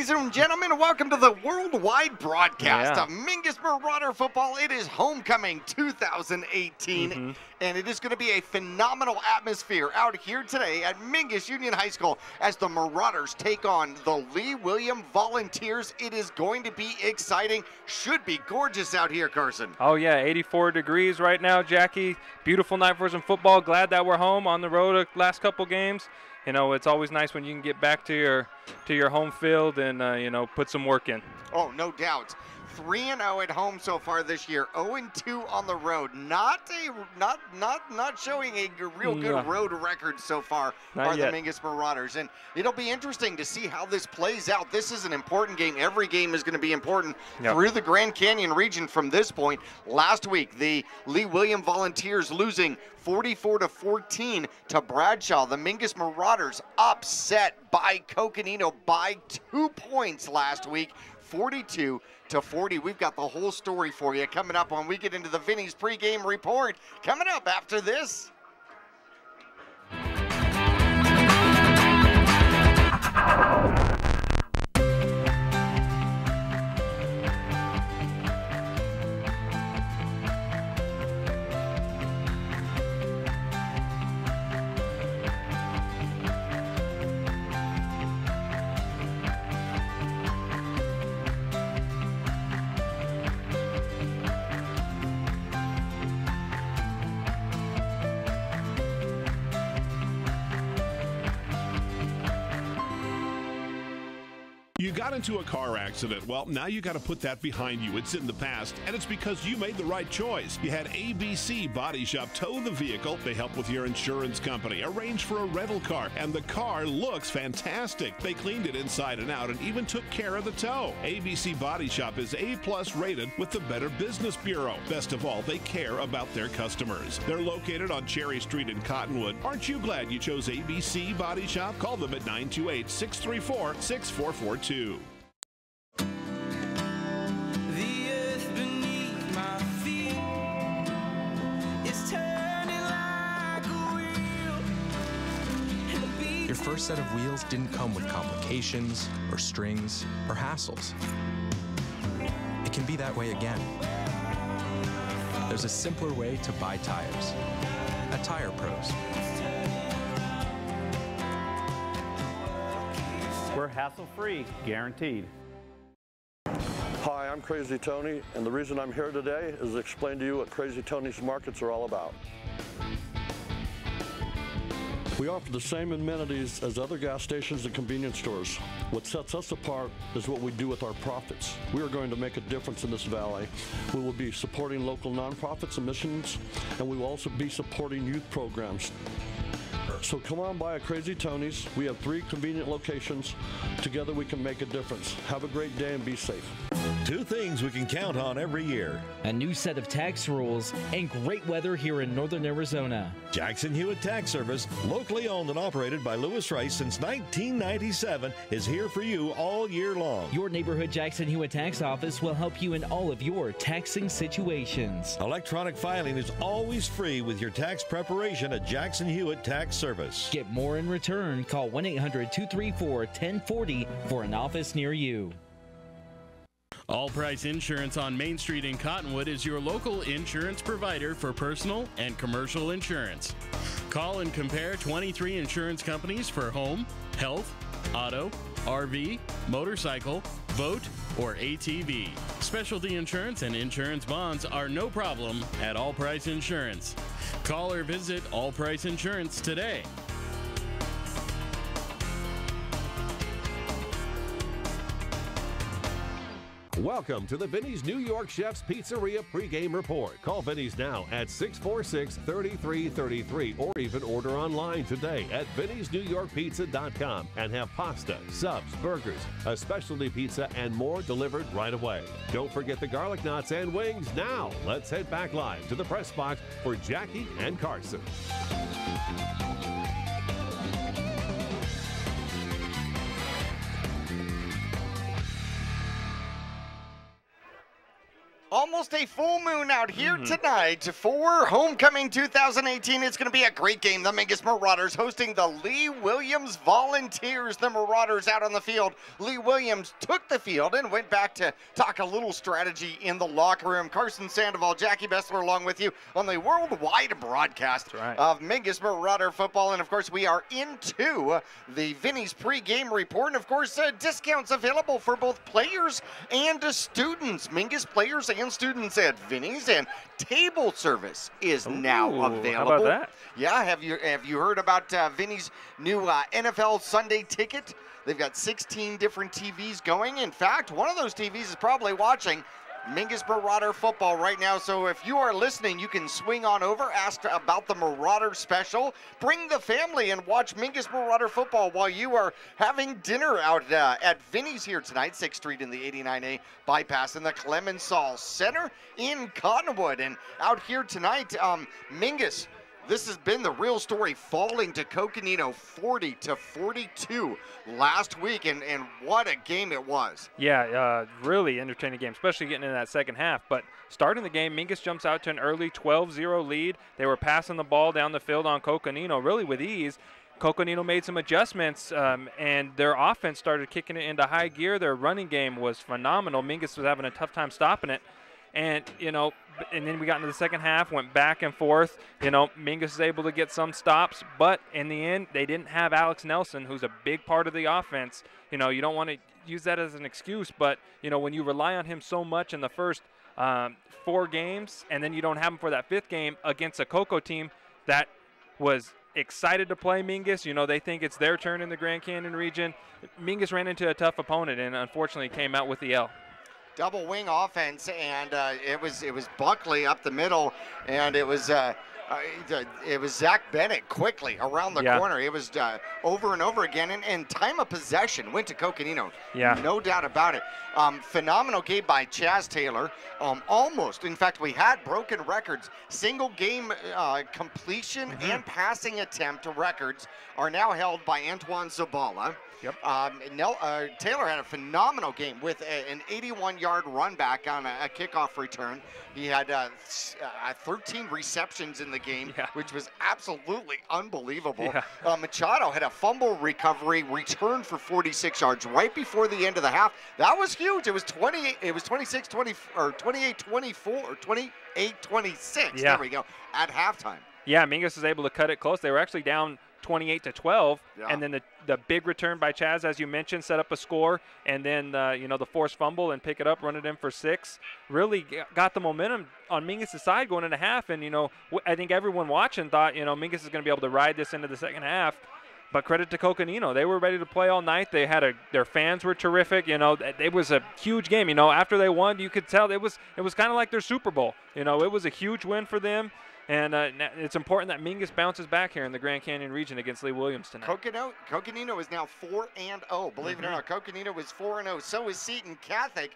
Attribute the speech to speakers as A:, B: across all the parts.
A: ladies and gentlemen. Welcome to the worldwide broadcast of Mingus Marauder football. It is homecoming 2018, and it is going to be a phenomenal atmosphere out here today at Mingus Union High School as the Marauders take on the Lee William Volunteers. It is going to be exciting. Should be gorgeous out here, Carson.
B: Oh, yeah, 84 degrees right now, Jackie. Beautiful night for some football. Glad that we're home on the road the last couple games. You know, it's always nice when you can get back to your home field and, you know, put some work in.
A: Oh, no doubt. 3-0 at home so far this year. 0-2 on the road. Not showing a real good road record so far are the Mingus Marauders. And it'll be interesting to see how this plays out. This is an important game. Every game is going to be important through the Grand Canyon region from this point. Last week, the Lee William Volunteers losing 44-14 to Bradshaw. The Mingus Marauders upset by Coconino by 2 points last week, 42-40. We've got the whole story for you coming up when we get into the Vinny's pregame report. Coming up after this.
C: You got into a car accident. Well, now you got to put that behind you. It's in the past, and it's because you made the right choice. You had ABC Body Shop tow the vehicle. They help with your insurance company, arrange for a rental car, and the car looks fantastic. They cleaned it inside and out and even took care of the tow. ABC Body Shop is A+ rated with the Better Business Bureau. Best of all, they care about their customers. They're located on Cherry Street in Cottonwood. Aren't you glad you chose ABC Body Shop? Call them at 928-634-6442.
D: Your first set of wheels didn't come with complications, or strings, or hassles. It can be that way again. There's a simpler way to buy tires at Tire Pros.
E: We're hassle-free, guaranteed.
F: Hi, I'm Crazy Tony, and the reason I'm here today is to explain to you what Crazy Tony's markets are all about. We offer the same amenities as other gas stations and convenience stores. What sets us apart is what we do with our profits. We are going to make a difference in this valley. We will be supporting local nonprofits and missions, and we will also be supporting youth programs. So come on by a Crazy Tony's. We have 3 convenient locations. Together we can make a difference. Have a great day and be safe.
G: 2 things we can count on every year:
H: a new set of tax rules and great weather here in northern Arizona.
G: Jackson Hewitt Tax Service, locally owned and operated by Lewis Rice since 1997, is here for you all year long.
H: Your neighborhood Jackson Hewitt Tax Office will help you in all of your taxing situations.
G: Electronic filing is always free with your tax preparation at Jackson Hewitt Tax Service.
H: Get more in return. Call 1-800-234-1040 for an office near you.
I: All Price Insurance on Main Street in Cottonwood is your local insurance provider for personal and commercial insurance. Call and compare 23 insurance companies for home, health, auto, RV, motorcycle, boat, or ATV. Specialty insurance and insurance bonds are no problem at All Price Insurance. Call or visit All Price Insurance today.
J: Welcome to the Vinny's New York Chef's Pizzeria pregame report. Call Vinny's now at 646-3333 or even order online today at vinnysnewyorkpizza.com and have pasta, subs, burgers, a specialty pizza, and more delivered right away. Don't forget the garlic knots and wings. Now, let's head back live to the press box for Jackie and Carson.
A: Almost a full moon out here tonight for Homecoming 2018. It's going to be a great game. The Mingus Marauders hosting the Lee Williams Volunteers. The Marauders out on the field. Lee Williams took the field and went back to talk a little strategy in the locker room. Carson Sandoval, Jackie Bessler along with you on the worldwide broadcast of Mingus Marauder football. And, of course, we are into the Vinny's pregame report. And, of course, discounts available for both players and students. Mingus players and students at Vinny's, and table service is now available.
B: How about that?
A: Yeah, have you heard about Vinny's new NFL Sunday ticket? They've got 16 different TVs going. In fact, one of those TVs is probably watching Mingus Marauder football right now. So if you are listening, you can swing on over, ask about the Marauder special, bring the family and watch Mingus Marauder football while you are having dinner out at Vinny's here tonight, 6th Street in the 89A bypass in the Clemenceau Center in Cottonwood. And out here tonight, Mingus, this has been the real story, falling to Coconino 40-42 last week, and what a game it was.
B: Yeah, really entertaining game, especially getting in that second half. But starting the game, Mingus jumps out to an early 12-0 lead. They were passing the ball down the field on Coconino really with ease. Coconino made some adjustments, and their offense started kicking it into high gear. Their running game was phenomenal. Mingus was having a tough time stopping it. And, and then we got into the second half, went back and forth. Mingus is able to get some stops, but in the end, they didn't have Alex Nelson, who's a big part of the offense. You don't want to use that as an excuse, but, when you rely on him so much in the first 4 games, and then you don't have him for that 5th game against a Coco team that was excited to play Mingus. They think it's their turn in the Grand Canyon region. Mingus ran into a tough opponent and unfortunately came out with the L.
A: Double wing offense, and it was Buckley up the middle, and it was Zach Bennett quickly around the corner. It was over and over again, and time of possession went to Coconino.
B: Yeah,
A: no doubt about it. Phenomenal game by Chaz Taylor. Almost, in fact, we had broken records. Single game completion and passing attempt records are now held by Antoine Zabala.
B: Yep.
A: Taylor had a phenomenal game with an 81-yard run back on a kickoff return. He had 13 receptions in the game, which was absolutely unbelievable.
B: Yeah.
A: Machado had a fumble recovery, return for 46 yards right before the end of the half. That was huge. It was 28-20 or 28-24 or 28-26. There we go at halftime.
B: Yeah, Mingus was able to cut it close. They were actually down 28-12, and then the big return by Chaz, as you mentioned, set up a score, and then the forced fumble and pick it up, run it in for 6, really got the momentum on Mingus' side going into half. And I think everyone watching thought Mingus is going to be able to ride this into the second half. But credit to Coconino, they were ready to play all night. They had their fans were terrific. It was a huge game. After they won, you could tell it was kind of like their Super Bowl. It was a huge win for them. And it's important that Mingus bounces back here in the Grand Canyon region against Lee Williams tonight.
A: Coconino is now 4-0. Believe it or not, Coconino is 4-0. So is Seton Catholic,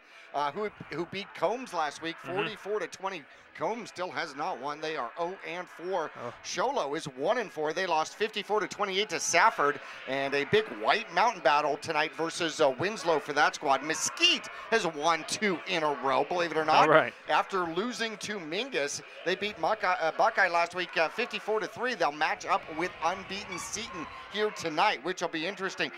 A: who beat Combs last week, 44-20. Combs still has not won. They are 0-4. Sholo is 1-4. They lost 54-28 to Safford, and a big White Mountain battle tonight versus Winslow for that squad. Mesquite has won 2 in a row, believe it or not.
B: All right.
A: After losing to Mingus, they beat Buckeye last week 54-3. They'll match up with unbeaten Seton here tonight, which will be interesting.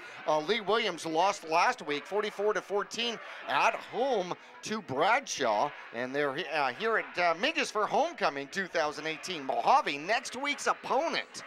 A: Lee Williams lost last week 44-14 at home to Bradshaw, and they're here at Mingus for Homecoming 2018. Mojave, next week's opponent.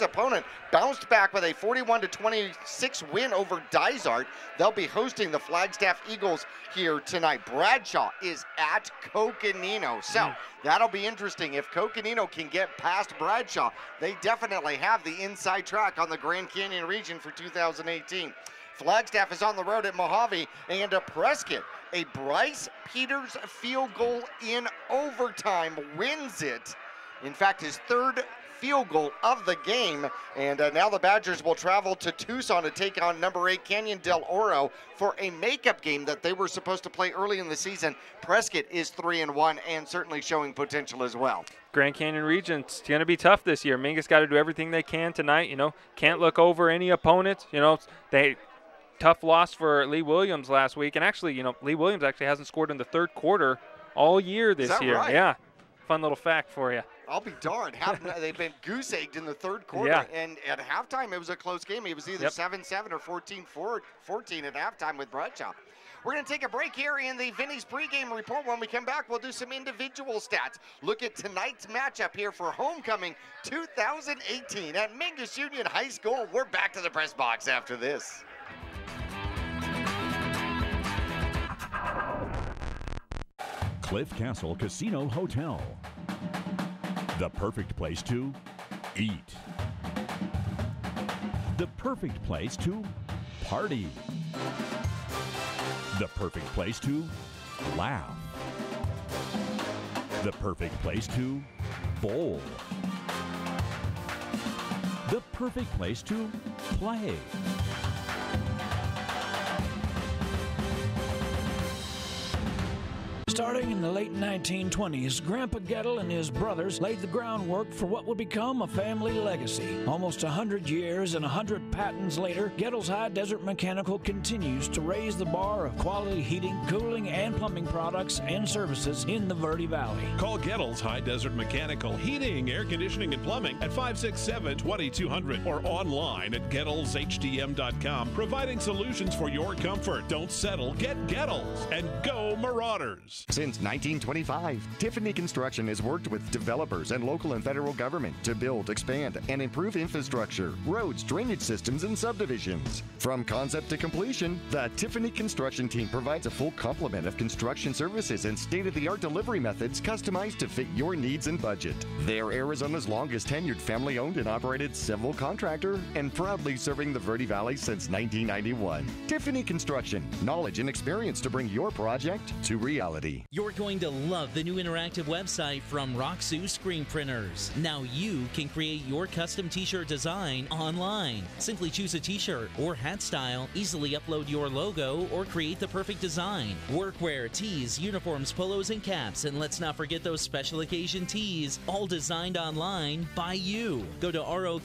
A: Opponent bounced back with a 41-26 win over Dysart. They'll be hosting the Flagstaff Eagles here tonight. Bradshaw is at Coconino. So that'll be interesting. If Coconino can get past Bradshaw, they definitely have the inside track on the Grand Canyon region for 2018. Flagstaff is on the road at Mojave, and Prescott, a Bryce Peters field goal in overtime, wins it. In fact, his 3rd field goal of the game, and now the Badgers will travel to Tucson to take on number 8 Canyon Del Oro for a makeup game that they were supposed to play early in the season. Prescott is 3-1 and certainly showing potential as well.
B: Grand Canyon region's going to be tough this year. Mingus got to do everything they can tonight. Can't look over any opponents. Tough loss for Lee Williams last week, and actually, Lee Williams actually hasn't scored in the 3rd quarter all year this year.
A: Right?
B: Yeah. Fun little fact for you.
A: I'll be darned. They've been goose-egged in the third quarter.
B: Yeah.
A: And at halftime, it was a close game. It was either 7-7 or 14-14 at halftime with Bradshaw. We're going to take a break here in the Vinny's pregame report. When we come back, we'll do some individual stats. Look at tonight's matchup here for Homecoming 2018 at Mingus Union High School. We're back to the press box after this.
K: Cliff Castle Casino Hotel. The perfect place to eat. The perfect place to party. The perfect place to laugh. The perfect place to bowl. The perfect place to play.
L: Starting in the late 1920s, Grandpa Gettle and his brothers laid the groundwork for what would become a family legacy. Almost 100 years and 100 patents later, Gettle's High Desert Mechanical continues to raise the bar of quality heating, cooling, and plumbing products and services in the Verde Valley.
C: Call Gettle's High Desert Mechanical Heating, Air Conditioning, and Plumbing at 567-2200 or online at GettlesHDM.com, providing solutions for your comfort. Don't settle. Get Gettles and go Marauders.
M: Since 1925, Tiffany Construction has worked with developers and local and federal government to build, expand, and improve infrastructure, roads, drainage systems, and subdivisions. From concept to completion, the Tiffany Construction team provides a full complement of construction services and state-of-the-art delivery methods customized to fit your needs and budget. They're Arizona's longest tenured family-owned and operated civil contractor and proudly serving the Verde Valley since 1991. Tiffany Construction, knowledge and experience to bring your project to reality.
H: You're going to love the new interactive website from Roxu Screen Printers. Now you can create your custom t-shirt design online. Simply choose a t-shirt or hat style, easily upload your logo, or create the perfect design. Workwear, tees, uniforms, polos, and caps, and let's not forget those special occasion tees, all designed online by you. Go to ROKZOO.com,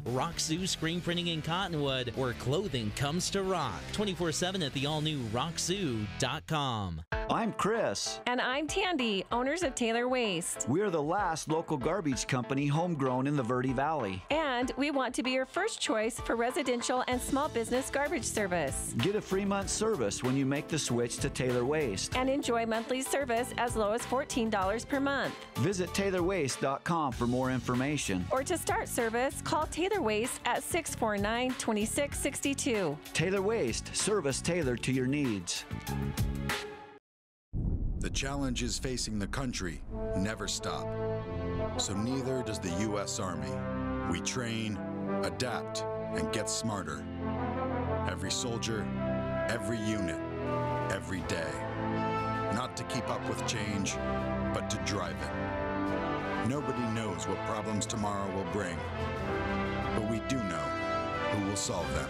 H: Roxu Screen Printing in Cottonwood, where clothing comes to rock. 24/7 at the all-new Roxu.com.
N: I'm Chris.
O: And I'm Tandy, owners of Taylor Waste.
N: We're the last local garbage company homegrown in the Verde Valley.
O: And we want to be your first choice for residential and small business garbage service.
N: Get a free month service when you make the switch to Taylor Waste.
O: And enjoy monthly service as low as $14 per month.
N: Visit TaylorWaste.com for more information.
O: Or to start service, call Taylor Waste at 649-2662.
N: Taylor Waste, service tailored to your needs.
P: The challenges facing the country never stop. So neither does the U.S. Army. We train, adapt, and get smarter. Every soldier, every unit, every day. Not to keep up with change, but to drive it. Nobody knows what problems tomorrow will bring, but we do know who will solve them.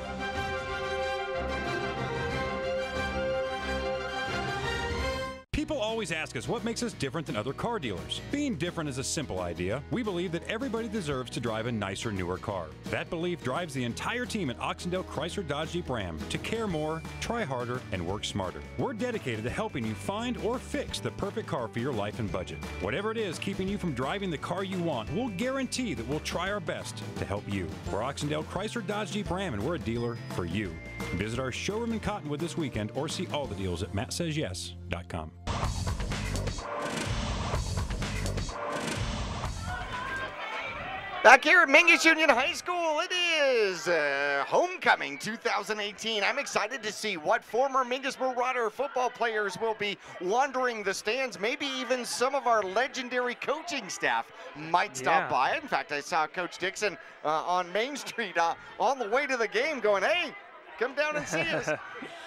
Q: People always ask us what makes us different than other car dealers. Being different is a simple idea. We believe that everybody deserves to drive a nicer, newer car. That belief drives the entire team at Oxendale Chrysler Dodge Jeep Ram to care more, try harder, and work smarter. We're dedicated to helping you find or fix the perfect car for your life and budget. Whatever it is keeping you from driving the car you want, we'll guarantee that we'll try our best to help you. We're Oxendale Chrysler Dodge Jeep Ram, and we're a dealer for you. Visit our showroom in Cottonwood this weekend or see all the deals at MattSaysYes.com.
A: Back here at Mingus Union High School, it is Homecoming 2018. I'm excited to see what former Mingus Marauder football players will be wandering the stands. Maybe even some of our legendary coaching staff might stop by. In fact, I saw Coach Dixon on Main Street on the way to the game going, hey, come down and see us.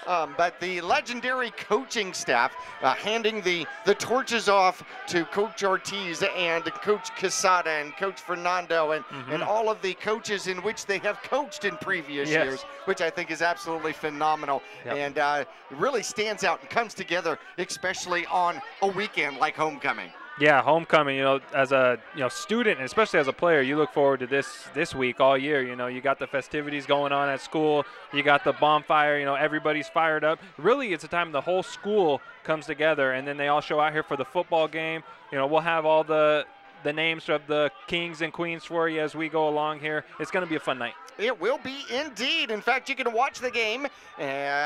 A: But the legendary coaching staff handing the torches off to Coach Ortiz and Coach Quesada and Coach Fernando and all of the coaches in which they have coached in previous years, which I think is absolutely phenomenal and really stands out and comes together, especially on a weekend like Homecoming.
B: Yeah, homecoming, as a student, and especially as a player, you look forward to this week all year. You got the festivities going on at school. You got the bonfire. Everybody's fired up. Really, it's a time the whole school comes together, and then they all show out here for the football game. We'll have all the names of the kings and queens for you as we go along here. It's going to be a fun night.
A: It will be indeed. In fact, you can watch the game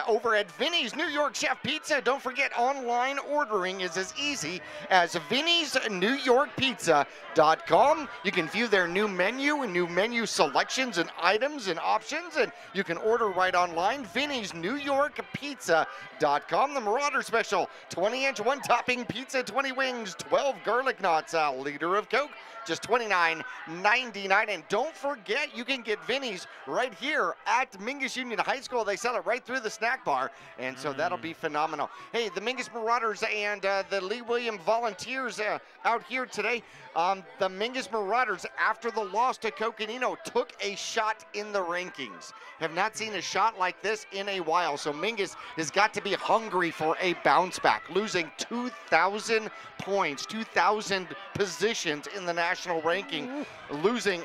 A: over at Vinny's New York Chef Pizza. Don't forget, online ordering is as easy as Vinny'sNewYorkPizza.com. You can view their new menu and new menu selections and items and options, and you can order right online. Vinny'sNewYorkPizza.com. The Marauder Special, 20-inch one-topping pizza, 20 wings, 12 garlic knots, a liter of Coke, just $29.99. And don't forget, you can get Vinny's right here at Mingus Union High School. They sell it right through the snack bar, and so that'll be phenomenal. Hey, the Mingus Marauders and the Lee William Volunteers out here today. The Mingus Marauders, after the loss to Coconino, took a shot in the rankings. Have not seen a shot like this in a while, so Mingus has got to be hungry for a bounce back, losing 2,000 points, 2,000 positions in the national ranking, losing,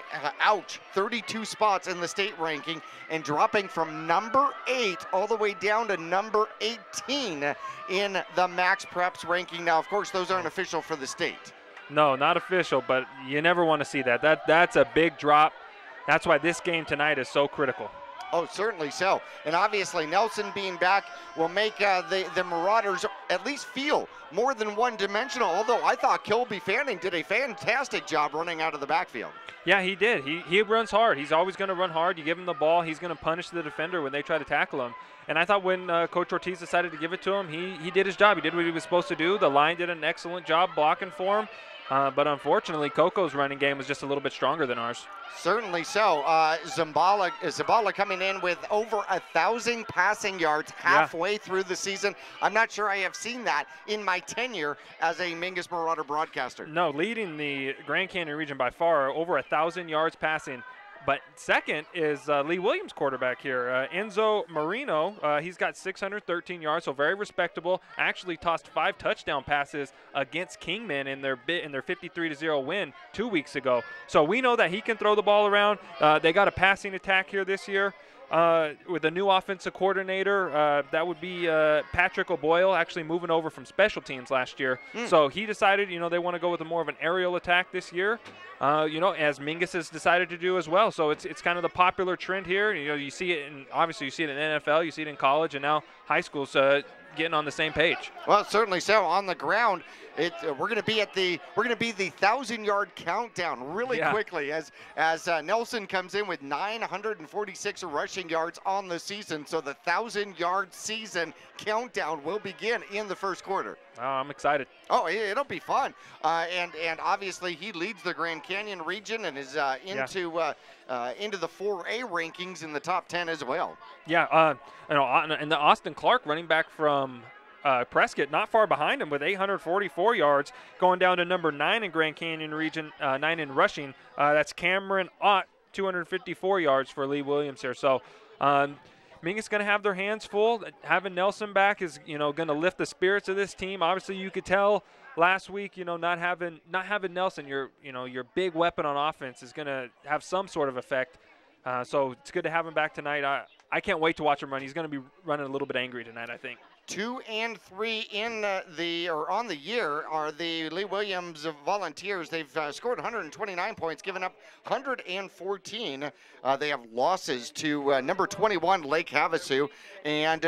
A: 32 spots in the state ranking, and dropping from number 8 all the way down to number 18 in the Max Preps ranking. Now, of course, those aren't official for the state.
B: No, not official, but you never want to see that. That's a big drop. That's why this game tonight is so critical.
A: Oh, certainly so. And obviously, Nelson being back will make the Marauders at least feel more than one-dimensional, although I thought Kilby Fanning did a fantastic job running out of the backfield.
B: Yeah, he did. He runs hard. He's always going to run hard. You give him the ball, he's going to punish the defender when they try to tackle him. And I thought when Coach Ortiz decided to give it to him, he did his job. He did what he was supposed to do. The line did an excellent job blocking for him. But unfortunately, Coco's running game was just a little bit stronger than ours.
A: Certainly so. Zabala coming in with over 1,000 passing yards halfway through the season. I'm not sure I have seen that in my tenure as a Mingus Marauder broadcaster.
B: No, leading the Grand Canyon region by far, over 1,000 yards passing. But second is Lee Williams quarterback here, Enzo Marino. He's got 613 yards, so very respectable. Actually tossed 5 touchdown passes against Kingman in their 53-0 win 2 weeks ago. So we know that he can throw the ball around. They got a passing attack here this year with a new offensive coordinator. That would be Patrick O'Boyle, actually moving over from special teams last year. So he decided, they want to go with more of an aerial attack this year. As Mingus has decided to do as well. So it's kind of the popular trend here. You see it obviously you see it in NFL, you see it in college, and now high school's getting on the same page.
A: Well, certainly so. On the ground, we're going to be the 1,000-yard countdown really quickly as Nelson comes in with 946 rushing yards on the season. So the 1,000-yard season countdown will begin in the first quarter.
B: Oh, I'm excited.
A: Oh, it'll be fun. And obviously he leads the Grand Canyon region and is into the 4A rankings in the top 10 as well.
B: Yeah, and the Austin Clark running back from Prescott, not far behind him with 844 yards, going down to number 9 in Grand Canyon region, 9 in rushing. That's Cameron Ott, 254 yards for Lee Williams here. So Mingus going to have their hands full. Having Nelson back is, going to lift the spirits of this team. Obviously, you could tell last week, not having Nelson, your big weapon on offense, is going to have some sort of effect. So it's good to have him back tonight. I can't wait to watch him run. He's going to be running a little bit angry tonight, I think.
A: 2 and 3 on the year are the Lee Williams Volunteers. They've scored 129 points, given up 114. They have losses to number 21 Lake Havasu and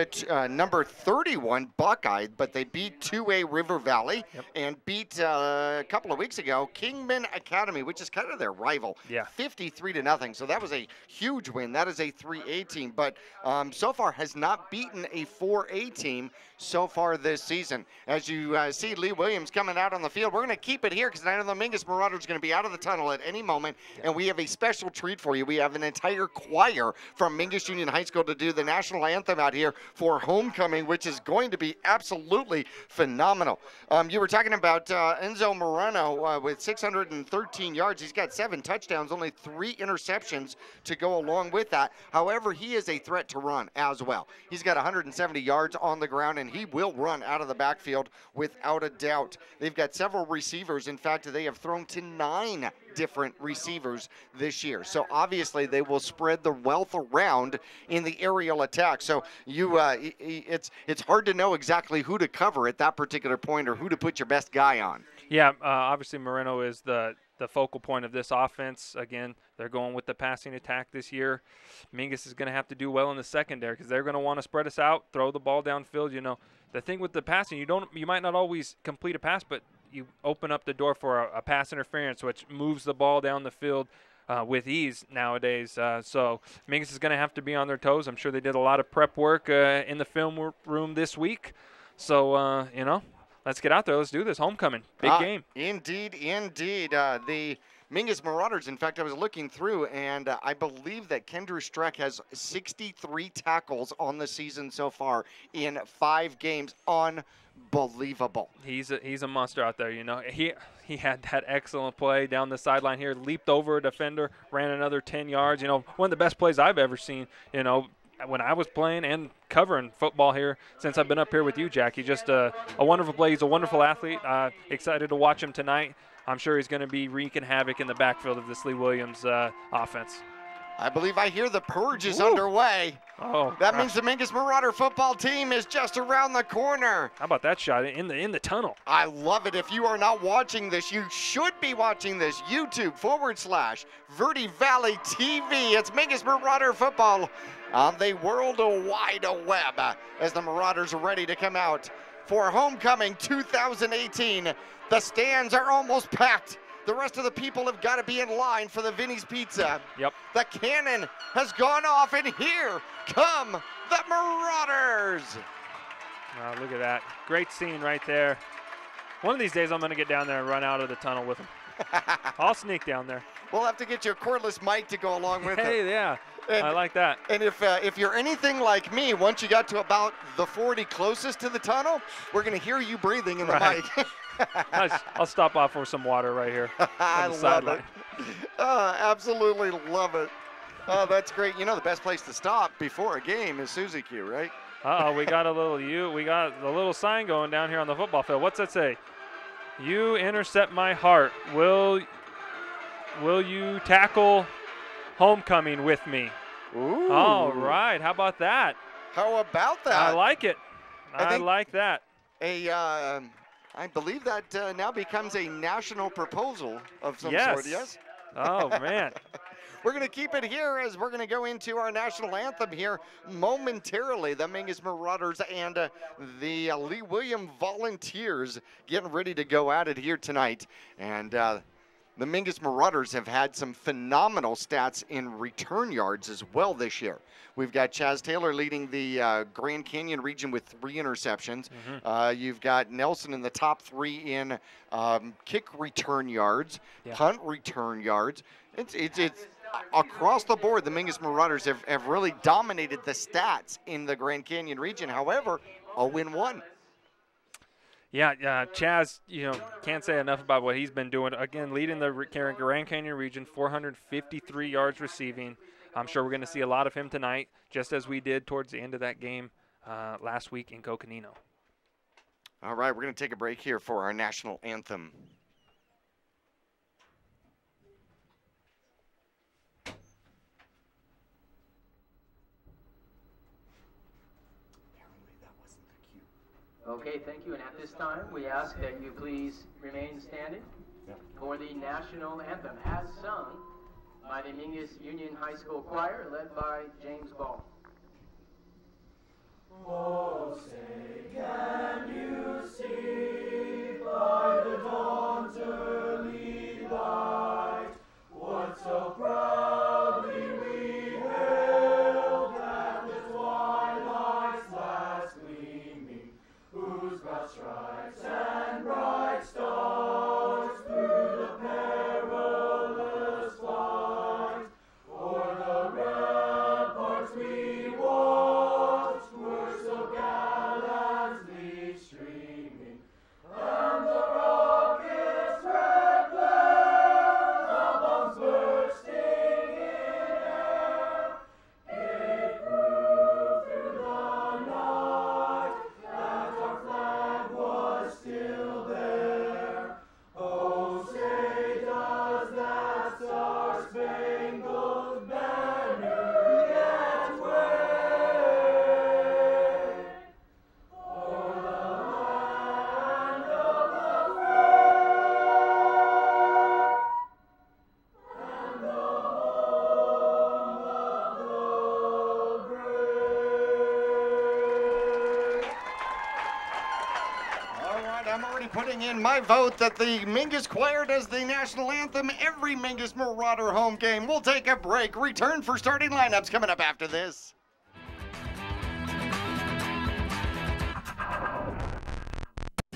A: number 31 Buckeye, but they beat 2A River Valley and beat a couple of weeks ago Kingman Academy, which is kind of their rival. 53-0. So that was a huge win. That is a 3A team, but so far has not beaten a 4A team so far this season. As you see Lee Williams coming out on the field, we're going to keep it here because I know the Mingus Marauders are going to be out of the tunnel at any moment, and we have a special treat for you. We have an entire choir from Mingus Union High School to do the national anthem out got here for homecoming, which is going to be absolutely phenomenal. You were talking about Enzo Moreno with 613 yards. He's got 7 touchdowns, only 3 interceptions to go along with that. However, he is a threat to run as well. He's got 170 yards on the ground, and he will run out of the backfield without a doubt. They've got several receivers. In fact, they have thrown to 9 different receivers this year. So obviously they will spread the wealth around in the aerial attack. So it's hard to know exactly who to cover at that particular point or who to put your best guy on.
B: Yeah, obviously Moreno is the focal point of this offense. Again, they're going with the passing attack this year. Mingus is going to have to do well in the secondary because they're going to want to spread us out, throw the ball downfield. You know, the thing with the passing, you might not always complete a pass, but you open up the door for a pass interference, which moves the ball down the field with ease nowadays. So Mingus is going to have to be on their toes. I'm sure they did a lot of prep work in the film room this week. So, let's get out there. Let's do this. Homecoming. Big game.
A: Indeed. The Mingus Marauders, in fact, I was looking through, and I believe that Kendra Streck has 63 tackles on the season so far in 5 games. Unbelievable.
B: He's a monster out there. He had that excellent play down the sideline here, leaped over a defender, ran another 10 yards. One of the best plays I've ever seen, when I was playing and covering football here since I've been up here with you, Jackie. Just a wonderful play. He's a wonderful athlete. Excited to watch him tonight. I'm sure he's going to be wreaking havoc in the backfield of this Lee Williams offense.
A: I believe I hear the purge is underway.
B: Oh,
A: that means the Mingus Marauder football team is just around the corner.
B: How about that shot in the tunnel?
A: I love it. If you are not watching this, you should be watching this. YouTube.com/Verde Valley TV. It's Mingus Marauder football on the World Wide Web as the Marauders are ready to come out for homecoming 2018. The stands are almost packed. The rest of the people have got to be in line for the Vinny's Pizza.
B: Yep.
A: The cannon has gone off, and here come the Marauders.
B: Wow, look at that. Great scene right there. One of these days, I'm going to get down there and run out of the tunnel with them. I'll sneak down there.
A: We'll have to get you a cordless mic to go along with it.
B: Hey, yeah. I like that.
A: And if you're anything like me, once you got to about the 40 closest to the tunnel, we're going to hear you breathing in the mic.
B: I'll stop off for some water right here.
A: I love it. Absolutely love it. Oh, that's great. The best place to stop before a game is Suzy Q, right?
B: We got a little sign going down here on the football field. What's that say? You intercept my heart. Will you tackle homecoming with me?
A: Ooh.
B: All right. How about that?
A: How about that?
B: I like it. I like that.
A: I believe that now becomes a national proposal of some sort, yes?
B: Oh, man.
A: We're going to keep it here as we're going to go into our national anthem here momentarily. The Mingus Marauders and the Lee William Volunteers getting ready to go at it here tonight. And the Mingus Marauders have had some phenomenal stats in return yards as well this year. We've got Chaz Taylor leading the Grand Canyon region with 3 interceptions. You've got Nelson in the top 3 in kick return yards, punt return yards. It's across the board. The Mingus Marauders have really dominated the stats in the Grand Canyon region. However, 0-1.
B: Yeah, Chaz, can't say enough about what he's been doing. Again, leading the Grand Canyon region, 453 yards receiving. I'm sure we're going to see a lot of him tonight, just as we did towards the end of that game last week in Coconino.
A: All right, we're going to take a break here for our national anthem.
R: Okay, thank you. And at this time, we ask that you please remain standing for the national anthem as sung by the Mingus Union High School Choir, led by James Ball. Oh, say, can you see by the dawn's early light what so proudly we hailed at the twilight's last gleaming, whose broad stripes and bright stars through the perilous fight o'er the ramparts we
A: putting in my vote that the Mingus Choir does the national anthem every Mingus Marauder home game. We'll take a break. Return for starting lineups coming up after this.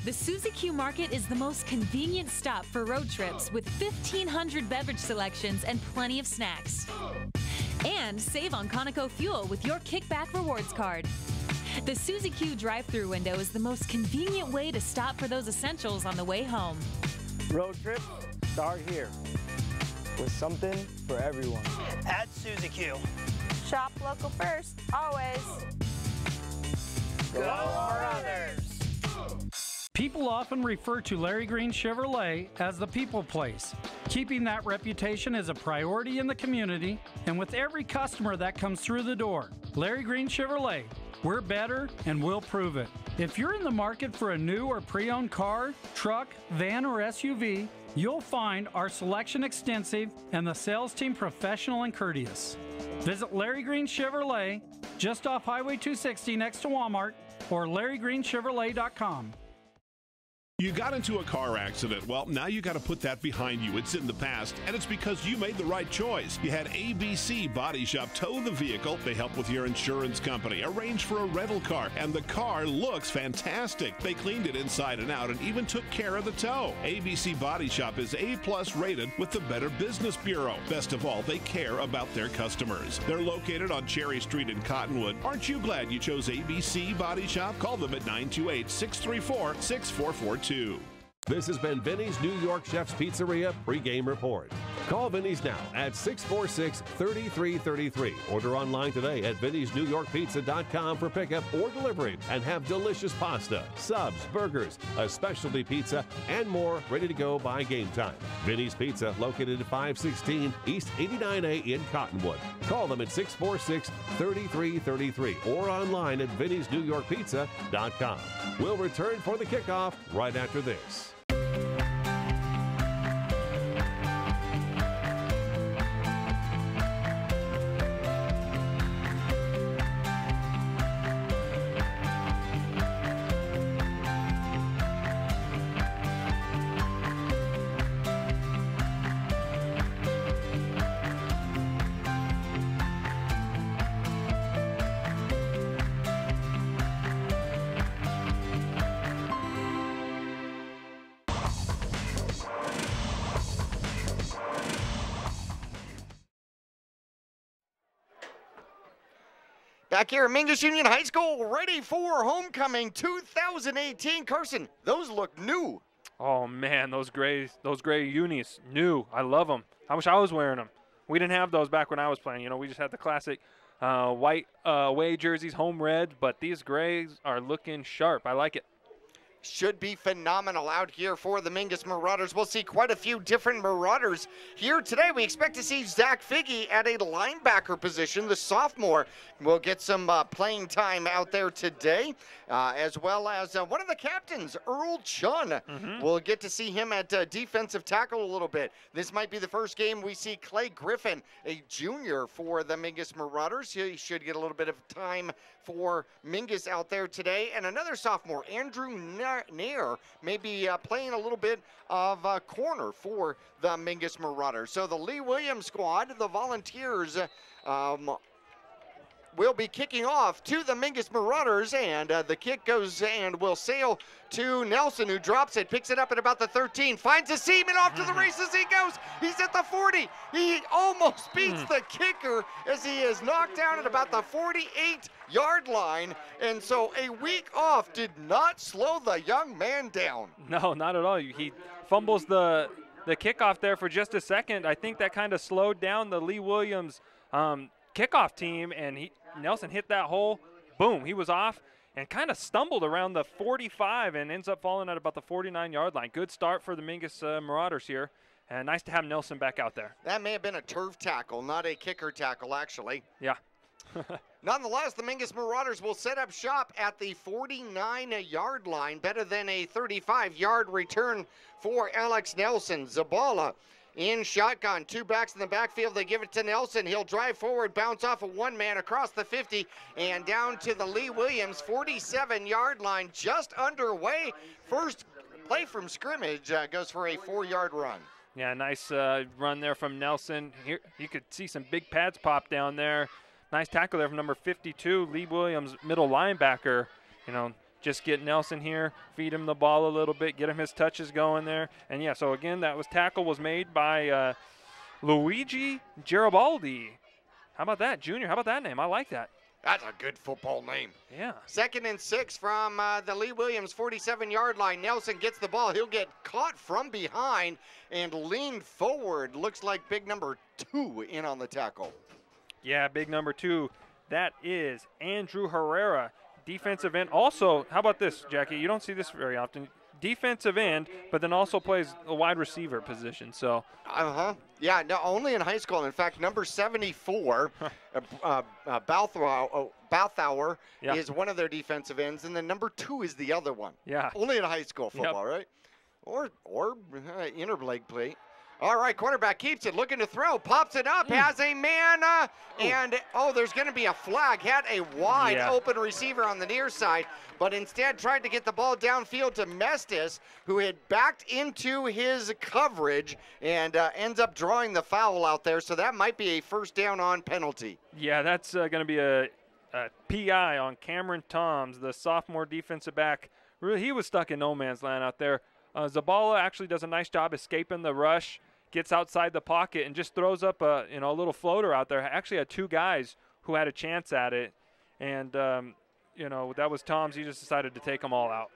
S: The Suzy Q Market is the most convenient stop for road trips with 1,500 beverage selections and plenty of snacks. And save on Conoco fuel with your Kickback Rewards card. The Suzy Q drive-thru window is the most convenient way to stop for those essentials on the way home.
T: Road trips start here with something for everyone. At Suzy Q.
U: Shop local first, always.
T: Go Marauders!
V: People often refer to Larry Green Chevrolet as the people place. Keeping that reputation is a priority in the community and with every customer that comes through the door. Larry Green Chevrolet, we're better and we'll prove it. If you're in the market for a new or pre-owned car, truck, van, or SUV, you'll find our selection extensive and the sales team professional and courteous. Visit Larry Green Chevrolet just off Highway 260 next to Walmart or LarryGreenChevrolet.com.
C: You got into a car accident. Well, now you got to put that behind you. It's in the past, and it's because you made the right choice. You had ABC Body Shop tow the vehicle. They help with your insurance company, arrange for a rental car, and the car looks fantastic. They cleaned it inside and out and even took care of the tow. ABC Body Shop is A+ rated with the Better Business Bureau. Best of all, they care about their customers. They're located on Cherry Street in Cottonwood. Aren't you glad you chose ABC Body Shop? Call them at 928-634-6442.
J: This has been Vinny's New York Chef's Pizzeria pregame report. Call Vinny's now at 646-3333. Order online today at vinnysnewyorkpizza.com for pickup or delivery and have delicious pasta, subs, burgers, a specialty pizza, and more ready to go by game time. Vinny's Pizza, located at 516 East 89A in Cottonwood. Call them at 646-3333 or online at vinnysnewyorkpizza.com. We'll return for the kickoff right after this.
A: Back here at Mingus Union High School, ready for homecoming 2018. Carson, those look new.
B: Oh man, those gray unis, new. I love them. I wish I was wearing them. We didn't have those back when I was playing. You know, we just had the classic white away jerseys, home red. But these grays are looking sharp. I like it.
A: Should be phenomenal out here for the Mingus Marauders. We'll see quite a few different Marauders here today. We expect to see Zach Figge at a linebacker position. The sophomore will get some playing time out there today, as well as one of the captains, Earl Chun. We'll get to see him at defensive tackle a little bit. This might be the first game we see Clay Griffin, a junior for the Mingus Marauders. He should get a little bit of time for Mingus out there today. And another sophomore, Andrew Nair, may be playing a little bit of corner for the Mingus Marauders. So the Lee Williams squad, the Volunteers, will be kicking off to the Mingus Marauders, and the kick goes and will sail to Nelson, who drops it, picks it up at about the 13, finds a seam, and off to the races he goes. He's at the 40. He almost beats the kicker as he is knocked down at about the 48-yard line, and so a week off did not slow the young man down.
B: No, not at all. He fumbles the kickoff there for just a second. I think that kind of slowed down the Lee Williams kickoff team, and Nelson hit that hole. Boom, he was off and kind of stumbled around the 45 and ends up falling at about the 49-yard line. Good start for the Mingus Marauders here, and nice to have Nelson back out there.
A: That may have been a turf tackle, not a kicker tackle, actually.
B: Yeah.
A: Nonetheless, the Mingus Marauders will set up shop at the 49-yard line, better than a 35-yard return for Alex Nelson. Zabala in shotgun, two backs in the backfield. They give it to Nelson. He'll drive forward, bounce off of one man across the 50 and down to the Lee Williams 47-yard line, just underway. First play from scrimmage, goes for a 4-yard run.
B: Yeah, nice run there from Nelson. Here you could see some big pads pop down there. Nice tackle there from number 52, Lee Williams, middle linebacker. Just get Nelson here, feed him the ball a little bit, get him his touches going there. And yeah, so again, tackle was made by Luigi Garibaldi. How about that, Junior? How about that name? I like that.
A: That's a good football name.
B: Yeah.
A: 2nd and 6 from the Lee Williams 47-yard line. Nelson gets the ball. He'll get caught from behind and lean forward. Looks like big number 2 in on the tackle.
B: Yeah, big number 2. That is Andrew Herrera, defensive end. Also, how about this, Jackie? You don't see this very often. Defensive end, but then also plays a wide receiver position. So.
A: Yeah, no, only in high school. In fact, number 74, Balthauer is one of their defensive ends, and then number 2 is the other one.
B: Yeah.
A: Only in high school football, right? Or inner leg play. All right, quarterback keeps it, looking to throw, pops it up, has a man, and there's going to be a flag. Had a wide open receiver on the near side, but instead tried to get the ball downfield to Mestis, who had backed into his coverage and ends up drawing the foul out there. So that might be a first down on penalty.
B: Yeah, that's going to be a PI on Cameron Toms, the sophomore defensive back. Really, he was stuck in no man's land out there. Zabala actually does a nice job escaping the rush, gets outside the pocket, and just throws up a little floater out there. Actually had 2 guys who had a chance at it, and that was Tom's. He just decided to take them all out.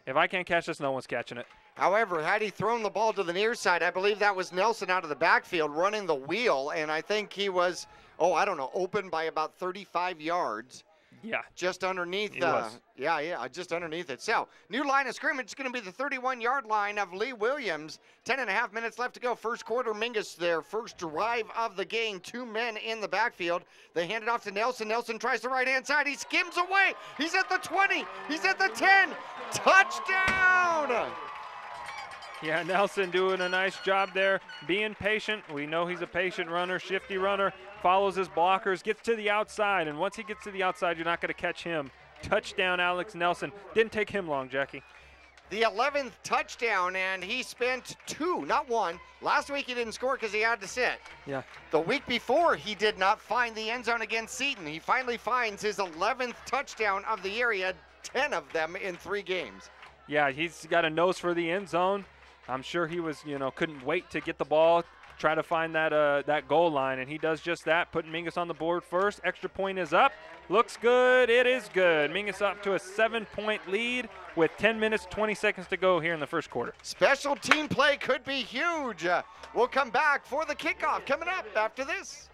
B: If I can't catch this, no one's catching it.
A: However, had he thrown the ball to the near side, I believe that was Nelson out of the backfield running the wheel, and I think he was, open by about 35 yards.
B: Yeah.
A: Just underneath. Just underneath it. So, new line of scrimmage is going to be the 31-yard line of Lee Williams. 10.5 minutes left to go. First quarter, Mingus, their first drive of the game. 2 men in the backfield. They hand it off to Nelson. Nelson tries the right-hand side. He skims away. He's at the 20. He's at the 10. Touchdown!
B: Yeah, Nelson doing a nice job there, being patient. We know he's a patient runner, shifty runner, follows his blockers, gets to the outside, and once he gets to the outside, you're not going to catch him. Touchdown, Alex Nelson. Didn't take him long, Jackie.
A: The 11th touchdown, and he spent 2, not 1. Last week he didn't score because he had to sit.
B: Yeah.
A: The week before, he did not find the end zone against Seton. He finally finds his 11th touchdown of the year. He had 10 of them in 3 games.
B: Yeah, he's got a nose for the end zone. I'm sure he was, couldn't wait to get the ball, try to find that goal line, and he does just that, putting Mingus on the board first. Extra point is up. Looks good. It is good. Mingus up to a 7-point lead with 10 minutes, 20 seconds to go here in the first quarter.
A: Special team play could be huge. We'll come back for the kickoff coming up after this.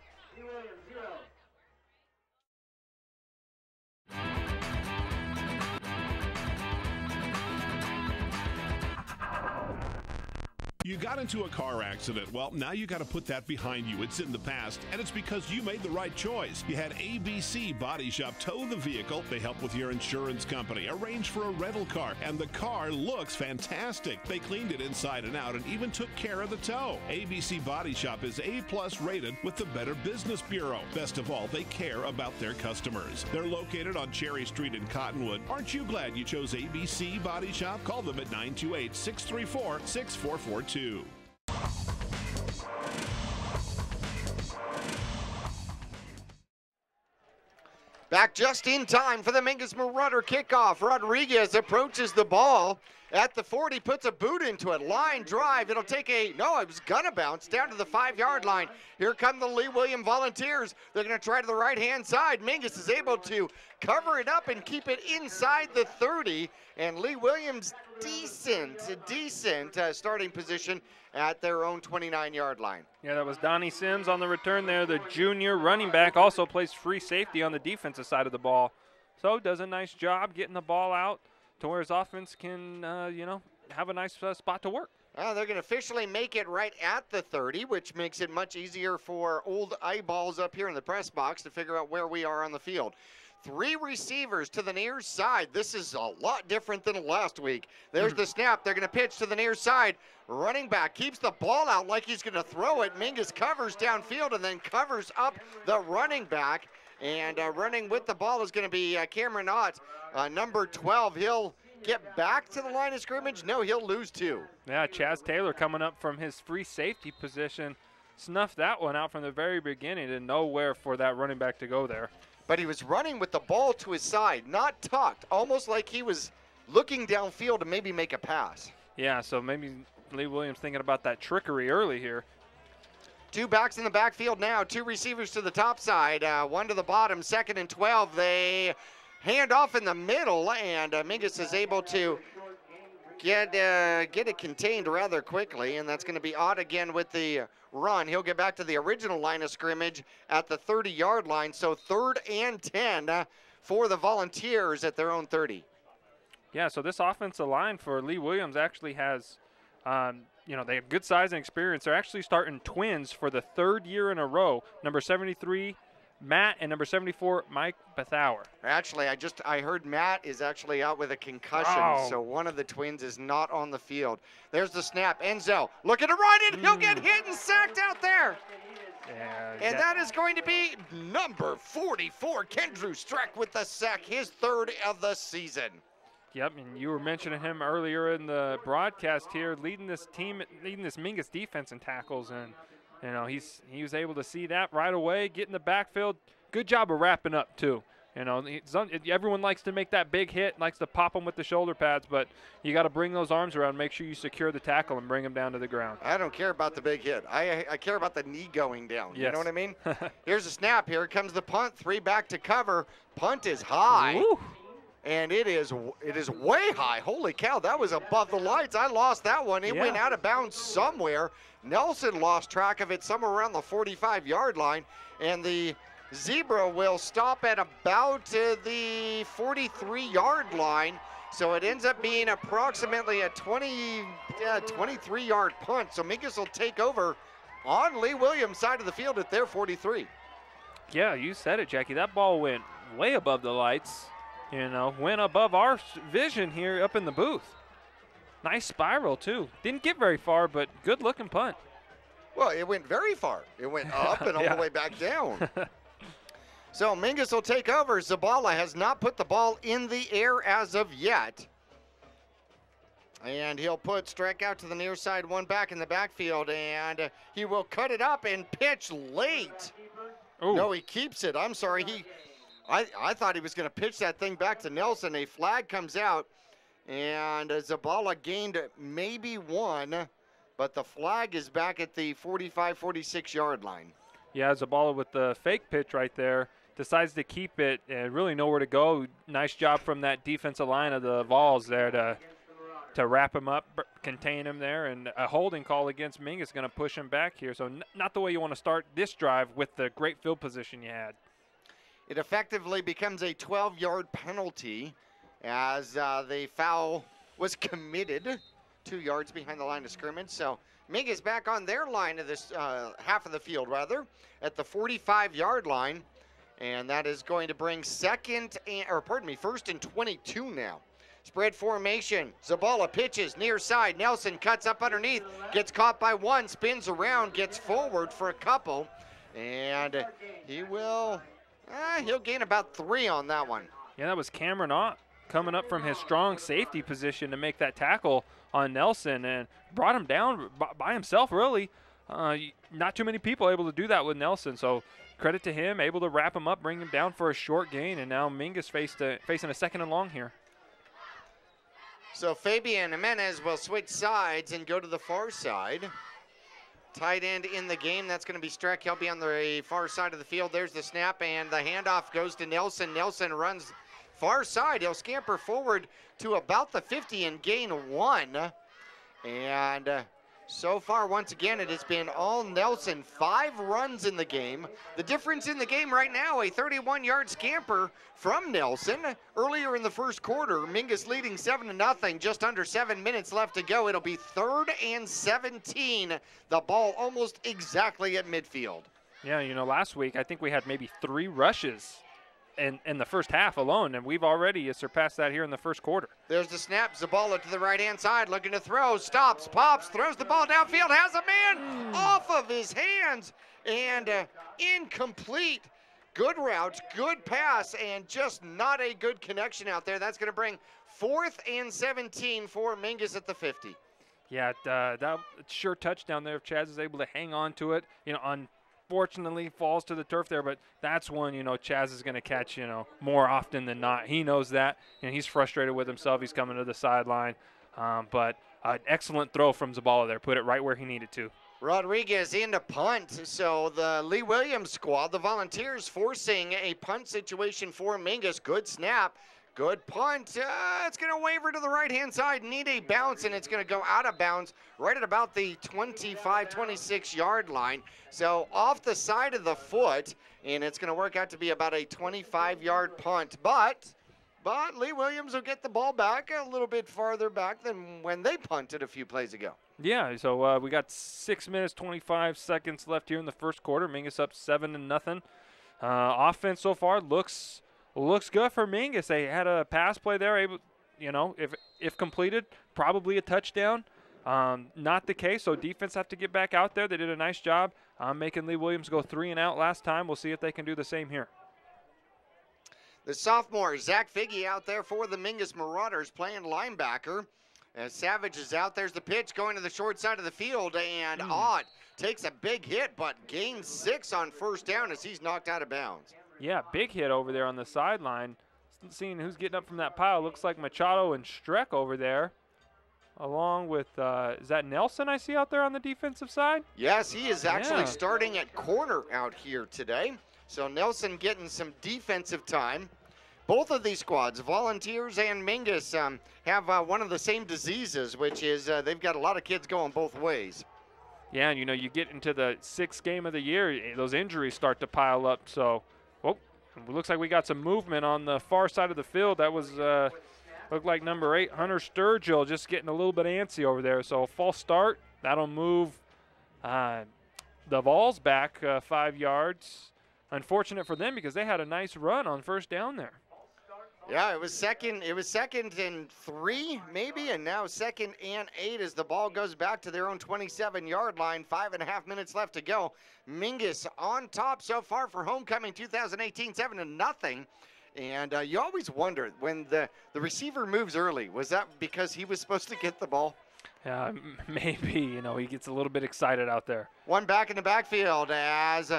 C: You got into a car accident. Well, now you got to put that behind you. It's in the past, and it's because you made the right choice. You had ABC Body Shop tow the vehicle. They help with your insurance company, arrange for a rental car, and the car looks fantastic. They cleaned it inside and out and even took care of the tow. ABC Body Shop is A+ rated with the Better Business Bureau. Best of all, they care about their customers. They're located on Cherry Street in Cottonwood. Aren't you glad you chose ABC Body Shop? Call them at 928-634-6442.
A: Back just in time for the Mingus Marauder kickoff. Rodriguez approaches the ball at the 40, puts a boot into it. Line drive. It'll take it was gonna bounce down to the 5-yard line. Here come the Lee Williams Volunteers. They're gonna try to the right-hand side. Mingus is able to cover it up and keep it inside the 30. And Lee Williams, decent starting position at their own 29-yard line.
B: Yeah, that was Donnie Sims on the return there. The junior running back also plays free safety on the defensive side of the ball. So does a nice job getting the ball out to where his offense can, have a nice spot to work.
A: They're going to officially make it right at the 30, which makes it much easier for old eyeballs up here in the press box to figure out where we are on the field. 3 receivers to the near side. This is a lot different than last week. There's the snap. They're going to pitch to the near side. Running back keeps the ball out like he's going to throw it. Mingus covers downfield and then covers up the running back. And running with the ball is going to be Cameron Ott, number 12. get back to the line of scrimmage? No, he'll lose 2.
B: Yeah, Chaz Taylor coming up from his free safety position. Snuffed that one out from the very beginning and nowhere for that running back to go there.
A: But he was running with the ball to his side, not tucked, almost like he was looking downfield to maybe make a pass.
B: Yeah, so maybe Lee Williams thinking about that trickery early here.
A: 2 backs in the backfield now, 2 receivers to the top side, 1 to the bottom, 2nd and 12. They hand off in the middle, and Mingus is able to get it contained rather quickly, and that's going to be Ott again with the run. He'll get back to the original line of scrimmage at the 30-yard line, so 3rd and 10 for the Volunteers at their own 30.
B: Yeah, so this offensive line for Lee Williams actually has, they have good size and experience. They're actually starting twins for the 3rd year in a row. Number 73, Matt, and number 74, Mike Bethauer.
A: Actually, I heard Matt is actually out with a concussion, so one of the twins is not on the field. There's the snap. Enzo looking to run it. He'll get hit and sacked out there.
B: Yeah,
A: and that is going to be number 44, Kendrew Streck with the sack, his 3rd of the season.
B: Yep, and you were mentioning him earlier in the broadcast here, leading this Mingus defense in tackles, and he was able to see that right away, get in the backfield. Good job of wrapping up too. Everyone likes to make that big hit, likes to pop them with the shoulder pads, but you got to bring those arms around, make sure you secure the tackle and bring him down to the ground.
A: I don't care about the big hit. I care about the knee going down.
B: Yes.
A: You know what I mean? Here's a snap. Here comes the punt. 3 back to cover. Punt is high.
B: Ooh.
A: And it is way high. Holy cow, that was above the lights. I lost that one. It went out of bounds somewhere. Nelson lost track of it somewhere around the 45-yard line. And the Zebra will stop at about the 43-yard line. So it ends up being approximately a 23-yard punt. So Mingus will take over on Lee Williams' side of the field at their 43.
B: Yeah, you said it, Jackie. That ball went way above the lights. Went above our vision here up in the booth. Nice spiral, too. Didn't get very far, but good-looking punt.
A: Well, it went very far. It went up and all the way back down. So Mingus will take over. Zabala has not put the ball in the air as of yet. And he'll put Streck out to the near side, 1 back in the backfield, and he will cut it up and pitch late.
B: Ooh.
A: No, he keeps it. I'm sorry. I thought he was going to pitch that thing back to Nelson. A flag comes out, and Zabala gained maybe 1, but the flag is back at the 45, 46-yard line.
B: Yeah, Zabala with the fake pitch right there decides to keep it and really nowhere to go. Nice job from that defensive line of the Vols there to wrap him up, contain him there, and a holding call against Ming is going to push him back here. So not the way you want to start this drive with the great field position you had.
A: It effectively becomes a 12-yard penalty as the foul was committed 2 yards behind the line of scrimmage. So Ming is back on their line of this half of the field, rather, at the 45-yard line. And that is going to bring first and 22 now. Spread formation. Zabala pitches near side. Nelson cuts up underneath. Gets caught by 1. Spins around. Gets forward for a couple. And he'll gain about 3 on that one.
B: Yeah, that was Cameron Ott coming up from his strong safety position to make that tackle on Nelson and brought him down by himself, really. Not too many people able to do that with Nelson, so credit to him, able to wrap him up, bring him down for a short gain, and now Mingus facing a 2nd and long here.
A: So Fabian Jimenez will switch sides and go to the far side. Tight end in the game, that's going to be Streck. He'll be on the far side of the field. There's the snap, and the handoff goes to Nelson. Nelson runs far side. He'll scamper forward to about the 50 and gain 1. And so far, once again, it has been all Nelson. 5 runs in the game. The difference in the game right now, a 31-yard scamper from Nelson. Earlier in the first quarter, Mingus leading 7-0, just under 7 minutes left to go. It'll be 3rd and 17. The ball almost exactly at midfield.
B: Yeah, last week I think we had maybe 3 rushes in the first half alone, and we've already surpassed that here in the first quarter.
A: There's the snap. Zabala to the right-hand side, looking to throw. Stops, pops, throws the ball downfield, has a man off of his hands, and incomplete. Good route, good pass, and just not a good connection out there. That's going to bring 4th and 17 for Mingus at the 50.
B: Yeah, that sure touchdown there if Chaz is able to hang on to it. Unfortunately falls to the turf there, but that's one, Chaz is going to catch, more often than not. He knows that, and he's frustrated with himself. He's coming to the sideline. But an excellent throw from Zabala there. Put it right where he needed to.
A: Rodriguez into punt. So the Lee Williams squad, the Volunteers, forcing a punt situation for Mingus. Good snap. Good punt. It's going to waver to the right-hand side. Need a bounce, and it's going to go out of bounds right at about the 25, 26-yard line. So off the side of the foot, and it's going to work out to be about a 25-yard punt. But Lee Williams will get the ball back a little bit farther back than when they punted a few plays ago.
B: Yeah, so we got 6 minutes, 25 seconds left here in the first quarter. Mingus up 7-0. Offense so far looks good for Mingus. They had a pass play there, able, if completed, probably a touchdown. Not the case, so defense have to get back out there. They did a nice job making Lee Williams go 3 and out last time. We'll see if they can do the same here.
A: The sophomore, Zach Figge, out there for the Mingus Marauders playing linebacker. As Savage is out, there's the pitch going to the short side of the field, and Ott takes a big hit, but gains 6 on first down as he's knocked out of bounds.
B: Yeah, big hit over there on the sideline. Seeing who's getting up from that pile, looks like Machado and Streck over there, along with, is that Nelson I see out there on the defensive side?
A: Yes, he is actually starting at corner out here today. So Nelson getting some defensive time. Both of these squads, Volunteers and Mingus, have one of the same diseases, which is they've got a lot of kids going both ways.
B: Yeah, and you get into the 6th game of the year, those injuries start to pile up. So, it looks like we got some movement on the far side of the field. That was looked like number 8, Hunter Sturgill, just getting a little bit antsy over there. So a false start, that'll move the Vols back 5 yards. Unfortunate for them because they had a nice run on first down there.
A: Yeah, it was second and 3 maybe, and now 2nd and 8 as the ball goes back to their own 27-yard line. 5.5 minutes left to go. Mingus on top so far for homecoming 2018, 7-0. And you always wonder when the receiver moves early, was that because he was supposed to get the ball?
B: Yeah, maybe. He gets a little bit excited out there.
A: One back in the backfield as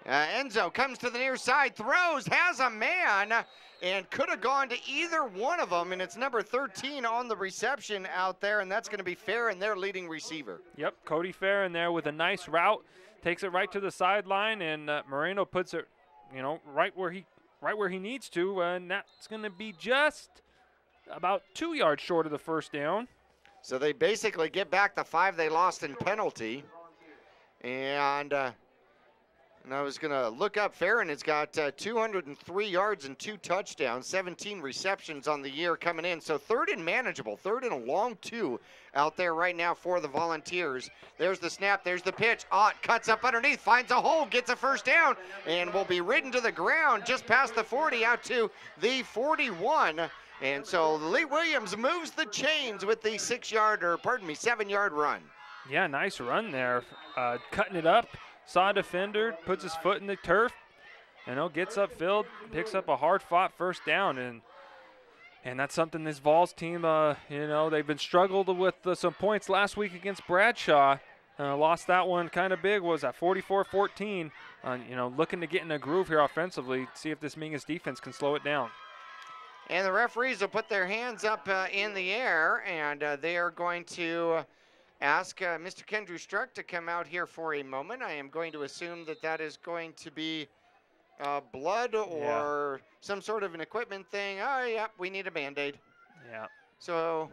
A: Enzo comes to the near side, throws, has a man, and could have gone to either one of them, and it's number 13 on the reception out there, and that's going to be Farron, their leading receiver.
B: Yep, Cody Farron there with a nice route, takes it right to the sideline, and Moreno puts it, right where he needs to, and that's going to be just about 2 yards short of the first down.
A: So they basically get back the 5 they lost in penalty, and I was going to look up. Farron has got 203 yards and 2 touchdowns, 17 receptions on the year coming in. So 3rd and manageable, 3rd and a long 2 out there right now for the Volunteers. There's the snap, there's the pitch. Ott cuts up underneath, finds a hole, gets a first down, and will be ridden to the ground just past the 40 out to the 41. And so Lee Williams moves the chains with the 7-yard run.
B: Yeah, nice run there. Cutting it up. Saw a defender, puts his foot in the turf, gets upfield, picks up a hard-fought first down, and that's something this Vols team, they've been struggled with some points last week against Bradshaw. Lost that one kind of big, was at 44-14. Looking to get in a groove here offensively, see if this Mingus defense can slow it down.
A: And the referees will put their hands up in the air, and they are going to ask Mr. Kendrew Struck to come out here for a moment. I am going to assume that is going to be blood or some sort of an equipment thing. Oh, yeah, we need a Band-Aid.
B: Yeah.
A: So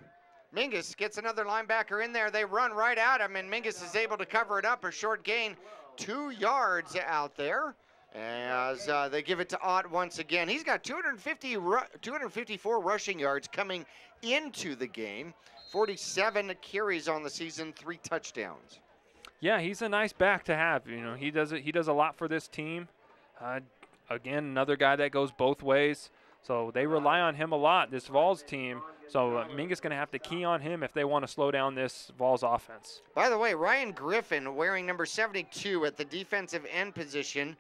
A: Mingus gets another linebacker in there. They run right at him, and Mingus is able to cover it up. A short gain, 2 yards out there as they give it to Ott once again. He's got 254 rushing yards coming into the game. 47 carries on the season, 3 touchdowns.
B: Yeah, he's a nice back to have. He does a lot for this team. Again, another guy that goes both ways. So they rely on him a lot, this Vols team. So Mingus going to have to key on him if they want to slow down this Vols offense.
A: By the way, Ryan Griffin wearing number 72 at the defensive end position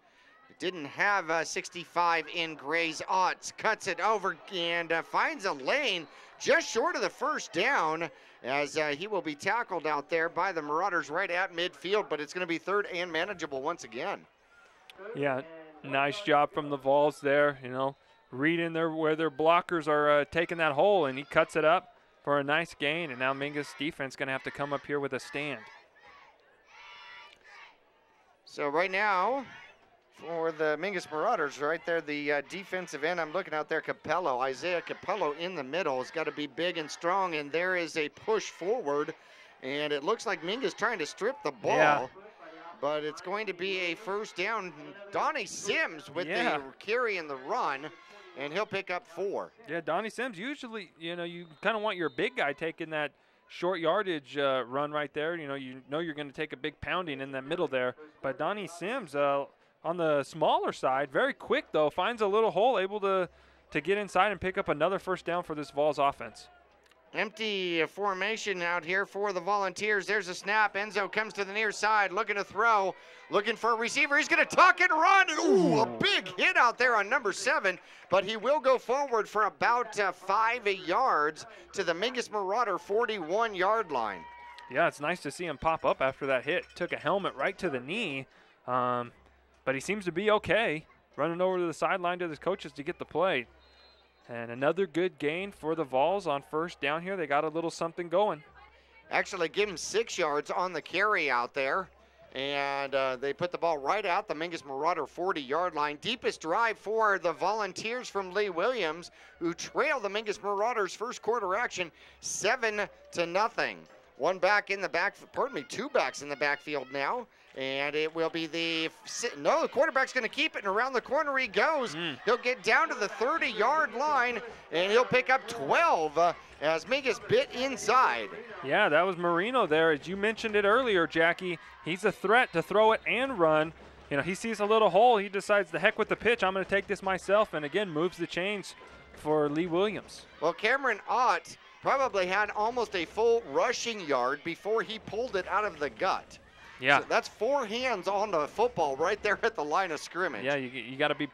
A: Didn't have 65 in Gray's odds. Cuts it over and finds a lane just short of the first down as he will be tackled out there by the Marauders right at midfield, but it's going to be third and manageable once again.
B: Yeah, nice job from the Vols there, reading where their blockers are taking that hole, and he cuts it up for a nice gain, and now Mingus defense going to have to come up here with a stand.
A: So right now, for the Mingus Marauders, right there, the defensive end, I'm looking out there, Capello. Isaiah Capello in the middle has got to be big and strong, and there is a push forward, and it looks like Mingus trying to strip the ball.
B: Yeah.
A: But it's going to be a first down. Donnie Sims with the carry and the run, and he'll pick up 4.
B: Yeah, Donnie Sims, usually, you kind of want your big guy taking that short yardage run right there. You know you're going to take a big pounding in that middle there. But Donnie Sims, on the smaller side, very quick though, finds a little hole, able to get inside and pick up another first down for this Vols offense.
A: Empty formation out here for the Volunteers. There's a snap. Enzo comes to the near side, looking to throw, looking for a receiver. He's going to tuck and run. Ooh, a big hit out there on number 7, but he will go forward for about 5 yards to the Mingus Marauder 41-yard line.
B: Yeah, it's nice to see him pop up after that hit. Took a helmet right to the knee, but he seems to be okay. Running over to the sideline to the coaches to get the play. And another good gain for the Vols on first down here. They got a little something going.
A: Actually give him 6 yards on the carry out there. And they put the ball right out the Mingus Marauder 40-yard line. Deepest drive for the Volunteers from Lee Williams, who trail the Mingus Marauders first quarter action 7-0. One back in the back, two backs in the backfield now. And it will be the quarterback's going to keep it, and around the corner he goes. He'll get down to the 30-yard line, and he'll pick up 12 as Mingus bit inside.
B: Yeah, that was Marino there. As you mentioned it earlier, Jackie, he's a threat to throw it and run. He sees a little hole. He decides, the heck with the pitch. I'm going to take this myself, and again, moves the chains for Lee Williams.
A: Well, Cameron Ott probably had almost a full rushing yard before he pulled it out of the gut.
B: Yeah.
A: So that's 4 hands on the football right there at the line of scrimmage.
B: Yeah, you got to be,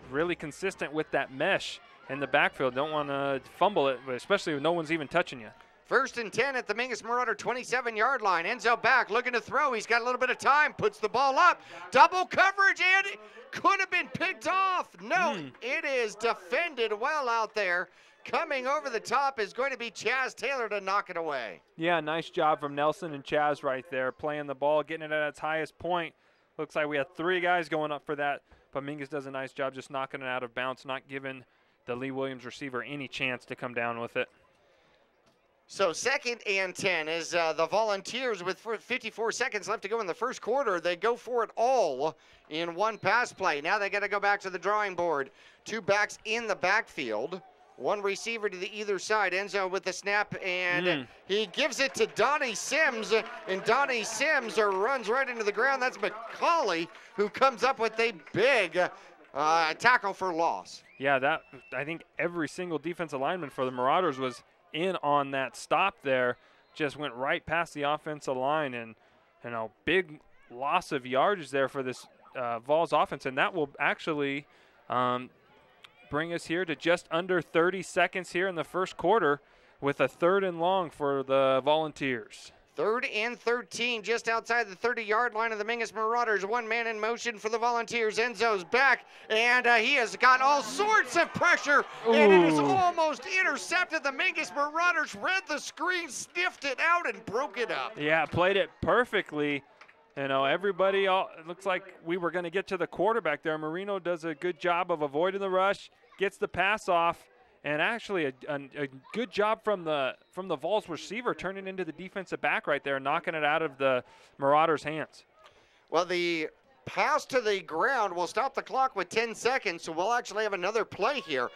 B: really consistent with that mesh in the backfield. Don't want to fumble it, especially if no one's even touching you.
A: First and 10 at the Mingus Marauder 27-yard line. Enzo back, looking to throw. He's got a little bit of time, puts the ball up. Double coverage, and it could have been picked off. No, it is defended well out there. Coming over the top is going to be Chaz Taylor to knock it away.
B: Yeah, nice job from Nelson and Chaz right there, playing the ball, getting it at its highest point. Looks like we had 3 guys going up for that, but Mingus does a nice job just knocking it out of bounds, not giving the Lee Williams receiver any chance to come down with it.
A: So 2nd and 10 is the Volunteers with 54 seconds left to go in the first quarter. They go for it all in one pass play. Now they got to go back to the drawing board. 2 backs in the backfield. 1 receiver to the either side. Enzo with the snap, and he gives it to Donnie Sims, and Donnie Sims runs right into the ground. That's McCauley, who comes up with a big tackle for loss.
B: Yeah, I think every single defensive lineman for the Marauders was in on that stop there. Just went right past the offensive line, and big loss of yardage there for this Vols offense, and that will actually bring us here to just under 30 seconds here in the first quarter with a 3rd and long for the Volunteers.
A: 3rd and 13 just outside the 30-yard line of the Mingus Marauders. 1 man in motion for the Volunteers. Enzo's back, and he has got all sorts of pressure, and it is almost intercepted. The Mingus Marauders read the screen, sniffed it out, and broke it up.
B: Yeah, played it perfectly. Everybody, it looks like we were going to get to the quarterback there. Marino does a good job of avoiding the rush, gets the pass off, and actually a good job from the Vols receiver turning into the defensive back right there, knocking it out of the Marauders' hands.
A: Well, the pass to the ground will stop the clock with 10 seconds, so we'll actually have another play here.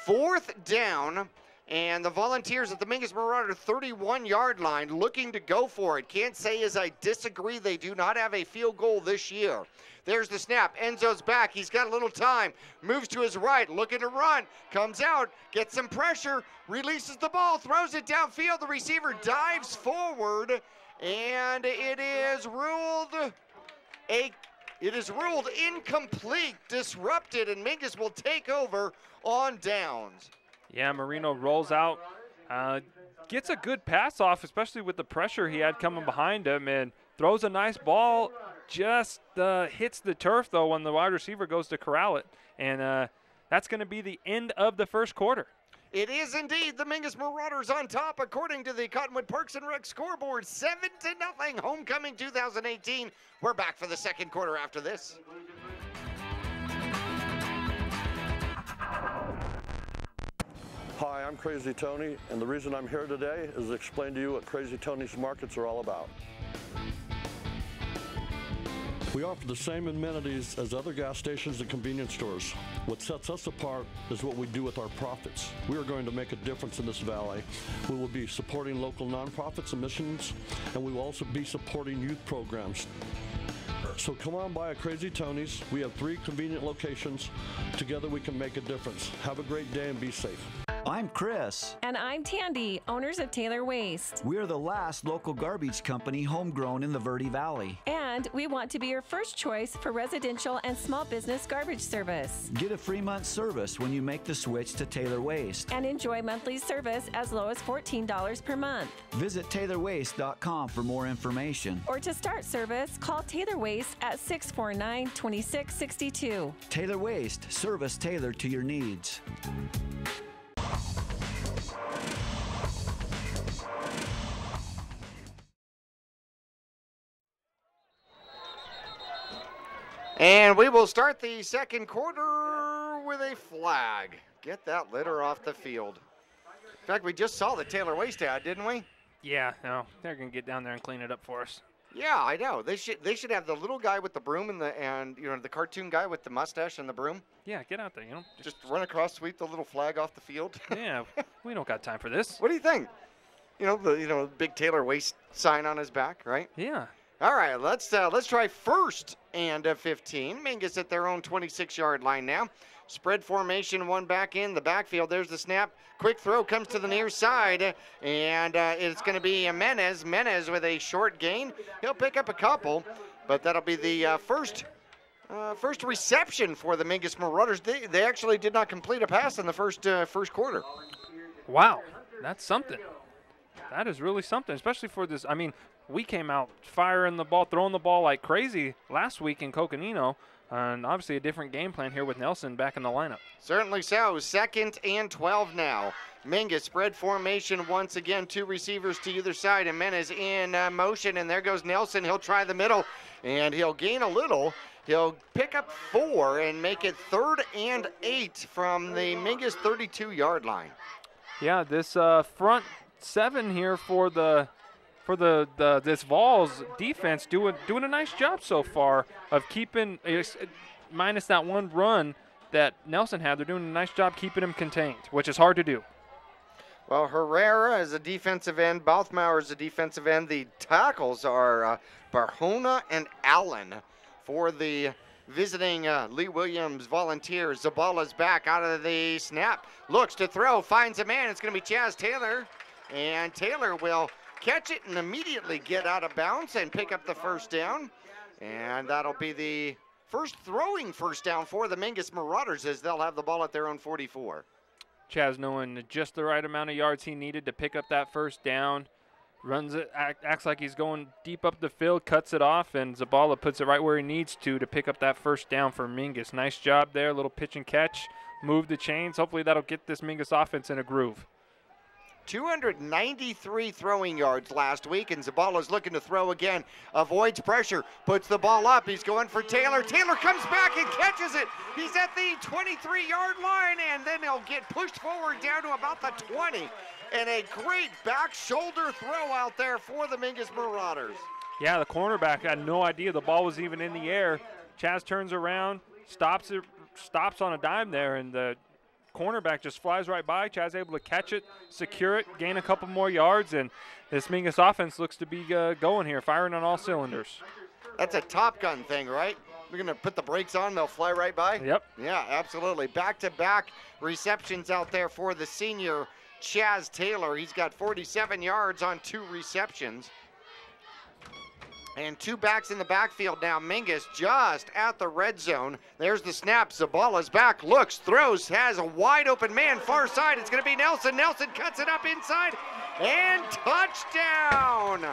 A: 4th down. And the Volunteers at the Mingus Marauder 31-yard line looking to go for it. Can't say as I disagree. They do not have a field goal this year. There's the snap. Enzo's back. He's got a little time. Moves to his right, looking to run. Comes out, gets some pressure, releases the ball, throws it downfield. The receiver dives forward, and it is ruled a It is ruled incomplete, disrupted, and Mingus will take over on downs.
B: Yeah, Marino rolls out, gets a good pass off, especially with the pressure he had coming behind him, and throws a nice ball, just hits the turf, though, when the wide receiver goes to corral it. And that's going to be the end of the first quarter.
A: It is indeed the Mingus Marauders on top, according to the Cottonwood Parks and Rec scoreboard, 7-0, homecoming 2018. We're back for the second quarter after this.
F: Hi, I'm Crazy Tony, and the reason I'm here today is to explain to you what Crazy Tony's markets are all about. We offer the same amenities as other gas stations and convenience stores. What sets us apart is what we do with our profits. We are going to make a difference in this valley. We will be supporting local nonprofits and missions, and we will also be supporting youth programs. So come on by a Crazy Tony's. We have 3 convenient locations. Together we can make a difference. Have a great day and be safe.
N: I'm Chris.
O: And I'm Tandy, owners of Taylor Waste.
N: We're the last local garbage company homegrown in the Verde Valley.
O: And we want to be your first choice for residential and small business garbage service.
N: Get a free month service when you make the switch to Taylor Waste.
O: And enjoy monthly service as low as $14 per month.
N: Visit TaylorWaste.com for more information.
O: Or to start service, call Taylor Waste at 649-2662.
N: Taylor Waste, service tailored to your needs.
A: And we will start the second quarter with a flag. Get that litter off the field. In fact, we just saw the Taylor Waste ad, didn't we?
B: Yeah, no, they're going to get down there and clean it up for us.
A: Yeah, I know. They should have the little guy with the broom and the cartoon guy with the mustache and the broom.
B: Yeah, get out there,
A: Just run across, sweep the little flag off the field.
B: Yeah, we don't got time for this.
A: What do you think? The big Taylor Waste sign on his back, right?
B: Yeah.
A: All right, let's try first and 15. Mingus at their own 26-yard line now. Spread formation, one back in the backfield. There's the snap. Quick throw comes to the near side, and it's going to be Menez. Menez with a short gain. He'll pick up a couple, but that'll be the first reception for the Mingus Marauders. They actually did not complete a pass in the first quarter.
B: Wow, that's something. That is really something, especially for this. I mean, we came out firing the ball, throwing the ball like crazy last week in Coconino, and obviously a different game plan here with Nelson back in the lineup.
A: Certainly so. 2nd and 12 now. Mingus spread formation once again. 2 receivers to either side, and Menez in motion, and there goes Nelson. He'll try the middle, and he'll gain a little. He'll pick up 4 and make it 3rd and 8 from the Mingus 32-yard line.
B: Yeah, this front 7 here for this Vols defense doing a nice job so far of keeping, minus that one run that Nelson had, they're doing a nice job keeping him contained, which is hard to do.
A: Well, Herrera is a defensive end. Balthmauer is a defensive end. The tackles are Barjona and Allen for the visiting Lee Williams Volunteers. Zabala's back out of the snap. Looks to throw, finds a man. It's going to be Chaz Taylor. And Taylor will catch it and immediately get out of bounds and pick up the first down. And that'll be the first throwing first down for the Mingus Marauders as they'll have the ball at their own 44.
B: Chaz knowing just the right amount of yards he needed to pick up that first down. Runs it, acts like he's going deep up the field, cuts it off, and Zabala puts it right where he needs to pick up that first down for Mingus. Nice job there, little pitch and catch. Move the chains. Hopefully that'll get this Mingus offense in a groove.
A: 293 throwing yards last week, and Zabala's looking to throw again. Avoids pressure, puts the ball up. He's going for Taylor. Taylor comes back and catches it. He's at the 23-yard line, and then he'll get pushed forward down to about the 20. And a great back shoulder throw out there for the Mingus Marauders.
B: Yeah, the cornerback had no idea the ball was even in the air. Chaz turns around, stops on a dime there, and the cornerback just flies right by. Chaz able to catch it, secure it, gain a couple more yards, and this Mingus offense looks to be going here, firing on all cylinders.
A: That's a Top Gun thing, right? We're going to put the brakes on, they'll fly right by?
B: Yep.
A: Yeah, absolutely. Back-to-back receptions out there for the senior Chaz Taylor. He's got 47 yards on 2 receptions. And 2 backs in the backfield now. Mingus just at the red zone. There's the snap. Zabala's back, looks, throws, has a wide open man far side. It's going to be Nelson. Nelson cuts it up inside and touchdown.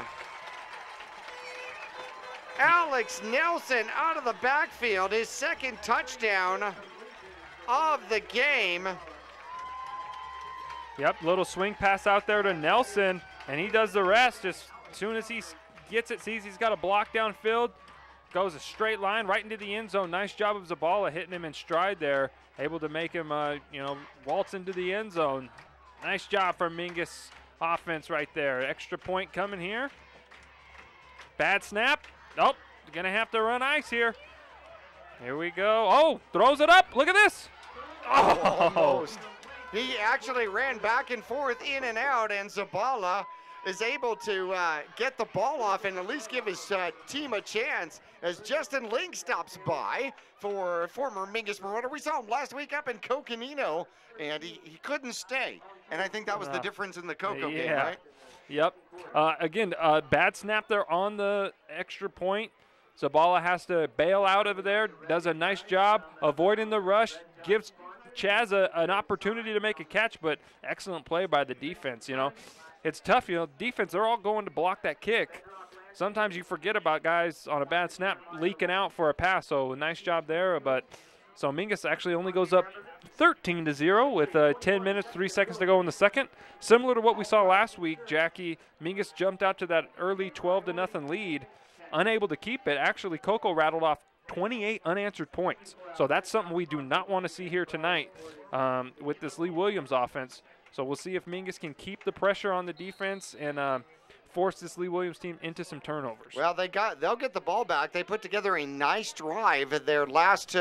A: Alex Nelson out of the backfield, his second touchdown of the game.
B: Yep, little swing pass out there to Nelson, and he does the rest. As soon as he gets it, sees he's got a block downfield, goes a straight line right into the end zone. Nice job of Zabala hitting him in stride there, able to make him, waltz into the end zone. Nice job from Mingus offense right there. Extra point coming here. Bad snap. Nope, gonna have to run ice here. Here we go. Oh, throws it up. Look at this. Oh,
A: almost. He actually ran back and forth, in and out, and Zabala is able to get the ball off and at least give his team a chance as Justin Link stops by for former Mingus Marauder. We saw him last week up in Coconino, and he couldn't stay. And I think that was the difference in the Coco game, right?
B: Yep. Again, bad snap there on the extra point. Zabala has to bail out of there, does a nice job avoiding the rush, gives Chaz an opportunity to make a catch, but excellent play by the defense, It's tough, defense, they're all going to block that kick. Sometimes you forget about guys on a bad snap leaking out for a pass, so nice job there. But so Mingus actually only goes up 13-0 with 10 minutes, 3 seconds to go in the second. Similar to what we saw last week, Jackie, Mingus jumped out to that early 12-0 lead, unable to keep it. Actually, Coco rattled off 28 unanswered points. So that's something we do not want to see here tonight with this Lee Williams offense. So we'll see if Mingus can keep the pressure on the defense and force this Lee Williams team into some turnovers.
A: Well, they'll get the ball back. They put together a nice drive at their last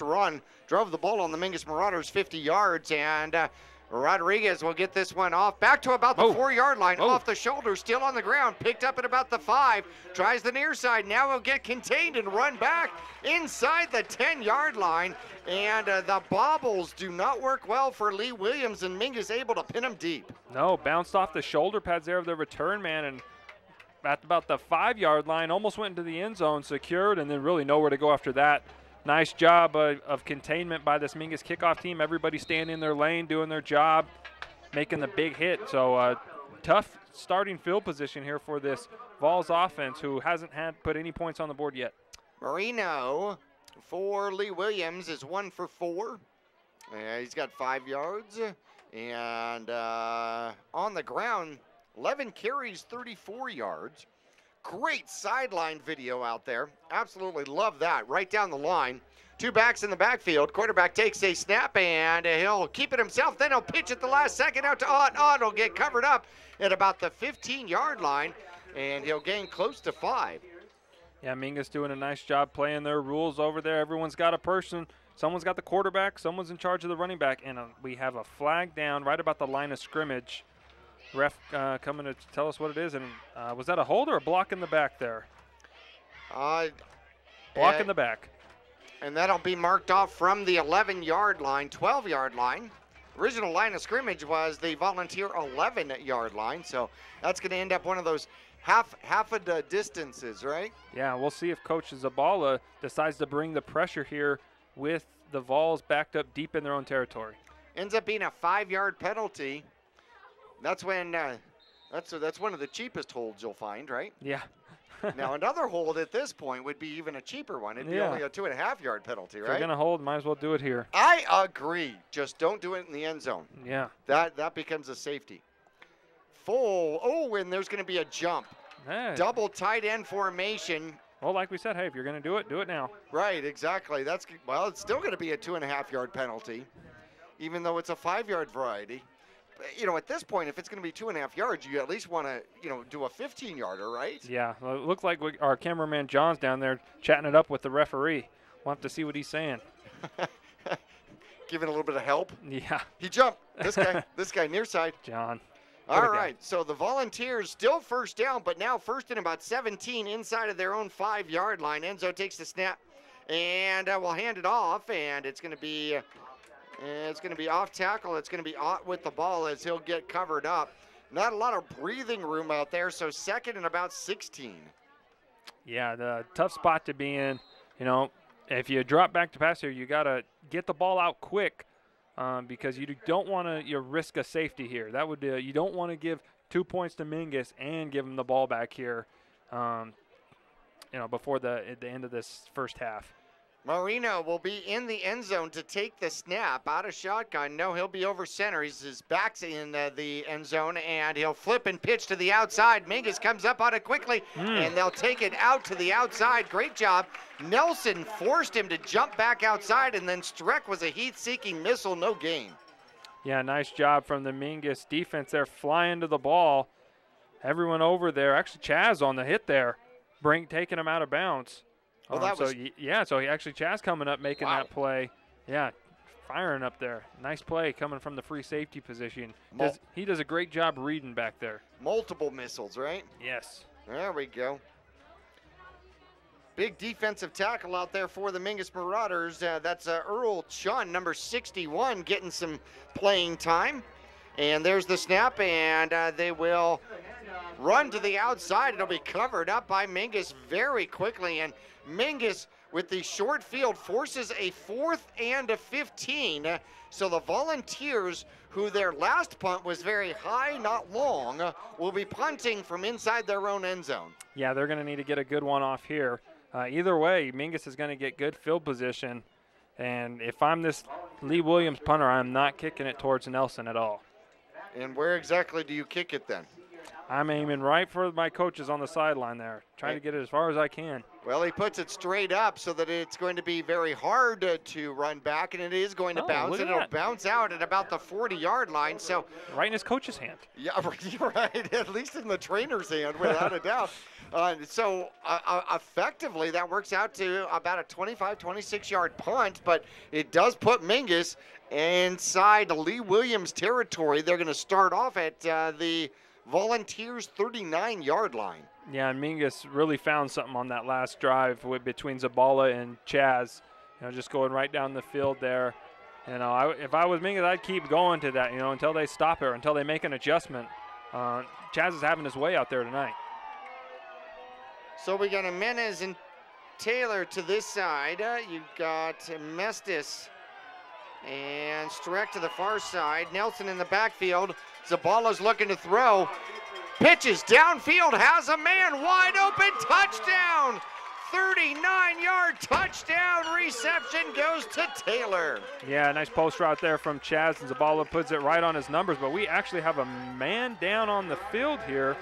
A: run. Drove the ball on the Mingus Marauders 50 yards, and Rodriguez will get this one off. Back to about the 4-yard line, off the shoulder, still on the ground. Picked up at about the 5. Tries the near side. Now he'll get contained and run back inside the 10-yard line. And the bobbles do not work well for Lee Williams, and Mingus able to pin him deep.
B: No, bounced off the shoulder pads there of the return man, and at about the 5-yard line, almost went into the end zone, secured, and then really nowhere to go after that. Nice job of containment by this Mingus kickoff team. Everybody staying in their lane, doing their job, making the big hit. So tough starting field position here for this Vols offense, who hasn't put any points on the board yet.
A: Marino for Lee Williams is 1 for 4. He's got 5 yards. And on the ground, 11 carries, 34 yards. Great sideline video out there. Absolutely love that. Right down the line. 2 backs in the backfield. Quarterback takes a snap, and he'll keep it himself. Then he'll pitch it the last second out to Ott. Ott will get covered up at about the 15-yard line, and he'll gain close to 5.
B: Yeah, Mingus doing a nice job playing their rules over there. Everyone's got a person. Someone's got the quarterback. Someone's in charge of the running back, and we have a flag down right about the line of scrimmage. Ref coming to tell us what it is, and was that a hold or a block in the back there? Block in the back.
A: And that'll be marked off from the 11-yard line, 12-yard line. Original line of scrimmage was the Volunteer 11-yard line, so that's going to end up one of those half of the distances, right?
B: Yeah, we'll see if Coach Zabala decides to bring the pressure here with the Vols backed up deep in their own territory.
A: Ends up being a 5-yard penalty. That's when that's one of the cheapest holds you'll find, right?
B: Yeah.
A: Now another hold at this point would be even a cheaper one. It'd be only a 2.5-yard penalty, right?
B: If you're gonna hold, might as well do it here.
A: I agree. Just don't do it in the end zone.
B: Yeah.
A: That becomes a safety. Full. Oh, and there's going to be a jump.
B: Hey.
A: Double tight end formation.
B: Well, like we said, hey, if you're gonna do it now.
A: Right. Exactly. It's still going to be a 2.5-yard penalty, even though it's a 5-yard variety. At this point, if it's going to be 2.5 yards, you at least want to, do a 15-yarder, right?
B: Yeah. Well, it looked like our cameraman John's down there chatting it up with the referee. We'll have to see what he's saying.
A: Giving a little bit of help.
B: Yeah.
A: He jumped. This guy near side.
B: John.
A: All right. So the Volunteers still first down, but now first and about 17 inside of their own 5-yard line. Enzo takes the snap, and will hand it off, and it's going to be. It's going to be off tackle. It's going to be Ott with the ball as he'll get covered up. Not a lot of breathing room out there, so second and about 16.
B: Yeah, the tough spot to be in. You know, if you drop back to pass here, you got to get the ball out quick because you don't want to risk a safety here. That would you don't want to give 2 points to Mingus and give him the ball back here, before the end of this first half.
A: Marino will be in the end zone to take the snap out of shotgun. No, he'll be over center. His back's in the end zone, and he'll flip and pitch to the outside. Mingus comes up on it quickly, and they'll take it out to the outside. Great job. Nelson forced him to jump back outside, and then Streck was a heat-seeking missile, no gain.
B: Yeah, nice job from the Mingus defense there, flying to the ball. Everyone over there, actually Chaz on the hit there, taking him out of bounds.
A: Well, that was...
B: So he actually Chaz coming up making that play. Yeah, firing up there. Nice play coming from the free safety position. He does a great job reading back there.
A: Multiple missiles, right?
B: Yes.
A: There we go. Big defensive tackle out there for the Mingus Marauders. That's Earl Chun, number 61, getting some playing time. And there's the snap, and they will run to the outside. It'll be covered up by Mingus very quickly, and Mingus with the short field forces a 4th and a 15. So the Volunteers, who their last punt was very high, not long, will be punting from inside their own end zone.
B: Yeah, they're going to need to get a good one off here. Either way, Mingus is going to get good field position. And if I'm this Lee Williams punter, I'm not kicking it towards Nelson at all.
A: And where exactly do you kick it then?
B: I'm aiming right for my coaches on the sideline there, trying to get it as far as I can.
A: Well, he puts it straight up so that it's going to be very hard to run back, and it is going to bounce, and it'll bounce out at about the 40-yard line. So
B: right in his coach's hand.
A: Yeah, right, at least in the trainer's hand, without a doubt. So effectively, that works out to about a 25, 26-yard punt, but it does put Mingus inside Lee Williams territory. They're going to start off at the Volunteers' 39-yard line.
B: Yeah, and Mingus really found something on that last drive between Zabala and Chaz. Just going right down the field there. If I was Mingus, I'd keep going to that, until they stop it or until they make an adjustment. Chaz is having his way out there tonight.
A: So we got Jimenez and Taylor to this side. You've got Mestis and Streck to the far side. Nelson in the backfield. Zabala's looking to throw. Pitches downfield, has a man wide open, touchdown! 39-yard touchdown reception goes to Taylor.
B: Yeah, nice post route there from Chaz, and Zabala puts it right on his numbers, but we actually have a man down on the field here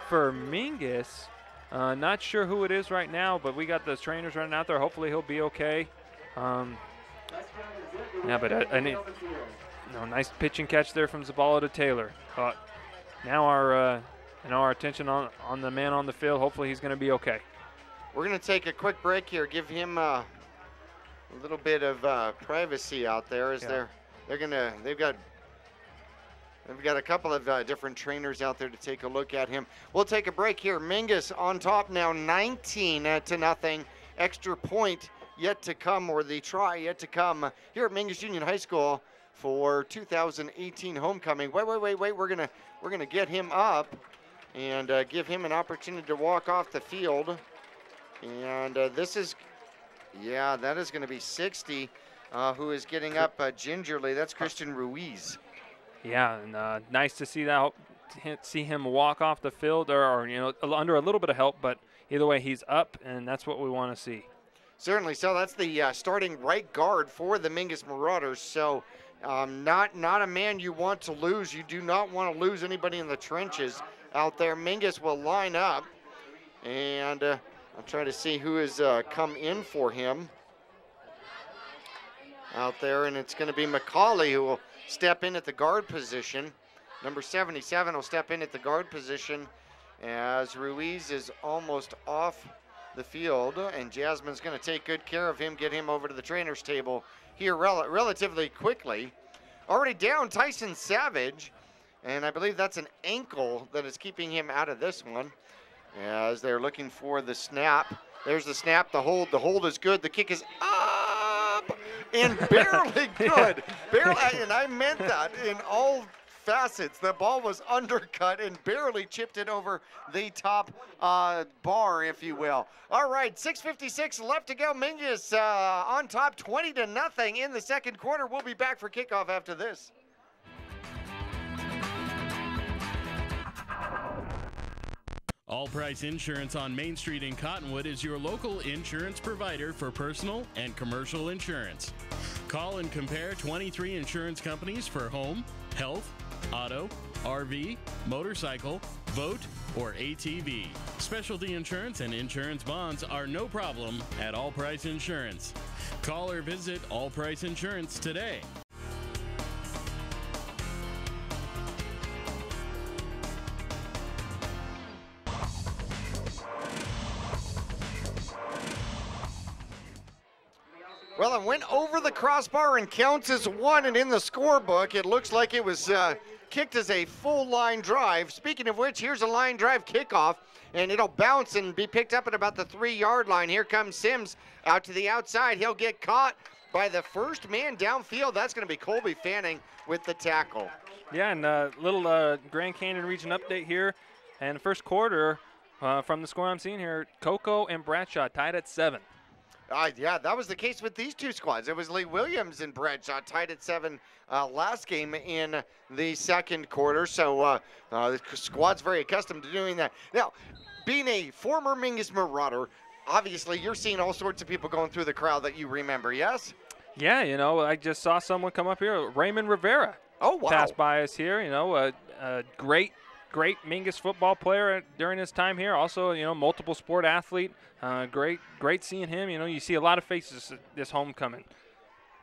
B: for Mingus. Not sure who it is right now, but we got the trainers running out there. Hopefully he'll be okay. Yeah, but nice pitch and catch there from Zabala to Taylor. But now our attention on the man on the field. Hopefully he's going to be okay.
A: We're going to take a quick break here. Give him a little bit of privacy out there. They've got a couple of different trainers out there to take a look at him. We'll take a break here. Mingus on top now, 19-0. Extra point yet to come, or the try yet to come here at Mingus Union High School for 2018 homecoming. Wait. We're gonna get him up and give him an opportunity to walk off the field. And that is going to be 60, who is getting up gingerly. That's Christian Ruiz.
B: Yeah, and nice to see him walk off the field, or under a little bit of help. But either way, he's up, and that's what we want to see.
A: Certainly. So that's the starting right guard for the Mingus Marauders. So not a man you want to lose. You do not want to lose anybody in the trenches out there. Mingus will line up, and I'm trying to see who has come in for him out there, and it's going to be McCauley who will step in at the guard position. Number 77 will step in at the guard position as Ruiz is almost off the field, and Jasmine's going to take good care of him, get him over to the trainer's table here relatively quickly. Already down Tyson Savage, and I believe that's an ankle that is keeping him out of this one as they're looking for the snap. There's the snap, the hold is good, the kick is up and barely good. Barely, and I meant that in all facets. The ball was undercut and barely chipped it over the top bar, if you will. All right, 6:56 left to go. Mingus on top 20-0 in the second quarter. We'll be back for kickoff after this.
I: All Price Insurance on Main Street in Cottonwood is your local insurance provider for personal and commercial insurance. Call and compare 23 insurance companies for home, health, auto, RV, motorcycle, boat, or ATV. Specialty insurance and insurance bonds are no problem at All Price Insurance. Call or visit All Price Insurance today.
A: Well, it went over the crossbar and counts as one, and in the scorebook, it looks like it was kicked as a full line drive. Speaking of which, here's a line drive kickoff, and it'll bounce and be picked up at about the 3-yard line. Here comes Sims out to the outside. He'll get caught by the first man downfield. That's going to be Colby Fanning with the tackle.
B: Yeah, and a little Grand Canyon region update here. And first quarter, from the score I'm seeing here, Cocoa and Bradshaw tied at 7.
A: Yeah, that was the case with these two squads. It was Lee Williams and Bradshaw tied at 7 last game in the second quarter. So the squad's very accustomed to doing that. Now, being a former Mingus Marauder, obviously you're seeing all sorts of people going through the crowd that you remember, yes?
B: Yeah, you know, I just saw someone come up here, Raymond Rivera.
A: Oh, wow.
B: Passed by us here, you know, a great Mingus football player during his time here. Also, you know, multiple sport athlete. Great seeing him. You know, you see a lot of faces this homecoming.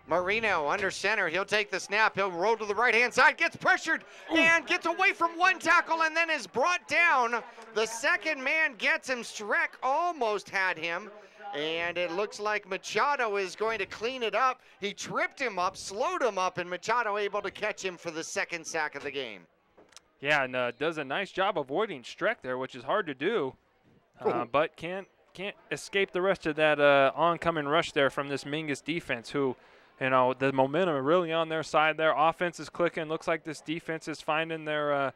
A: Marino under center. He'll take the snap. He'll roll to the right-hand side. Gets pressured and gets away from one tackle and then is brought down. The second man gets him. Streck almost had him. And it looks like Machado is going to clean it up. He tripped him up, slowed him up, and Machado able to catch him for the second sack of the game.
B: Yeah, and does a nice job avoiding Streck there, which is hard to do, but can't escape the rest of that oncoming rush there from this Mingus defense, who, you know, the momentum really on their side there. Offense is clicking. Looks like this defense is finding their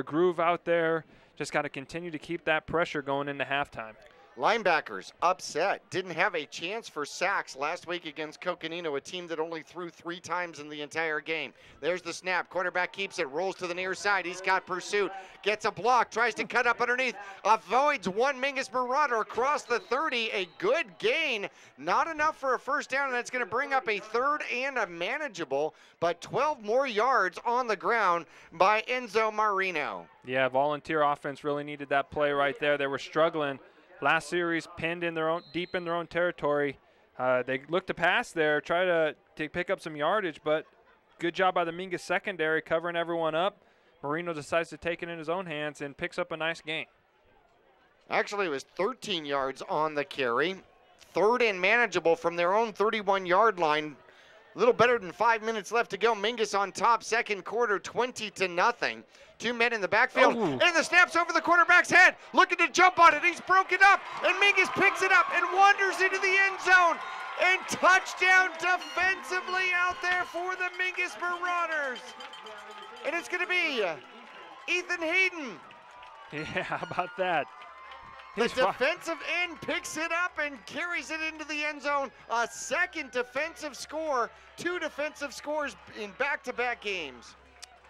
B: groove out there. Just got to continue to keep that pressure going into halftime.
A: Linebackers upset. Didn't have a chance for sacks last week against Coconino, a team that only threw 3 times in the entire game. There's the snap. Quarterback keeps it, rolls to the near side. He's got pursuit. Gets a block, tries to cut up underneath. Avoids one Mingus Marauder across the 30. A good gain. Not enough for a first down, and that's going to bring up a third and a manageable, but 12 more yards on the ground by Enzo Marino.
B: Yeah, volunteer offense really needed that play right there. They were struggling. Last series, pinned in deep in their own territory. They looked to pass there, try to pick up some yardage, but good job by the Mingus secondary covering everyone up. Marino decides to take it in his own hands and picks up a nice gain.
A: Actually, it was 13 yards on the carry. Third and manageable from their own 31-yard line. A little better than 5 minutes left to go. Mingus on top, second quarter, 20-0. 2 men in the backfield, and the snap's over the quarterback's head. Looking to jump on it. He's broken up, and Mingus picks it up and wanders into the end zone. And touchdown defensively out there for the Mingus Marauders. And it's going to be Ethan Hayden.
B: Yeah, how about that?
A: The defensive end picks it up and carries it into the end zone. A second defensive score, 2 defensive scores in back-to-back games.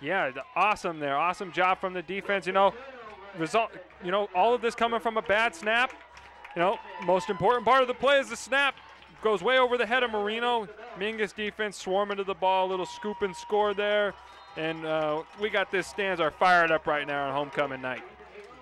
B: Yeah, awesome there. Awesome job from the defense. You know, all of this coming from a bad snap. You know, most important part of the play is the snap. Goes way over the head of Marino. Mingus defense swarming to the ball. A little scoop and score there. And we got this stands are fired up right now on homecoming night.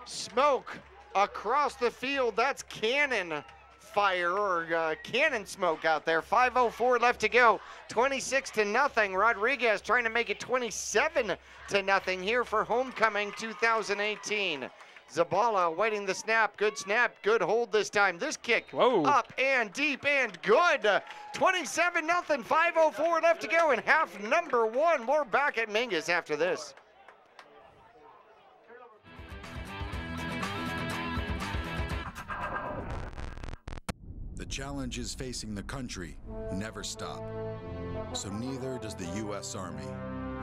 A: Smoke across the field. That's cannon fire or cannon smoke out there. 5:04 left to go. 26-0. Rodriguez trying to make it 27-0 here for homecoming 2018. Zabala waiting the snap. Good snap. Good hold this time. This kick up and deep and good. 27-0. 5:04 left to go in half number 1. We're back at Mingus after this.
P: The challenges facing the country never stop. So neither does the U.S. Army.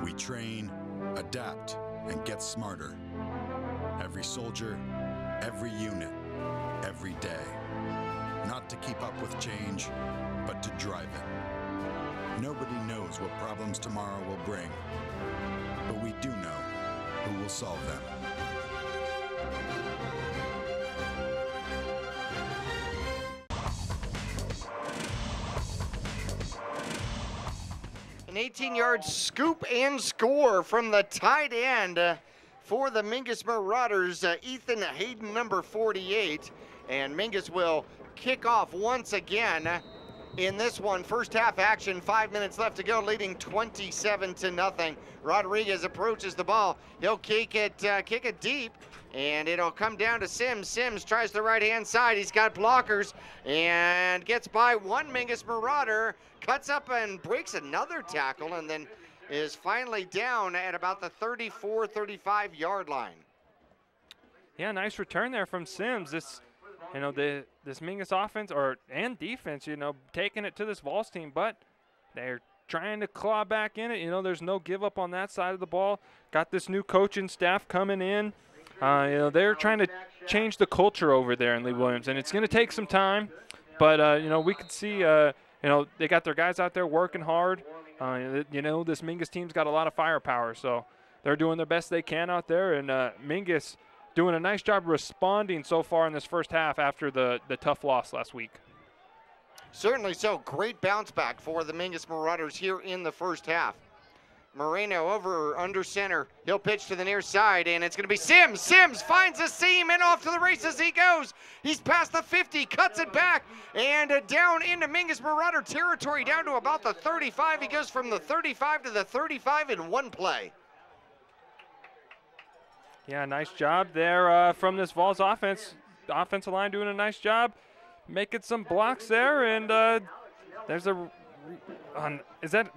P: We train, adapt, and get smarter. Every soldier, every unit, every day. Not to keep up with change, but to drive it. Nobody knows what problems tomorrow will bring, but we do know who will solve them.
A: An 18-yard scoop and score from the tight end for the Mingus Marauders, Ethan Hayden, number 48. And Mingus will kick off once again in this one. First half action, 5 minutes left to go, leading 27-0. Rodriguez approaches the ball. He'll kick it deep, and it'll come down to Sims. Sims tries the right-hand side. He's got blockers and gets by one Mingus Marauder, cuts up and breaks another tackle, and then is finally down at about the 34-35 line.
B: Yeah, nice return there from Sims. This Mingus offense and defense, taking it to this Vols team, but they're trying to claw back in it. There's no give up on that side of the ball. Got this new coaching staff coming in. They're trying to change the culture over there in Lee Williams, and it's going to take some time. But we could see, they got their guys out there working hard. This Mingus team's got a lot of firepower, so they're doing their best they can out there. And Mingus doing a nice job responding so far in this first half after the tough loss last week.
A: Certainly so. Great bounce back for the Mingus Marauders here in the first half. Moreno over under center. He'll pitch to the near side, and it's going to be Sims. Sims finds a seam and off to the races he goes. He's past the 50, cuts it back, and down into Mingus Marauder territory, down to about the 35. He goes from the 35 to the 35 in one play.
B: Yeah, nice job there from this Vols offense. The offensive line doing a nice job making some blocks there, and there's a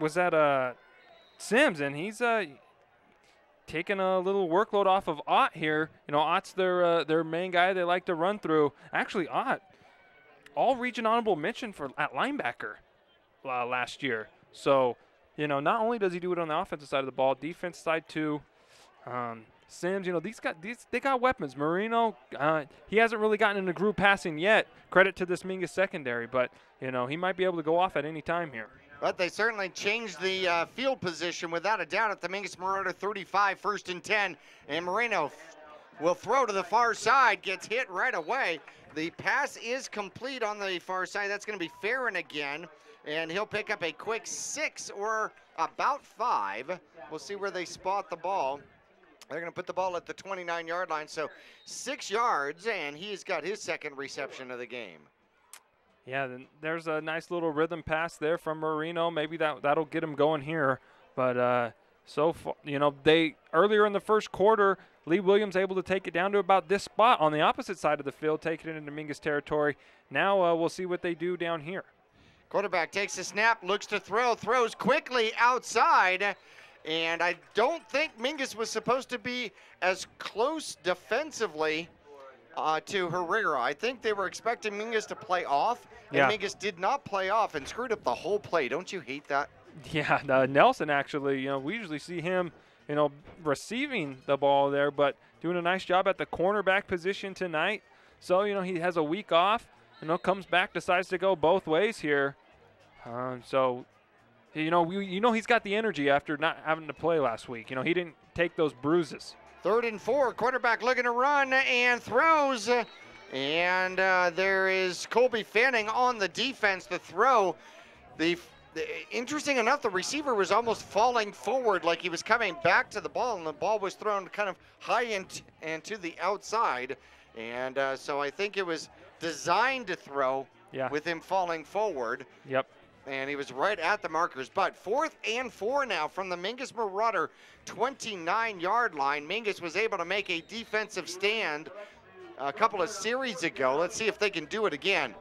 B: was that Sims, and he's taking a little workload off of Ott here. Ott's their main guy they like to run through. Actually, Ott, all-region honorable mention at linebacker last year. So, not only does he do it on the offensive side of the ball, defense side too. Sims, they got weapons. Marino, he hasn't really gotten into groove passing yet. Credit to this Mingus secondary, but he might be able to go off at any time here.
A: But they certainly changed the field position without a doubt at the Mingus Marauder 35, 1st and 10. And Moreno will throw to the far side, gets hit right away. The pass is complete on the far side. That's going to be Farron again, and he'll pick up a quick 6 or about 5. We'll see where they spot the ball. They're going to put the ball at the 29-yard line, so 6 yards, and he's got his second reception of the game.
B: Yeah, then there's a nice little rhythm pass there from Marino. Maybe that'll get him going here. But so far, they earlier in the first quarter, Lee Williams able to take it down to about this spot on the opposite side of the field, taking it into Mingus territory. Now we'll see what they do down here.
A: Quarterback takes the snap, looks to throw, throws quickly outside. And I don't think Mingus was supposed to be as close defensively to Herrera. I think they were expecting Mingus to play off, and Mingus did not play off and screwed up the whole play. Don't you hate that?
B: Yeah, Nelson actually, we usually see him, receiving the ball there, but doing a nice job at the cornerback position tonight. So, he has a week off, comes back, decides to go both ways here. He's got the energy after not having to play last week. He didn't take those bruises.
A: 3rd and 4, quarterback looking to run and throws. And there is Colby Fanning on the defense to throw. Interesting enough, the receiver was almost falling forward like he was coming back to the ball, and the ball was thrown kind of high and to the outside. And so I think it was designed to throw with him falling forward.
B: Yep.
A: And he was right at the markers. But 4th and 4 now from the Mingus Marauder 29-yard line. Mingus was able to make a defensive stand a couple of series ago. Let's see if they can do it again.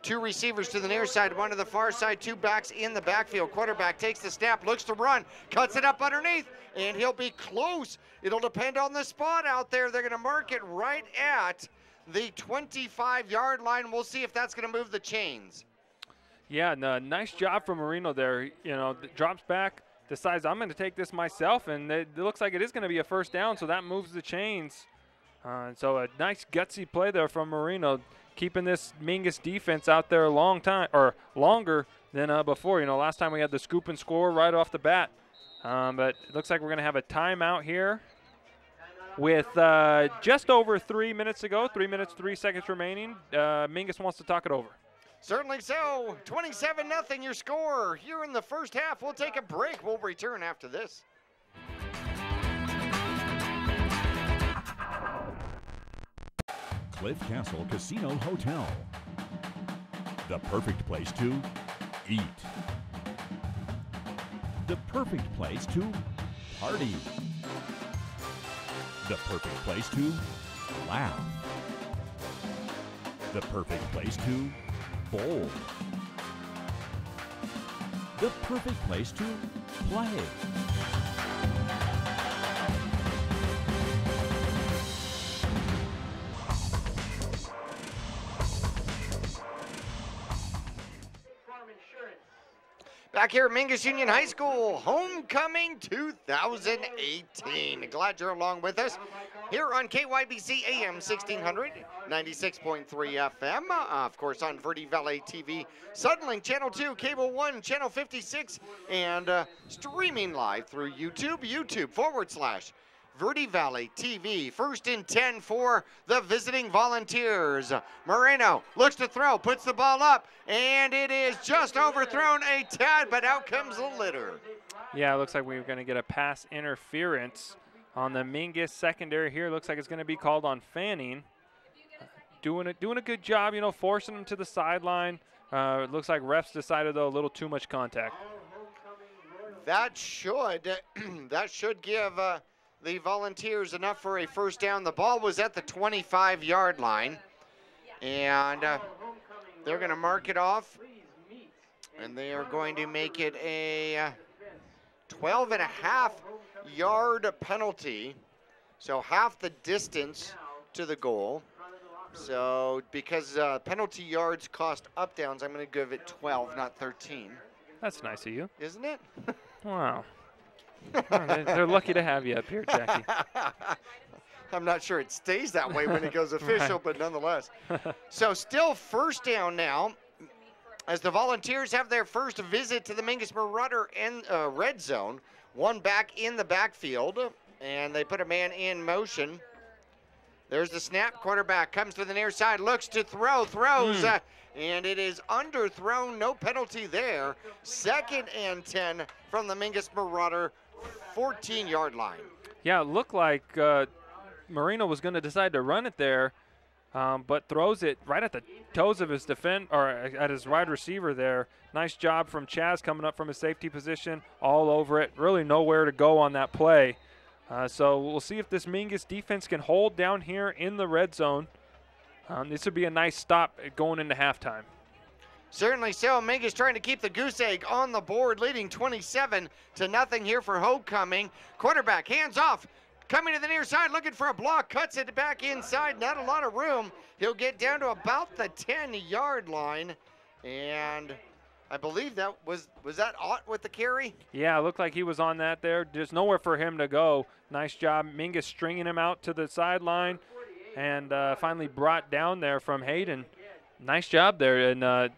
A: 2 receivers to the near side, 1 to the far side, 2 backs in the backfield. Quarterback takes the snap, looks to run, cuts it up underneath, and he'll be close. It'll depend on the spot out there. They're going to mark it right at the 25-yard line. We'll see if that's going to move the chains.
B: Yeah, nice job from Marino there. Drops back, decides I'm going to take this myself, and it looks like it is going to be a first down, so that moves the chains. So a nice gutsy play there from Marino, keeping this Mingus defense out there a long time, or longer than before. You know, last time we had the scoop and score right off the bat. But it looks like we're going to have a timeout here with just over 3 minutes to go, 3 minutes, 3 seconds remaining. Mingus wants to talk it over.
A: Certainly so. 27-0 your score here in the first half. We'll take a break. We'll return after this.
K: Cliff Castle Casino Hotel. The perfect place to eat. The perfect place to party. The perfect place to laugh. The perfect place to bowl. The perfect place to play.
A: Back here at Mingus Union High School, Homecoming 2018. Glad you're along with us here on KYBC AM 1600, 96.3 FM. Of course, on Verde Valley TV, Suddenlink Channel 2, Cable 1, Channel 56, and streaming live through YouTube, YouTube.com/Verde Valley TV. First and 10 for the visiting Volunteers. Moreno looks to throw, puts the ball up, and it is just overthrown a tad, but out comes the litter.
B: Yeah, it looks like we're going to get a pass interference on the Mingus secondary here. Looks like it's going to be called on Fanning. Doing a good job, you know, forcing him to the sideline. It looks like refs decided, though, a little too much contact.
A: That should give the Volunteers enough for a first down. The ball was at the 25-yard line, and they're going to mark it off, and they are going to make it a 12.5-yard penalty, so half the distance to the goal. So because penalty yards cost up downs, I'm going to give it 12, not 13.
B: That's nice of you.
A: Isn't it?
B: Wow. They're lucky to have you up here, Jackie.
A: I'm not sure it stays that way when it goes official, but nonetheless. So still first down now, as the Volunteers have their first visit to the Mingus Marauder red zone. One back in the backfield, and they put a man in motion. There's the snap. Quarterback comes to the near side, looks to throws, and it is underthrown. No penalty there. Second and 10 from the Mingus Marauder 14-yard line.
B: Yeah, it looked like Marino was going to decide to run it there, but throws it right at the toes of his at his wide receiver there. Nice job from Chaz coming up from his safety position, all over it. Really nowhere to go on that play. So we'll see if this Mingus defense can hold down here in the red zone. This would be a nice stop going into halftime.
A: Certainly so. Mingus trying to keep the goose egg on the board, leading 27-0 here for Homecoming. Quarterback, hands off, coming to the near side, looking for a block, cuts it back inside, not a lot of room. He'll get down to about the 10-yard line, and I believe that was that Ott with the carry?
B: Yeah, it looked like he was on that there. There's nowhere for him to go. Nice job, Mingus stringing him out to the sideline, and finally brought down there from Hayden. Nice job there, and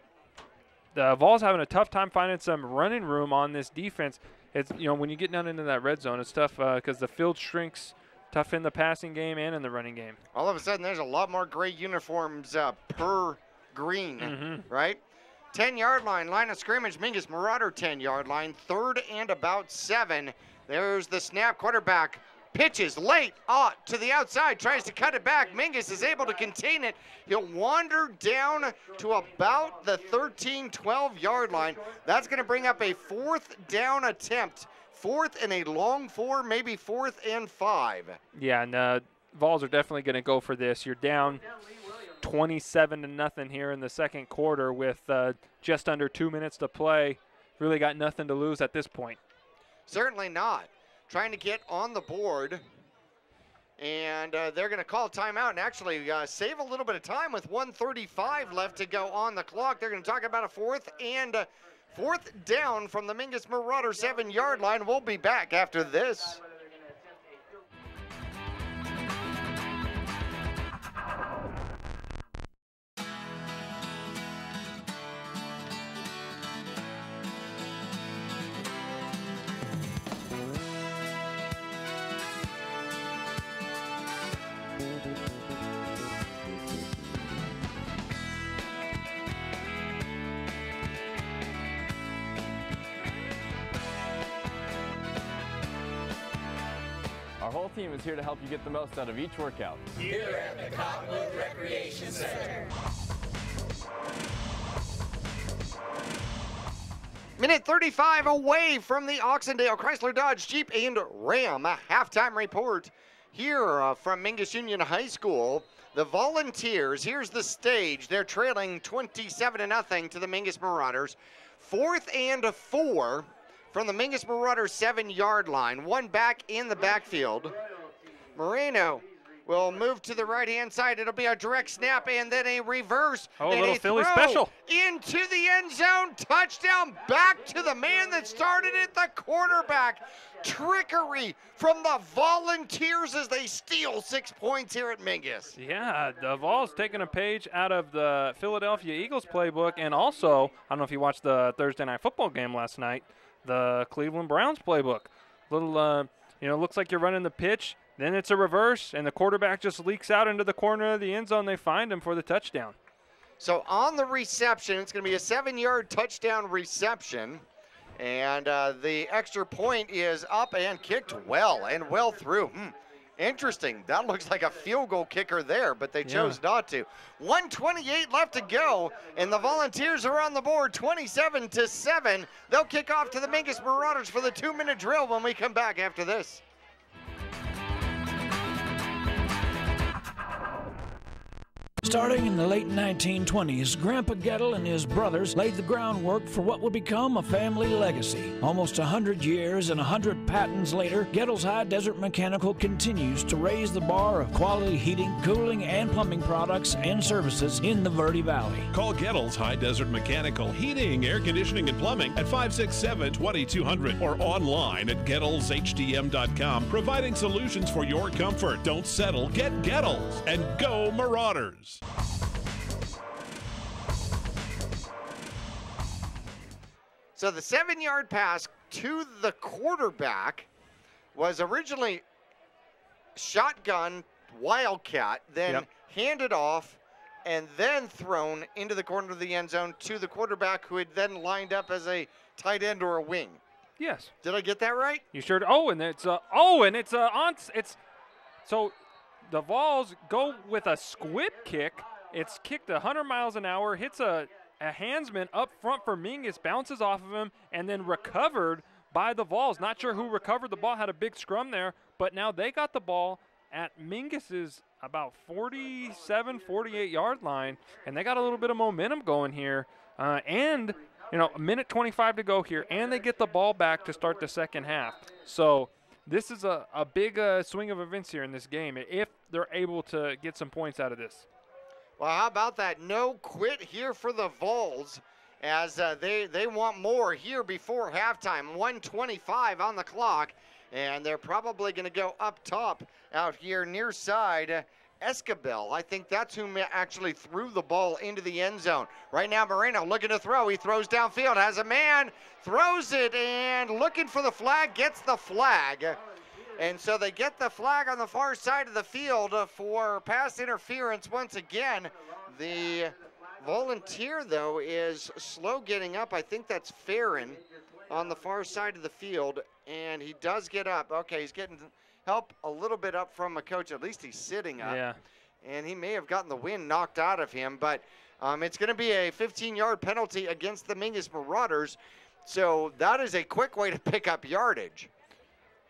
B: the Vols having a tough time finding some running room on this defense. It's, you know, when you get down into that red zone, it's tough because the field shrinks. Tough in the passing game and in the running game.
A: All of a sudden, there's a lot more gray uniforms per green, right? 10-yard line, line of scrimmage, Mingus Marauder 10-yard line, third and about 7. There's the snap. Quarterback pitches late, to the outside, tries to cut it back. Mingus is able to contain it. He'll wander down to about the 13, 12-yard line. That's going to bring up a fourth down attempt. Fourth and a long 4, maybe 4th and 5.
B: Yeah, and Vols are definitely going to go for this. You're down 27-0 here in the second quarter with just under 2 minutes to play. Really got nothing to lose at this point.
A: Certainly not. Trying to get on the board, and they're going to call timeout and actually save a little bit of time with 1:35 left to go on the clock. They're going to talk about a 4th and 4th down from the Mingus Marauder 7-yard line. We'll be back after this.
D: Our whole team is here to help you get the most out of each workout.
E: Here at the Cottonwood Recreation Center.
A: Minute 35 away from the Oxendale Chrysler Dodge Jeep and Ram halftime report here from Mingus Union High School. The Volunteers, here's the stage. They're trailing 27-0 to the Mingus Marauders. 4th and 4 from the Mingus Marauders 7-yard line. One back in the backfield. Moreno will move to the right-hand side. It'll be a direct snap and then a reverse.
B: Oh,
A: and
B: a little Philly
A: throw
B: special.
A: Into the end zone. Touchdown back to the man that started it, the quarterback. Trickery from the Volunteers as they steal 6 points here at Mingus.
B: Yeah, the Vols taking a page out of the Philadelphia Eagles playbook, and also, I don't know if you watched the Thursday night football game last night, the Cleveland Browns playbook. Little, looks like you're running the pitch, then it's a reverse, and the quarterback just leaks out into the corner of the end zone. They find him for the touchdown.
A: So on the reception, it's going to be a 7-yard touchdown reception. And the extra point is up and kicked well through. Interesting. That looks like a field goal kicker there, but they chose not to. 1:28 left to go, and the Volunteers are on the board 27-7. They'll kick off to the Mingus Marauders for the 2-minute drill when we come back after this.
L: Starting in the late 1920s, Grandpa Gettle and his brothers laid the groundwork for what would become a family legacy. Almost 100 years and 100 patents later, Gettle's High Desert Mechanical continues to raise the bar of quality heating, cooling, and plumbing products and services in the Verde Valley.
C: Call Gettle's High Desert Mechanical Heating, Air Conditioning, and Plumbing at 567-2200 or online at GettlesHDM.com, providing solutions for your comfort. Don't settle. Get Gettles and go Marauders.
A: So the 7-yard pass to the quarterback was originally shotgun wildcat, then handed off, and then thrown into the corner of the end zone to the quarterback, who had then lined up as a tight end or a wing.
B: Yes.
A: Did I get that right?
B: You sure? So the Vols go with a squib kick. It's kicked 100 miles an hour, hits a handsman up front for Mingus, bounces off of him, and then recovered by the Vols. Not sure who recovered the ball, had a big scrum there, but now they got the ball at Mingus's about 47, 48-yard line, and they got a little bit of momentum going here. And, a minute 25 to go here, and they get the ball back to start the second half. So this is a big swing of events here in this game if they're able to get some points out of this.
A: Well, how about that? No quit here for the Vols as they want more here before halftime. 1:25 on the clock, and they're probably going to go up top out here near side. Escabel, I think that's who actually threw the ball into the end zone. Right now, Moreno looking to throw. He throws downfield, has a man, throws it, and looking for the flag, gets the flag. And so they get the flag on the far side of the field for pass interference once again. The Volunteer, though, is slow getting up. I think that's Farron on the far side of the field, and he does get up. Okay, he's getting help a little bit up from a coach. At least he's sitting up.
B: Yeah.
A: And he may have gotten the wind knocked out of him, but it's going to be a 15-yard penalty against the Mingus Marauders. So that is a quick way to pick up yardage.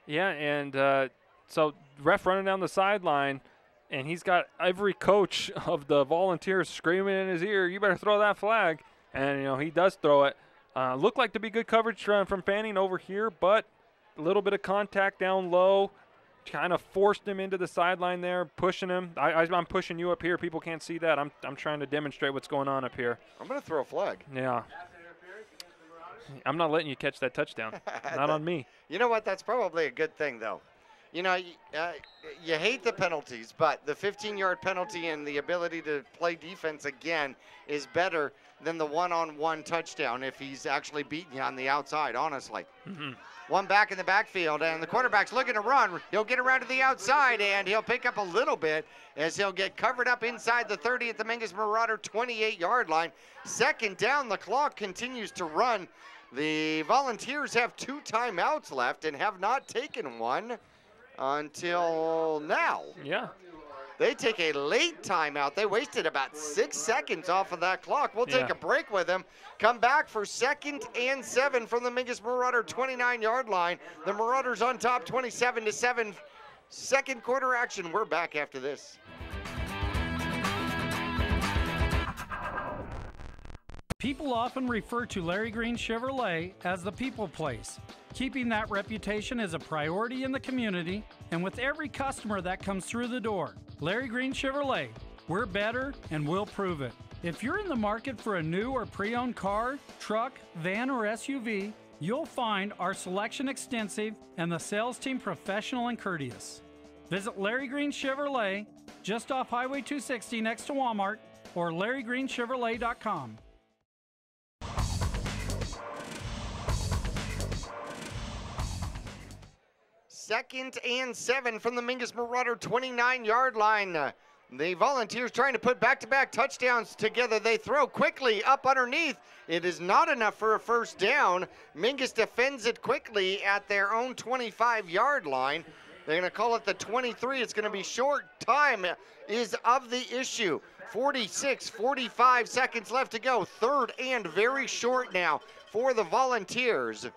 B: Yeah, and so ref running down the sideline, and he's got every coach of the Volunteers screaming in his ear, you better throw that flag. And, he does throw it. Looked like to be good coverage from Fanning over here, but a little bit of contact down low. Kind of forced him into the sideline there, pushing him. I'm pushing you up here. People can't see that. I'm trying to demonstrate what's going on up here.
A: I'm going to throw a flag.
B: Yeah. I'm not letting you catch that touchdown. Not on me.
A: You know what? That's probably a good thing, though. You know, you hate the penalties, but the 15-yard penalty and the ability to play defense again is better than the one-on-one touchdown if he's actually beating you on the outside, honestly. One back in the backfield, and the quarterback's looking to run. He'll get around to the outside, and he'll pick up a little bit as he'll get covered up inside the 30 at the Mingus Marauder 28-yard line. Second down, the clock continues to run. The Volunteers have 2 timeouts left and have not taken one until now.
B: Yeah.
A: They take a late timeout. They wasted about 6 seconds off of that clock. We'll take a break with them. Come back for 2nd and 7 from the Mingus Marauder 29-yard line. The Marauders on top 27-7. Second quarter action. We're back after this.
V: People often refer to Larry Green Chevrolet as the people place. Keeping that reputation is a priority in the community, and with every customer that comes through the door. Larry Green Chevrolet, we're better and we'll prove it. If you're in the market for a new or pre-owned car, truck, van, or SUV, you'll find our selection extensive and the sales team professional and courteous. Visit Larry Green Chevrolet, just off Highway 260 next to Walmart, or LarryGreenChevrolet.com.
A: Second and 7 from the Mingus Marauder 29-yard line. The Volunteers trying to put back-to-back touchdowns together. They throw quickly up underneath. It is not enough for a first down. Mingus defends it quickly at their own 25-yard line. They're going to call it the 23. It's going to be short. Time is of the issue. 45 seconds left to go. Third and very short now for the Volunteers.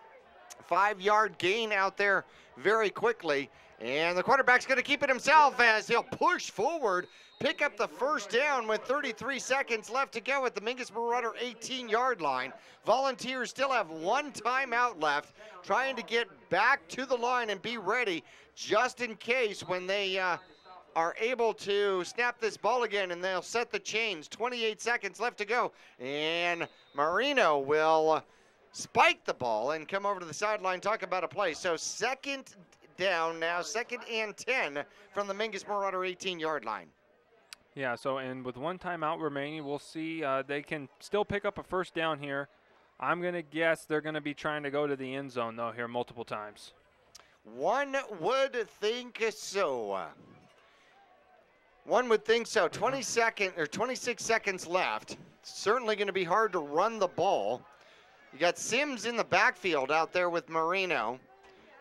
A: 5-yard gain out there very quickly. And the quarterback's going to keep it himself as he'll push forward, pick up the first down with 33 seconds left to go at the Mingus Marauder 18-yard line. Volunteers still have 1 timeout left, trying to get back to the line and be ready just in case when they are able to snap this ball again, and they'll set the chains. 28 seconds left to go, and Marino will spike the ball and come over to the sideline, talk about a play. So second down now, 2nd and 10 from the Mingus Marauder 18-yard line.
B: Yeah, so and with 1 timeout remaining, we'll see they can still pick up a first down here. I'm going to guess they're going to be trying to go to the end zone, though, here multiple times.
A: One would think so. 26 seconds left. Certainly going to be hard to run the ball. You got Sims in the backfield out there with Marino.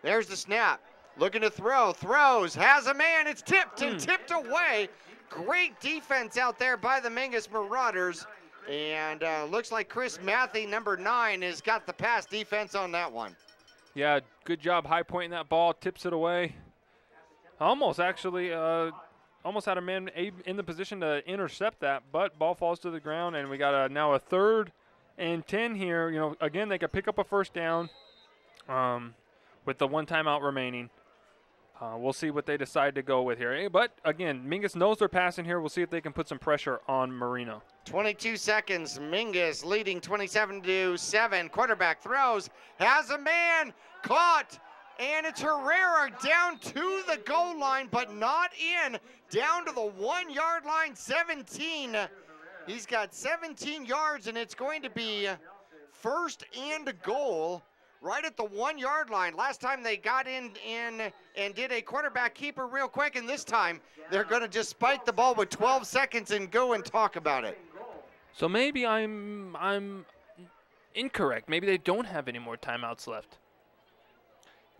A: There's the snap. Looking to throw. Throws. Has a man. It's tipped and tipped away. Great defense out there by the Mingus Marauders. And looks like Chris Matthey, number 9, has got the pass defense on that one.
B: Yeah, good job high pointing that ball. Tips it away. Almost actually, almost had a man in the position to intercept that, but ball falls to the ground, and we got now a 3rd and 10 here. You know, again, they could pick up a first down with the 1 timeout remaining. We'll see what they decide to go with here. But, again, Mingus knows they're passing here. We'll see if they can put some pressure on Marino.
A: 22 seconds. Mingus leading 27-7. Quarterback throws. Has a man. Caught. And it's Herrera down to the goal line, but not in. Down to the 1-yard line, 17. He's got 17 yards, and it's going to be first and goal right at the 1-yard line. Last time they got in and did a quarterback keeper real quick, and this time they're going to just spike the ball with 12 seconds and go and talk about it.
B: So maybe I'm incorrect. Maybe they don't have any more timeouts left.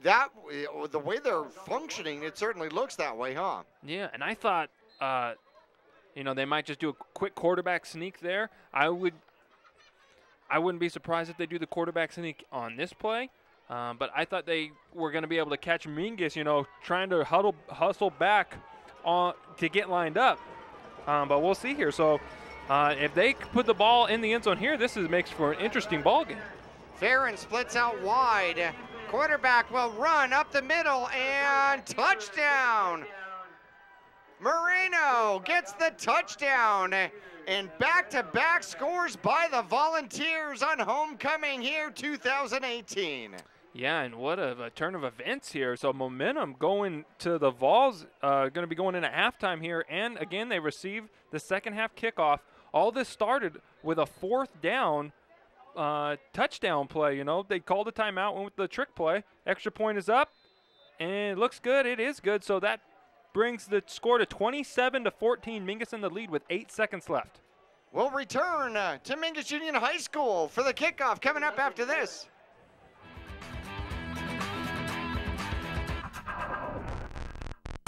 A: The way they're functioning, it certainly looks that way, huh?
B: Yeah, and I thought, they might just do a quick quarterback sneak there. I wouldn't be surprised if they do the quarterback sneak on this play, but I thought they were going to be able to catch Mingus, trying to hustle back to get lined up. But we'll see here. So if they put the ball in the end zone here, this makes for an interesting ball game.
A: Farron splits out wide. Quarterback will run up the middle and touchdown. Moreno gets the touchdown. And back-to-back scores by the Volunteers on homecoming here 2018.
B: Yeah, and what a turn of events here. So momentum going to the Vols, going to be going into halftime here. And, again, they receive the second half kickoff. All this started with a 4th down touchdown play. You know, they called a timeout, went with the trick play. Extra point is up, and it looks good. It is good. So that brings the score to 27-14. Mingus in the lead with 8 seconds left.
A: We'll return to Mingus Union High School for the kickoff coming up after this.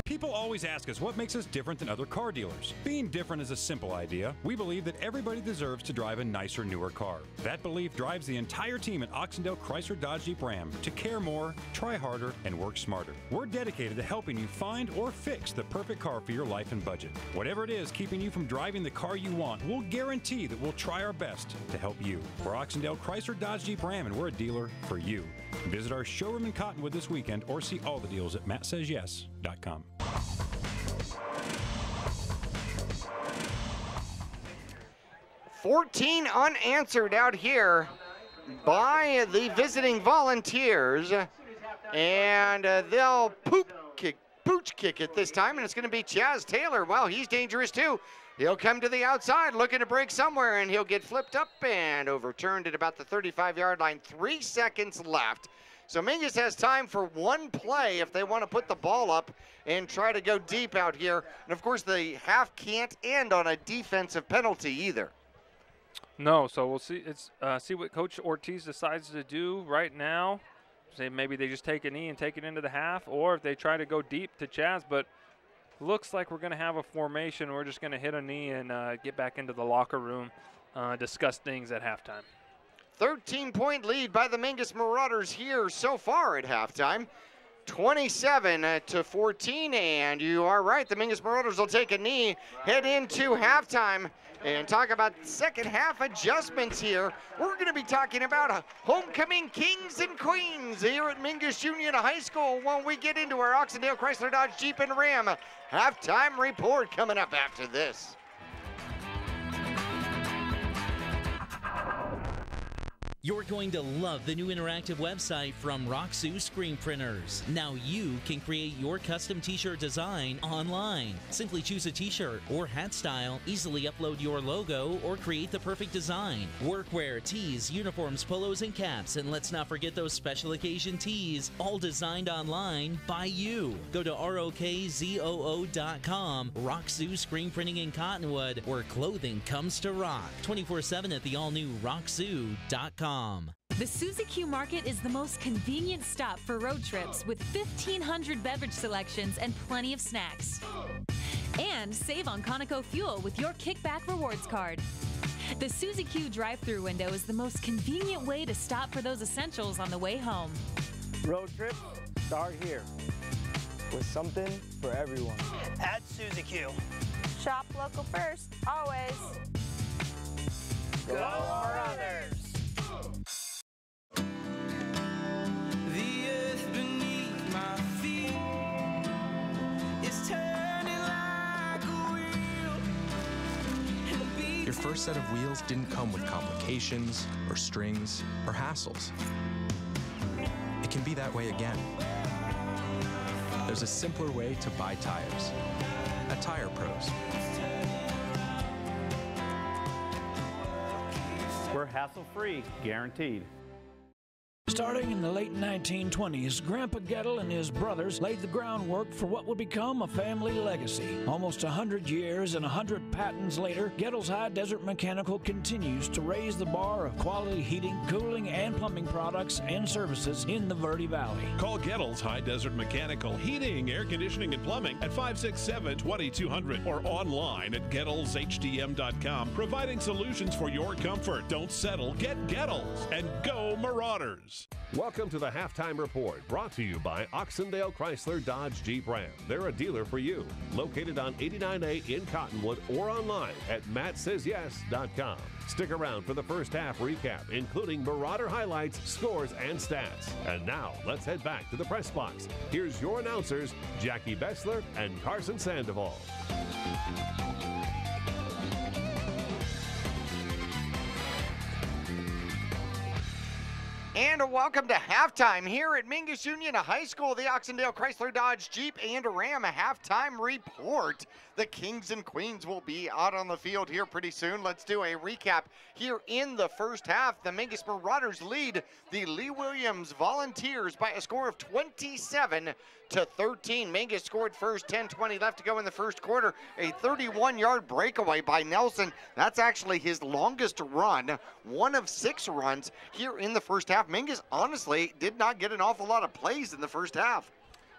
Q: People always ask us what makes us different than other car dealers. Being different is a simple idea. We believe that everybody deserves to drive a nicer, newer car. That belief drives the entire team at Oxendale Chrysler Dodge Jeep Ram to care more, try harder, and work smarter. We're dedicated to helping you find or fix the perfect car for your life and budget. Whatever it is keeping you from driving the car you want, we'll guarantee that we'll try our best to help you. We're Oxendale Chrysler Dodge Jeep Ram, and we're a dealer for you. Visit our showroom in Cottonwood this weekend or see all the deals at mattsays.yes.com.
A: 14 unanswered out here by the visiting Volunteers, and they'll pooch kick it this time, and it's going to be Chaz Taylor. Well, he's dangerous too. He'll come to the outside looking to break somewhere, and he'll get flipped up and overturned at about the 35-yard line. 3 seconds left. So Mingus has time for one play if they want to put the ball up and try to go deep out here. And, of course, the half can't end on a defensive penalty either.
B: No, so we'll see. See what Coach Ortiz decides to do right now. Say maybe they just take a knee and take it into the half, or if they try to go deep to Chaz. But looks like we're going to have a formation. We're just going to hit a knee and get back into the locker room, discuss things at halftime.
A: 13-point lead by the Mingus Marauders here so far at halftime. 27-14, and you are right. The Mingus Marauders will take a knee, head into halftime, and talk about second half adjustments here. We're going to be talking about homecoming kings and queens here at Mingus Union High School when we get into our Oxendale Chrysler Dodge Jeep and Ram halftime report coming up after this.
H: You're going to love the new interactive website from Roxu Screen Printers. Now you can create your custom t-shirt design online. Simply choose a t-shirt or hat style, easily upload your logo, or create the perfect design. Workwear, tees, uniforms, polos, and caps, and let's not forget those special occasion tees, all designed online by you. Go to ROKZOO.com, Roxu Screen Printing in Cottonwood, where clothing comes to rock. 24/7 at the all-new Roxu.com.
S: The Suzy Q Market is the most convenient stop for road trips with 1,500 beverage selections and plenty of snacks. And save on Conoco fuel with your Kickback Rewards card. The Suzy Q drive-thru window is the most convenient way to stop for those essentials on the way home.
T: Road trips start here with something for everyone.
U: At Suzy Q. Shop local first, always.
T: Go Marauders!
E: The earth beneath my feet is turning like a wheel.
G: Your first set of wheels didn't come with complications or strings or hassles. It can be that way again. There's a simpler way to buy tires at Tire Pros.
M: We're hassle-free, guaranteed.
L: Starting in the late 1920s, Grandpa Gettle and his brothers laid the groundwork for what would become a family legacy. Almost 100 years and 100 patents later, Gettle's High Desert Mechanical continues to raise the bar of quality heating, cooling, and plumbing products and services in the Verde Valley.
C: Call Gettle's High Desert Mechanical Heating, Air Conditioning, and Plumbing at 567-2200 or online at GettlesHDM.com, providing solutions for your comfort. Don't settle. Get Gettles and go Marauders.
J: Welcome to the Halftime Report, brought to you by Oxendale Chrysler Dodge Jeep Ram. They're a dealer for you. Located on 89A in Cottonwood or online at mattsays.yes.com. Stick around for the first half recap, including Marauder highlights, scores, and stats. And now, let's head back to the press box. Here's your announcers, Jackie Bessler and Carson Sandoval.
A: And welcome to halftime here at Mingus Union High School, the Oxendale Chrysler Dodge Jeep and Ram halftime report. The Kings and Queens will be out on the field here pretty soon. Let's do a recap here in the first half. The Mingus Marauders lead the Lee Williams Volunteers by a score of 27-13. Mingus scored first, 10:20 left to go in the first quarter. A 31-yard breakaway by Nelson. That's actually his longest run, one of 6 runs here in the first half. Mingus honestly did not get an awful lot of plays in the first half.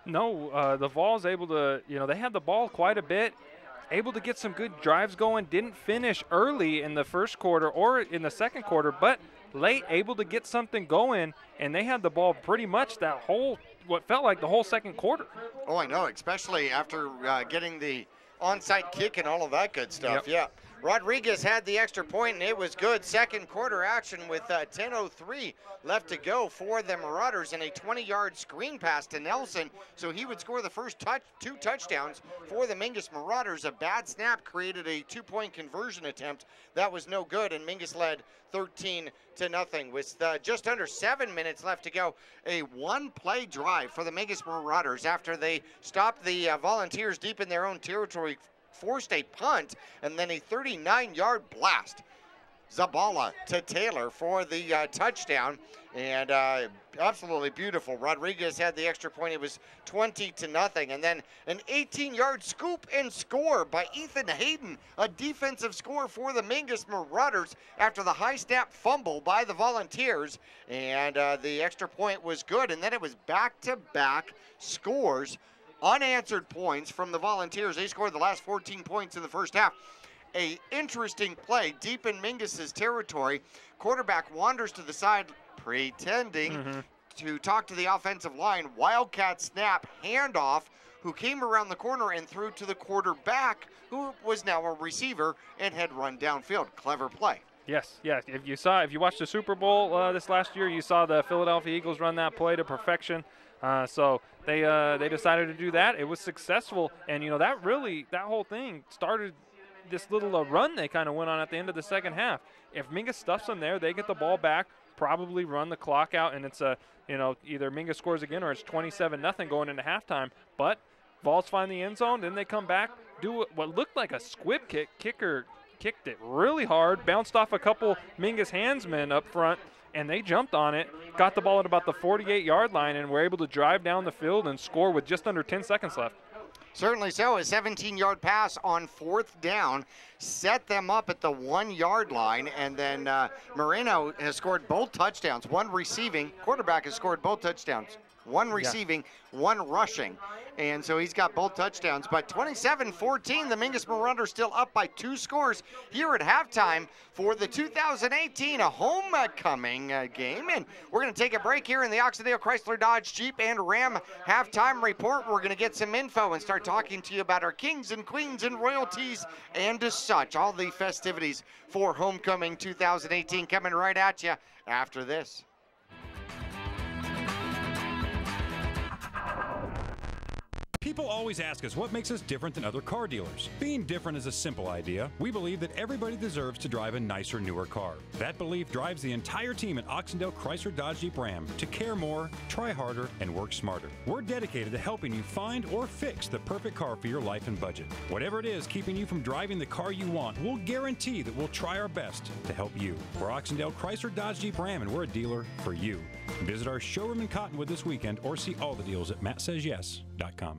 B: No, the Vols able to, they had the ball quite a bit, able to get some good drives going, didn't finish early in the first quarter or in the second quarter, but late able to get something going, and they had the ball pretty much that whole, what felt like the whole second quarter.
A: Oh, I know, especially after getting the onside kick and all of that good stuff. Yep. Yeah. Rodriguez had the extra point, and it was good. Second quarter action with 10:03 left to go for the Marauders, and a 20-yard screen pass to Nelson. So he would score the first 2 touchdowns for the Mingus Marauders. A bad snap created a 2-point conversion attempt. That was no good, and Mingus led 13-0. With just under 7 minutes left to go, a 1-play drive for the Mingus Marauders after they stopped the Volunteers deep in their own territory, forced a punt, and then a 39-yard blast. Zabala to Taylor for the touchdown, and absolutely beautiful. Rodriguez had the extra point. It was 20-0, and then an 18-yard scoop and score by Ethan Hayden, a defensive score for the Mingus Marauders after the high snap fumble by the Volunteers, and the extra point was good, and then it was back-to-back scores, unanswered points from the Volunteers. They scored the last 14 points in the first half. A interesting play deep in Mingus's territory. Quarterback wanders to the side, pretending to talk to the offensive line. Wildcat snap, handoff, who came around the corner and threw to the quarterback, who was now a receiver and had run downfield. Clever play.
B: Yes. If you watched the Super Bowl this last year, you saw the Philadelphia Eagles run that play to perfection. So they decided to do that. It was successful, and that whole thing started this little run they kind of went on at the end of the second half. If Mingus stuffs them there, they get the ball back, probably run the clock out, and it's either Mingus scores again or it's 27-0 going into halftime. But Vols find the end zone, then they come back, do what looked like a squib kick. Kicker kicked it really hard, bounced off a couple Mingus handsmen up front, and they jumped on it, got the ball at about the 48-yard line, and were able to drive down the field and score with just under 10 seconds left.
A: Certainly so. A 17-yard pass on 4th down set them up at the 1-yard line, and then Moreno has scored both touchdowns, one receiving. Quarterback has scored both touchdowns, one receiving, one rushing. And so he's got both touchdowns. But 27-14, the Mingus Marauders still up by 2 scores here at halftime for the 2018 homecoming game. And we're going to take a break here in the Oxendale Chrysler Dodge Jeep and Ram halftime report. We're going to get some info and start talking to you about our kings and queens and royalties and such. All the festivities for homecoming 2018 coming right at you after this.
Q: People always ask us what makes us different than other car dealers. Being different is a simple idea. We believe that everybody deserves to drive a nicer, newer car. That belief drives the entire team at Oxendale Chrysler Dodge Jeep Ram to care more, try harder, and work smarter. We're dedicated to helping you find or fix the perfect car for your life and budget. Whatever it is keeping you from driving the car you want, we'll guarantee that we'll try our best to help you. We're Oxendale Chrysler Dodge Jeep Ram, and we're a dealer for you. Visit our showroom in Cottonwood this weekend or see all the deals at mattsays.yes.com.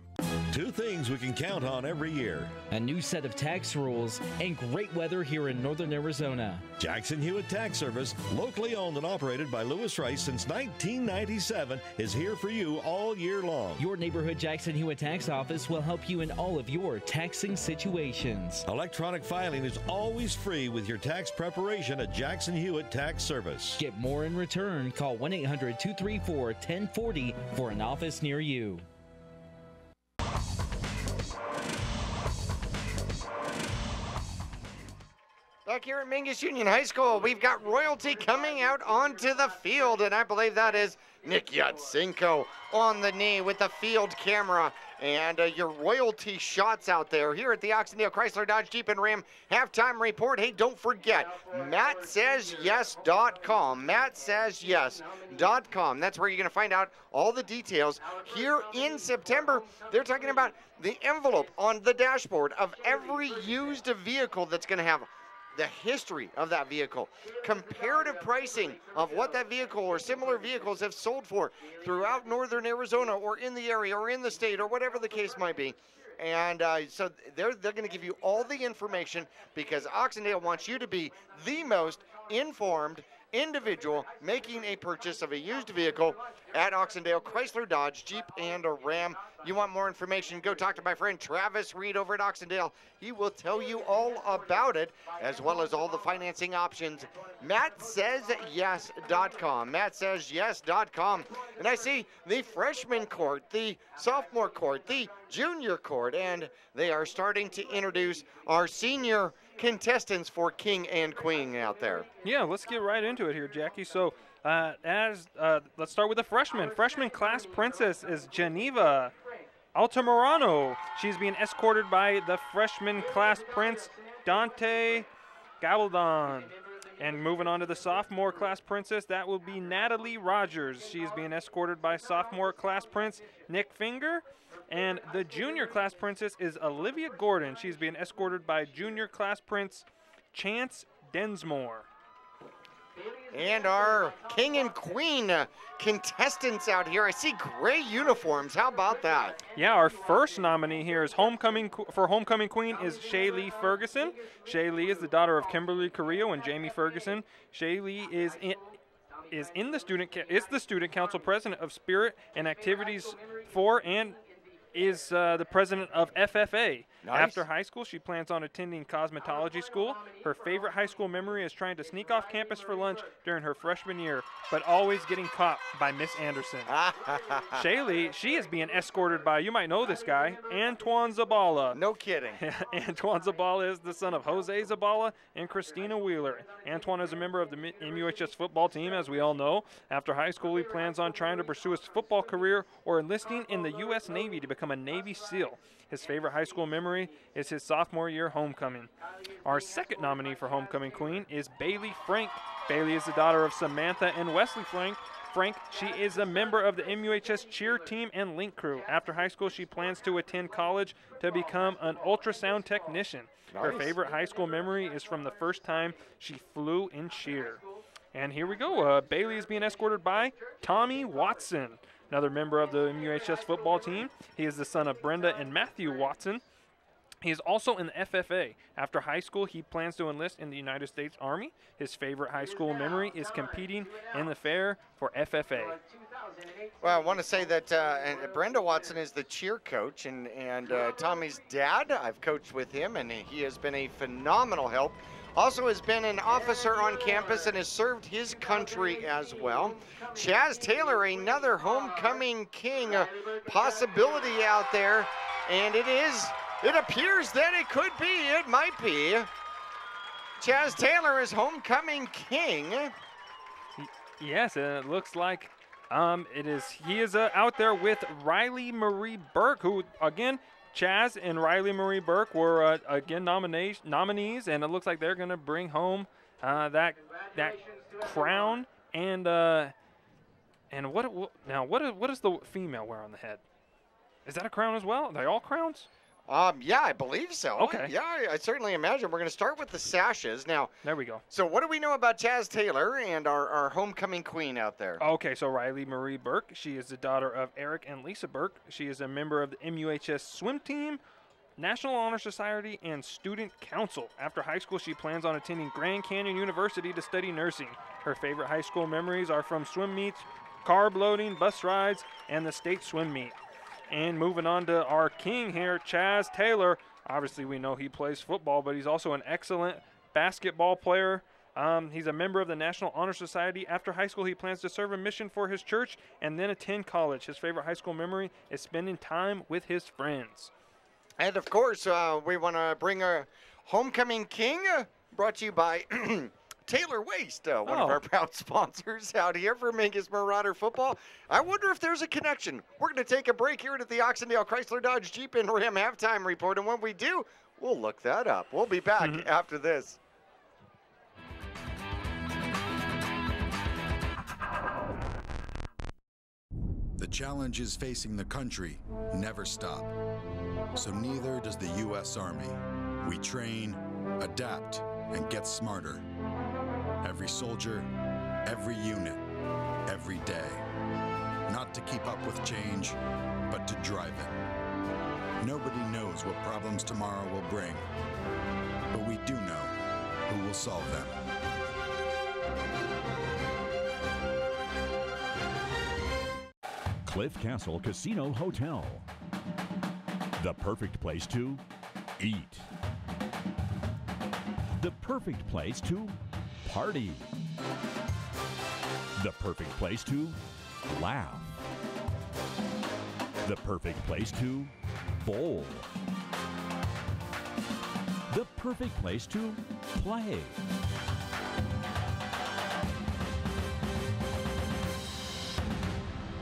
F: 2 things we can count on every year:
H: a new set of tax rules and great weather here in northern Arizona.
F: Jackson Hewitt Tax Service, locally owned and operated by Lewis Rice since 1997, is here for you all year long.
H: Your neighborhood Jackson Hewitt Tax Office will help you in all of your taxing situations.
F: Electronic filing is always free with your tax preparation at Jackson Hewitt Tax Service.
H: Get more in return. Call 1-800-234-1040 for an office near you.
A: Back here at Mingus Union High School, we've got royalty coming out onto the field, and I believe that is Nick Yatsenko on the knee with the field camera. And your royalty shots out there here at the Oxendale Chrysler Dodge Jeep and Ram halftime report. Hey, don't forget, MattSaysYes.com. MattSaysYes.com. That's where you're going to find out all the details. Here in September, they're talking about the envelope on the dashboard of every used vehicle that's going to have the history of that vehicle, comparative pricing of what that vehicle or similar vehicles have sold for throughout northern Arizona or in the area or in the state or whatever the case might be. And so they're going to give you all the information because Oxendale wants you to be the most informed individual making a purchase of a used vehicle at Oxendale Chrysler Dodge Jeep and a Ram. You want more information, go talk to my friend Travis Reed over at Oxendale. He will tell you all about it, as well as all the financing options. MattSaysYes.com. MattSaysYes.com. And I see the freshman court, the sophomore court, the junior court, and they are starting to introduce our senior contestants for King and Queen out there.
B: Yeah, let's get right into it here, Jackie. So let's start with the freshman. Freshman class princess is Geneva Altamirano. She's being escorted by the freshman class prince, Dante Gabaldon. And moving on to the sophomore class princess, that will be Natalie Rogers. She's being escorted by sophomore class prince, Nick Finger. And the junior class princess is Olivia Gordon. She's being escorted by junior class prince, Chance Densmore.
A: And our King and Queen contestants out here. I see gray uniforms. How about that?
B: Yeah, our first nominee here is Homecoming Queen is Shaylee Ferguson. Shaylee is the daughter of Kimberly Carrillo and Jamie Ferguson. Shaylee is the student council president of Spirit and Activities for and is the president of FFA.
A: Nice.
B: After high school, she plans on attending cosmetology school. Her favorite high school memory is trying to sneak off campus for lunch during her freshman year, but always getting caught by Miss Anderson. Shaylee, she is being escorted by, you might know this guy, Antoine Zabala.
A: No kidding.
B: Antoine Zabala is the son of Jose Zabala and Christina Wheeler. Antoine is a member of the MUHS football team, as we all know. After high school, he plans on trying to pursue his football career or enlisting in the U.S. Navy to become a Navy SEAL. His favorite high school memory is his sophomore year homecoming. Our second nominee for Homecoming Queen is Bailey Frank. Bailey is the daughter of Samantha and Wesley Frank. She is a member of the MUHS cheer team and link crew. After high school, she plans to attend college to become an ultrasound technician.
A: Nice.
B: Her favorite high school memory is from the first time she flew in cheer. And here we go. Bailey is being escorted by Tommy Watson, another member of the MUHS football team. He is the son of Brenda and Matthew Watson. He is also in the FFA. After high school, he plans to enlist in the United States Army. His favorite high school memory is competing in the fair for FFA.
A: Well, I want to say that Brenda Watson is the cheer coach, and Tommy's dad, I've coached with him, and he has been a phenomenal help. Also has been an officer on campus and has served his country as well. Chaz Taylor, another homecoming king possibility out there, and it appears that it could be, it might be. Chaz Taylor is homecoming king.
B: Yes, and it looks like he is out there with Riley Marie Burke, who again, Chaz and Riley Marie Burke were again nominees, and it looks like they're going to bring home that crown. And what does the female wear on the head? Is that a crown as well? Are they all crowns?
A: Yeah, I believe so.
B: Okay.
A: Yeah, I certainly imagine. We're going to start with the sashes. Now,
B: there we go.
A: So what do we know about Chaz Taylor and our homecoming queen out there?
B: Okay, so Riley Marie Burke, she is the daughter of Eric and Lisa Burke. She is a member of the MUHS swim team, National Honor Society, and Student Council. After high school, she plans on attending Grand Canyon University to study nursing. Her favorite high school memories are from swim meets, carb loading, bus rides, and the state swim meet. And moving on to our king here, Chaz Taylor. Obviously, we know he plays football, but he's also an excellent basketball player. He's a member of the National Honor Society. After high school, he plans to serve a mission for his church and then attend college. His favorite high school memory is spending time with his friends.
A: And, of course, we want to bring our homecoming king, brought to you by Taylor Waste, one of our proud sponsors out here for Mingus Marauder football. I wonder if there's a connection. We're going to take a break here at the Oxendale Chrysler Dodge Jeep and Ram halftime report, and when we do, we'll look that up. We'll be back after this.
P: The challenges facing the country never stop. So neither does the U.S. Army. We train, adapt, and get smarter. Every soldier, every unit, every day. Not to keep up with change, but to drive it. Nobody knows what problems tomorrow will bring, but we do know who will solve them.
K: Cliff Castle Casino Hotel. The perfect place to eat. The perfect place to party. The perfect place to laugh. The perfect place to bowl. The perfect place to play.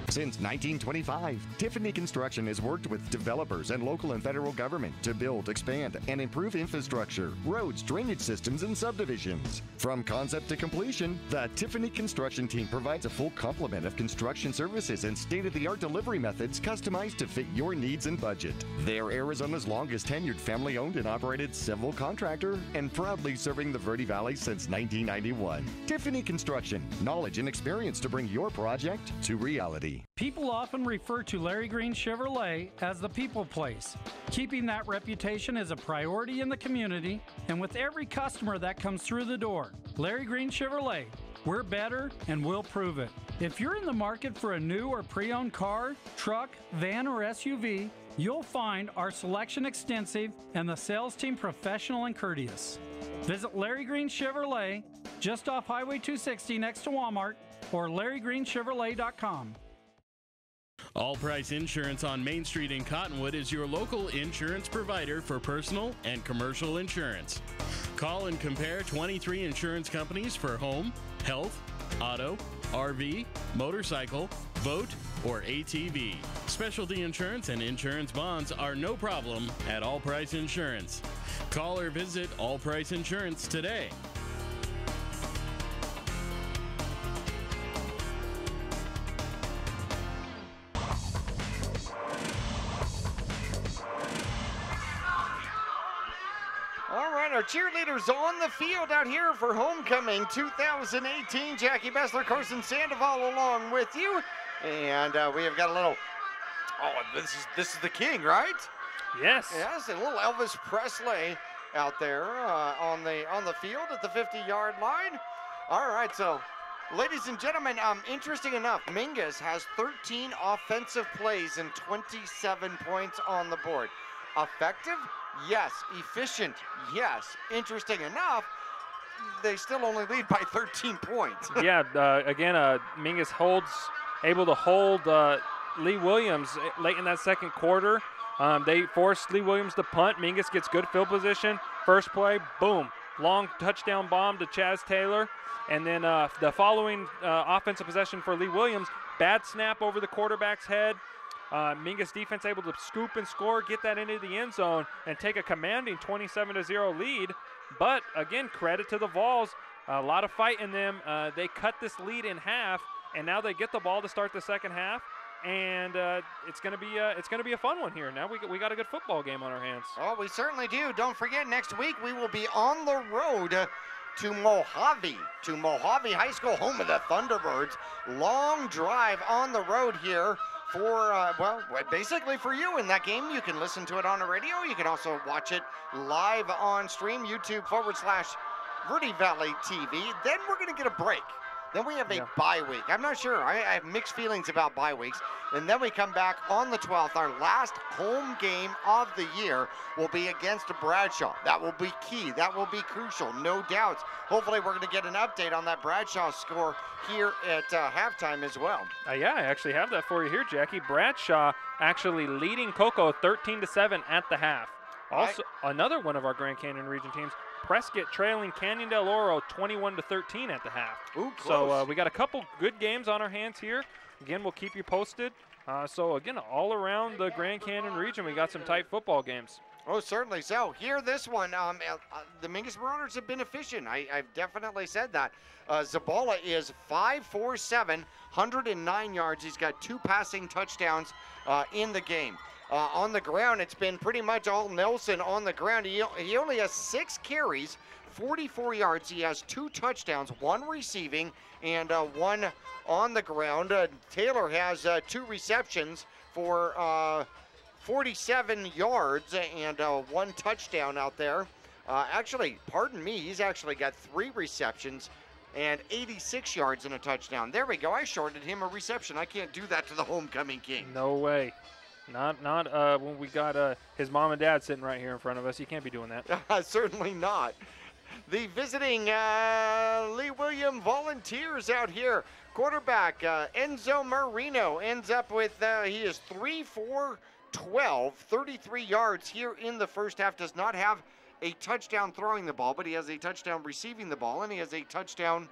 O: Since 1925, Tiffany Construction has worked with developers and local and federal government to build, expand, and improve infrastructure, roads, drainage systems, and subdivisions. From concept to completion, the Tiffany Construction team provides a full complement of construction services and state-of-the-art delivery methods customized to fit your needs and budget. They're Arizona's longest tenured family-owned and operated civil contractor and proudly serving the Verde Valley since 1991. Tiffany Construction, knowledge and experience to bring your project to reality.
V: People often refer to Larry Green Chevrolet as the people place. Keeping that reputation is a priority in the community and with every customer that comes through the door. Larry Green Chevrolet, we're better and we'll prove it. If you're in the market for a new or pre-owned car, truck, van, or SUV, you'll find our selection extensive and the sales team professional and courteous. Visit Larry Green Chevrolet just off Highway 260 next to Walmart or LarryGreenChevrolet.com.
I: All Price Insurance on Main Street in Cottonwood is your local insurance provider for personal and commercial insurance. Call and compare 23 insurance companies for home, health, auto, RV, motorcycle, boat, or ATV. Specialty insurance and insurance bonds are no problem at All Price Insurance. Call or visit All Price Insurance today.
A: Our cheerleaders on the field out here for Homecoming 2018. Jackie Bessler, Carson Sandoval along with you. And we have got a little, this is the king, right?
B: Yes.
A: Yes, a little Elvis Presley out there on the field at the 50-yard line. All right, so ladies and gentlemen, interesting enough, Mingus has 13 offensive plays and 27 points on the board. Effective? Yes. Efficient? Yes. Interesting enough, they still only lead by 13 points.
B: Yeah, again, Mingus able to hold Lee Williams late in that second quarter. They forced Lee Williams to punt. Mingus gets good field position. First play, boom, long touchdown bomb to Chaz Taylor. And then the following offensive possession for Lee Williams, bad snap over the quarterback's head. Mingus defense able to scoop and score, get that into the end zone, and take a commanding 27-0 lead. But again, credit to the Vols. A lot of fight in them. They cut this lead in half, and now they get the ball to start the second half. And it's gonna be a fun one here. Now we got a good football game on our hands.
A: Oh, we certainly do. Don't forget, next week we will be on the road to Mojave High School, home of the Thunderbirds. Long drive on the road here for, basically for you in that game. You can listen to it on the radio. You can also watch it live on stream, YouTube/Verde Valley TV. Then we're going to get a break. Then we have a bye week. I'm not sure. I have mixed feelings about bye weeks. And then we come back on the 12th. Our last home game of the year will be against Bradshaw. That will be key. That will be crucial, no doubts. Hopefully we're going to get an update on that Bradshaw score here at halftime as well.
B: Yeah, I actually have that for you here, Jackie. Bradshaw actually leading Cocoa 13-7 at the half. Also, another one of our Grand Canyon region teams Prescott trailing Canyon del Oro 21-13 at the half.
A: Ooh,
B: so we got a couple good games on our hands here. Again, we'll keep you posted. So again, all around the Grand Canyon region, we got some tight football games.
A: Oh, certainly so. Here, this one, the Mingus Marauders have been efficient. I've definitely said that. Zabala is 5'7", 109 yards. He's got 2 passing touchdowns in the game. On the ground, it's been pretty much all Nelson on the ground. He only has 6 carries, 44 yards. He has 2 touchdowns, 1 receiving and 1 on the ground. Taylor has 2 receptions for 47 yards and 1 touchdown out there. Actually, pardon me, he's actually got 3 receptions and 86 yards and a touchdown. There we go. I shorted him a reception. I can't do that to the homecoming king.
B: No way. Not when we got his mom and dad sitting right here in front of us. You can't be doing that.
A: Certainly not. The visiting Lee William Volunteers out here. Quarterback Enzo Marino ends up with, he is 3 for 12, 33 yards here in the first half. Does not have a touchdown throwing the ball, but he has a touchdown receiving the ball, and he has a touchdown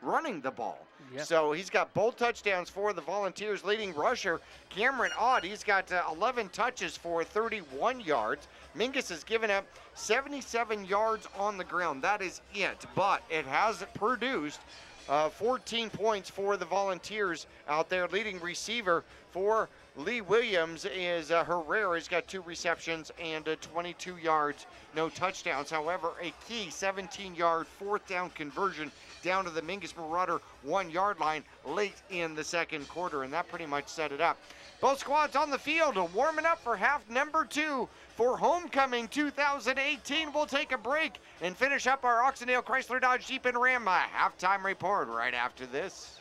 A: running the ball. Yep. So he's got both touchdowns for the Volunteers. Leading rusher, Cameron Odd, he's got 11 touches for 31 yards. Mingus has given up 77 yards on the ground. That is it, but it has produced 14 points for the Volunteers out there. Leading receiver for Lee Williams is Herrera. He's got 2 receptions and 22 yards, no touchdowns. However, a key 17-yard 4th down conversion down to the Mingus Marauder 1-yard line late in the second quarter, and that pretty much set it up. Both squads on the field warming up for half number 2 for Homecoming 2018. We'll take a break and finish up our Oxendale Chrysler Dodge Jeep and Ram halftime report right after this.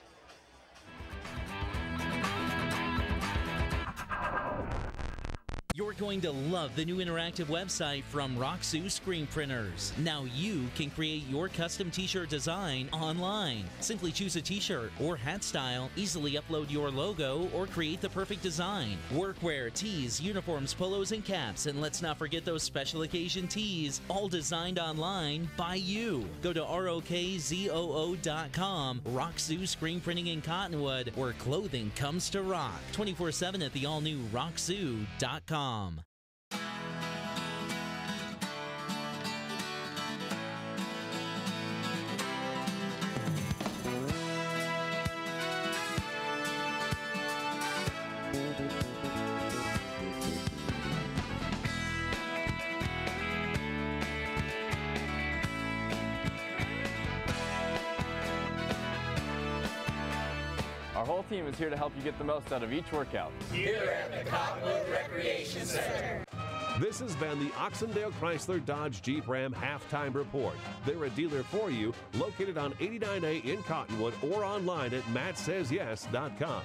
H: You're going to love the new interactive website from Roxu Screen Printers. Now you can create your custom t-shirt design online. Simply choose a t-shirt or hat style, easily upload your logo, or create the perfect design. Workwear, tees, uniforms, polos, and caps, and let's not forget those special occasion tees, all designed online by you. Go to ROKZOO.com, Roxu Screen Printing in Cottonwood, where clothing comes to rock. 24/7 at the all-new Roxu.com.
D: Our whole team is here to help you get the most out of each workout.
E: Here at the Cottonwood Recreation Center.
J: This has been the Oxendale Chrysler Dodge Jeep Ram Halftime Report. They're a dealer for you, located on 89A in Cottonwood or online at mattsays.yes.com.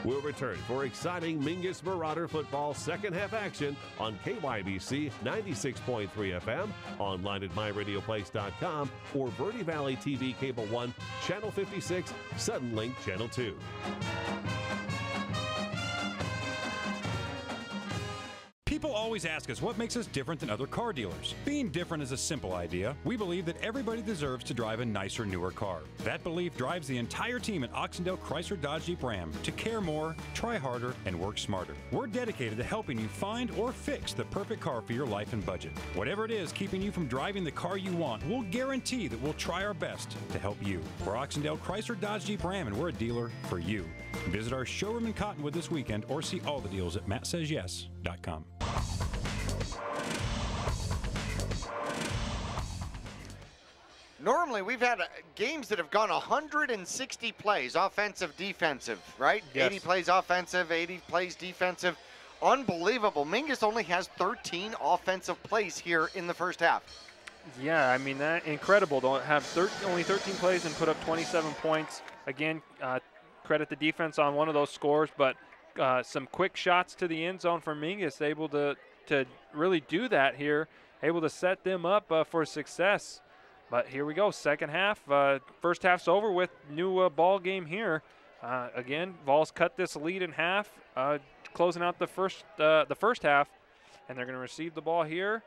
J: We'll return for exciting Mingus Marauder football second half action on KYBC 96.3 FM, online at myradioplace.com, or Verde Valley TV Cable 1, Channel 56, Sudden Link Channel 2.
Q: People always ask us what makes us different than other car dealers. Being different is a simple idea. We believe that everybody deserves to drive a nicer, newer car. That belief drives the entire team at Oxendale Chrysler Dodge Jeep Ram to care more, try harder, and work smarter. We're dedicated to helping you find or fix the perfect car for your life and budget. Whatever it is keeping you from driving the car you want, we'll guarantee that we'll try our best to help you. We're Oxendale Chrysler Dodge Jeep Ram, and we're a dealer for you. Visit our showroom in Cottonwood this weekend or see all the deals at mattsays.yes.com.
A: Normally, we've had games that have gone 160 plays, offensive, defensive, right?
B: Yes.
A: 80 plays offensive, 80 plays defensive. Unbelievable. Mingus only has 13 offensive plays here in the first half.
B: Yeah, I mean, that incredible to have only 13 plays and put up 27 points. Again, credit the defense on one of those scores, but some quick shots to the end zone for Mingus, able to really do that here, able to set them up for success. But here we go, second half. First half's over with, new ball game here. Again, Vols cut this lead in half, closing out the first half, and they're going to receive the ball here.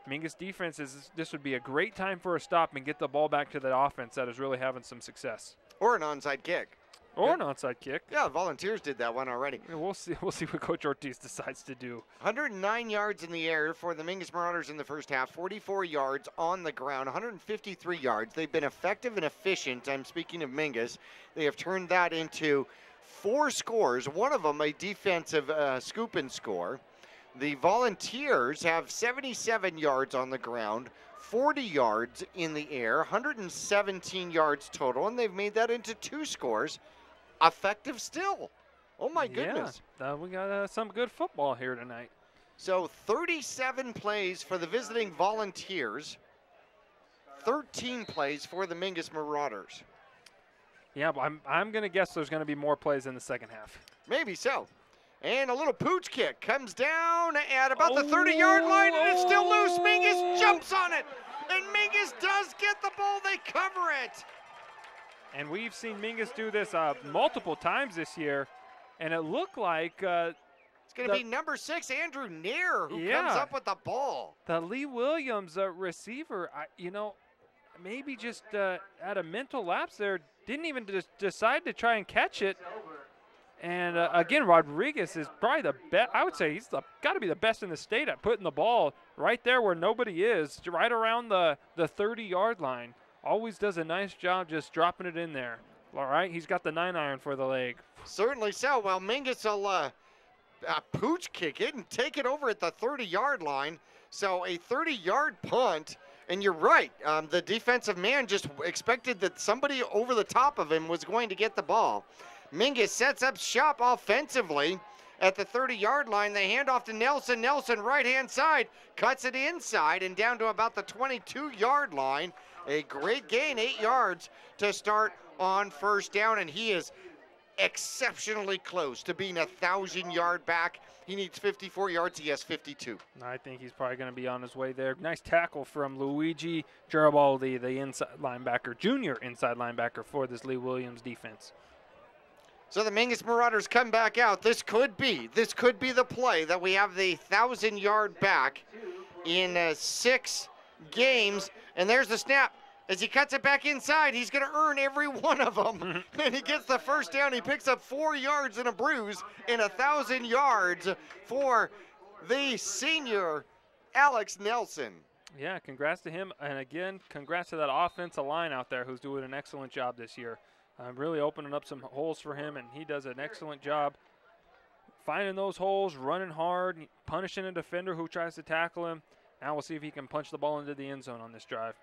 B: Mingus defense this would be a great time for a stop and get the ball back to the offense that is really having some success.
A: Or an onside kick.
B: Or an onside kick.
A: Yeah, Volunteers did that one already.
B: Yeah, we'll see what Coach Ortiz decides to do.
A: 109 yards in the air for the Mingus Marauders in the first half, 44 yards on the ground, 153 yards. They've been effective and efficient. I'm speaking of Mingus. They have turned that into 4 scores, one of them a defensive scoop and score. The Volunteers have 77 yards on the ground, 40 yards in the air, 117 yards total, and they've made that into 2 scores. Effective still. Oh, my goodness.
B: Yeah, we got some good football here tonight.
A: So 37 plays for the visiting Volunteers, 13 plays for the Mingus Marauders.
B: Yeah, but I'm going to guess there's going to be more plays in the second half.
A: Maybe so. And a little pooch kick comes down at about the 30-yard line, and it's still loose. Mingus jumps on it, and Mingus does get the ball. They cover it.
B: And we've seen Mingus do this multiple times this year, and it looked like
A: it's going to be number 6, Andrew Neer, who comes up with the ball.
B: The Lee Williams receiver, maybe just at a mental lapse there, didn't even decide to try and catch it. And again, Rodriguez is probably the best. I would say he's got to be the best in the state at putting the ball right there where nobody is, right around the 30-yard line. Always does a nice job just dropping it in there. All right, he's got the 9-iron for the leg.
A: Certainly so. Well, Mingus will pooch kick it and take it over at the 30-yard line. So a 30-yard punt. And you're right. The defensive man just expected that somebody over the top of him was going to get the ball. Mingus sets up shop offensively at the 30-yard line. They hand off to Nelson. Nelson, right-hand side, cuts it inside and down to about the 22-yard line. A great gain, 8 yards to start on first down, and he is exceptionally close to being a 1,000-yard back. He needs 54 yards. He has 52.
B: I think he's probably going to be on his way there. Nice tackle from Luigi Garibaldi, the inside linebacker, junior inside linebacker for this Lee Williams defense.
A: So the Mingus Marauders come back out. This could be the play that we have the 1,000-yard back in 6 games. And there's the snap. As he cuts it back inside, he's going to earn every one of them. And he gets the first down. He picks up 4 yards and a bruise in 1,000 yards for the senior Alex Nelson.
B: Yeah, congrats to him. And again, congrats to that offensive line out there who's doing an excellent job this year. Really opening up some holes for him, and he does an excellent job finding those holes, running hard, punishing a defender who tries to tackle him. Now we'll see if he can punch the ball into the end zone on this drive.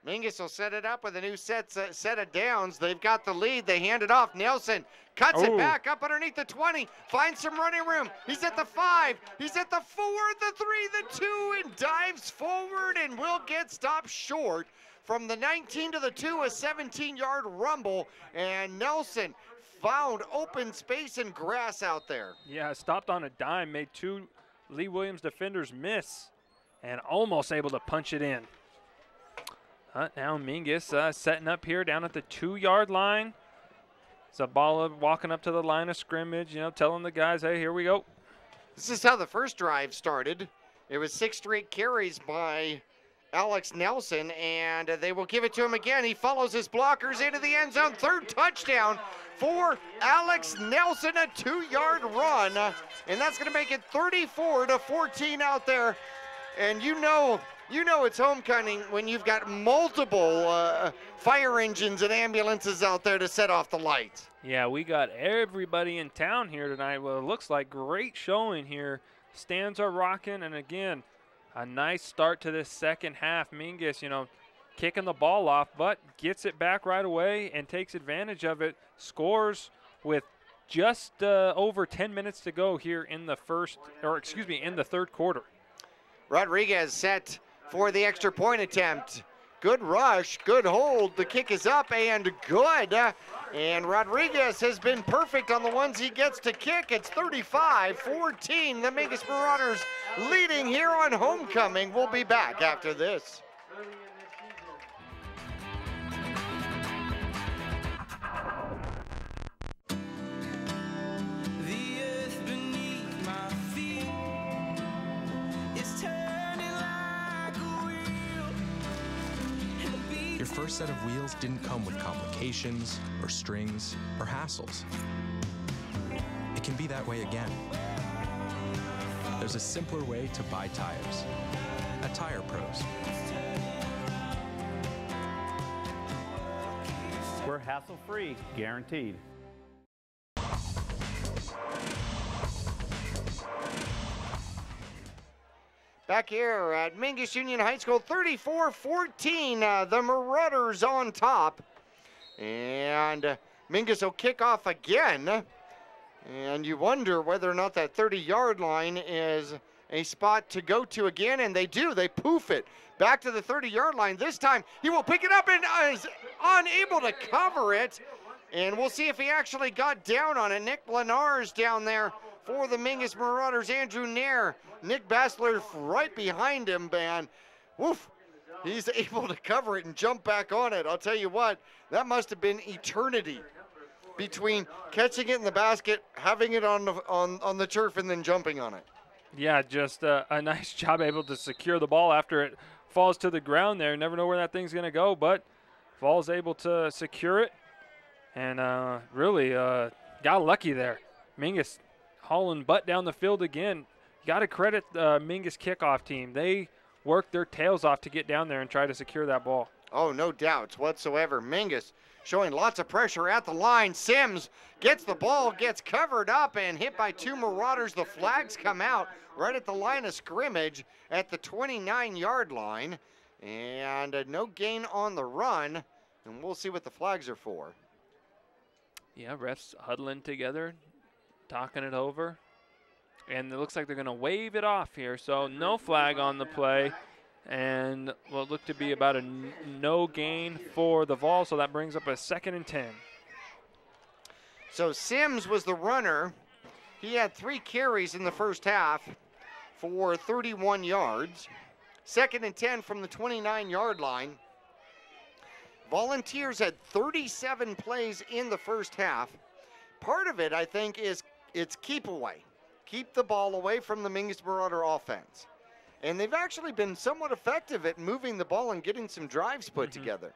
A: Mingus will set it up with a new set of downs. They've got the lead. They hand it off. Nelson cuts it back up underneath the 20, finds some running room. He's at the 5. He's at the 4, the 3, the 2, and dives forward and will get stopped short. From the 19 to the 2, a 17-yard rumble, and Nelson found open space and grass out there.
B: Yeah, stopped on a dime, made 2 Lee Williams defenders miss, and almost able to punch it in. Now Mingus setting up here down at the 2-yard line. Zabala walking up to the line of scrimmage, telling the guys, hey, here we go.
A: This is how the first drive started. It was 6 straight carries by Alex Nelson, and they will give it to him again. He follows his blockers into the end zone. 3rd touchdown for Alex Nelson, a 2-yard run, and that's going to make it 34-14 out there. And you know it's homecoming when you've got multiple fire engines and ambulances out there to set off the lights.
B: Yeah, we got everybody in town here tonight. Well, it looks like great showing here. Stands are rocking, and again, a nice start to this second half. Mingus, kicking the ball off, but gets it back right away and takes advantage of it. Scores with just over 10 minutes to go here in the in the third quarter.
A: Rodriguez set for the extra point attempt. Good rush, good hold. The kick is up and good. And Rodriguez has been perfect on the ones he gets to kick. It's 35-14. The Mingus Marauders leading here on homecoming. We'll be back after this.
E: The earth beneath my feet is turning like
G: Your first set of wheels didn't come with complications, or strings, or hassles. It can be that way again. There's a simpler way to buy tires. At Tire Pros.
M: We're hassle-free, guaranteed.
A: Back here at Mingus Union High School, 34-14, the Marauders on top. And Mingus will kick off again. And you wonder whether or not that 30-yard line is a spot to go to again, and they do. They poof it back to the 30-yard line. This time, he will pick it up and is unable to cover it. And we'll see if he actually got down on it. Nick Lenars down there for the Mingus Marauders. Andrew Nair, Nick Bassler right behind him, man. Woof. He's able to cover it and jump back on it. I'll tell you what, that must have been eternity between catching it in the basket, having it on the turf, and then jumping on it.
B: Yeah, just a nice job able to secure the ball after it falls to the ground there. Never know where that thing's going to go, but Vols able to secure it and really got lucky there. Mingus hauling butt down the field again. Got to credit the Mingus kickoff team. They worked their tails off to get down there and try to secure that ball.
A: Oh, no doubts whatsoever. Mingus showing lots of pressure at the line. Sims gets the ball, gets covered up, and hit by two Marauders. The flags come out right at the line of scrimmage at the 29-yard line. And no gain on the run, and we'll see what the flags are for.
B: Yeah, refs huddling together, talking it over. And it looks like they're going to wave it off here. So no flag on the play. And what looked to be about a no gain for the Vols, so that brings up a 2nd and 10.
A: So Sims was the runner. He had 3 carries in the first half for 31 yards. 2nd and 10 from the 29-yard line. Volunteers had 37 plays in the first half. Part of it, I think, is it's keep away. Keep the ball away from the Mingus Marauder offense. And they've actually been somewhat effective at moving the ball and getting some drives put together.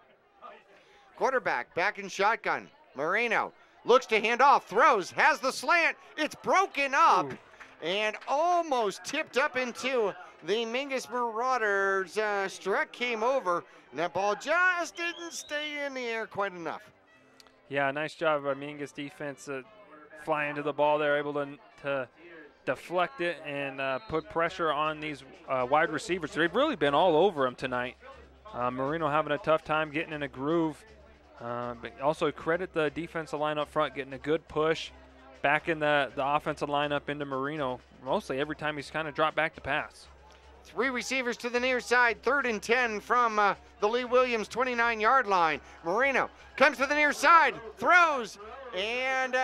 A: Quarterback back in shotgun. Moreno looks to hand off, throws, has the slant. It's broken up and almost tipped up into the Mingus Marauders. Streck came over, and that ball just didn't stay in the air quite enough.
B: Yeah, nice job by Mingus defense flying to the ball there, able to deflect it and put pressure on these wide receivers. They've really been all over them tonight. Marino having a tough time getting in a groove. But also credit the defensive line up front, getting a good push back in the offensive line up into Marino. Mostly every time he's kind of dropped back to pass.
A: 3 receivers to the near side, 3rd and 10 from the Lee Williams 29-yard line. Marino comes to the near side, throws, and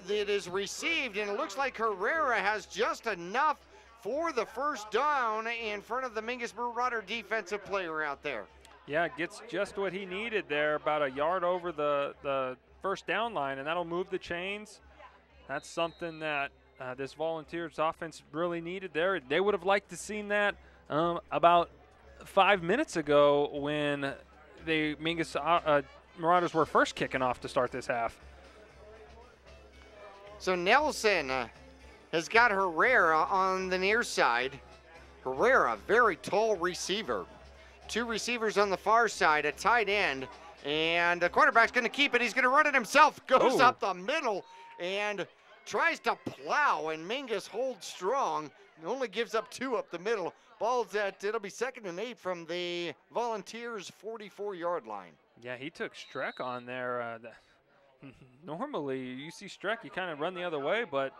A: it is received, and it looks like Herrera has just enough for the first down in front of the Mingus Marauder defensive player out there.
B: Yeah, gets just what he needed there, about a yard over the first down line, and that'll move the chains. That's something that this Volunteers offense really needed there. They would have liked to seen that about 5 minutes ago when the Mingus Marauders were first kicking off to start this half.
A: So Nelson has got Herrera on the near side. Herrera, very tall receiver. 2 receivers on the far side, a tight end, and the quarterback's going to keep it. He's going to run it himself, goes up the middle, and tries to plow, and Mingus holds strong. Only gives up 2 up the middle. Ball's it'll be 2nd and 8 from the Volunteers 44-yard line.
B: Yeah, he took Streck on there. Normally, you see Streck, you kind of run the other way, but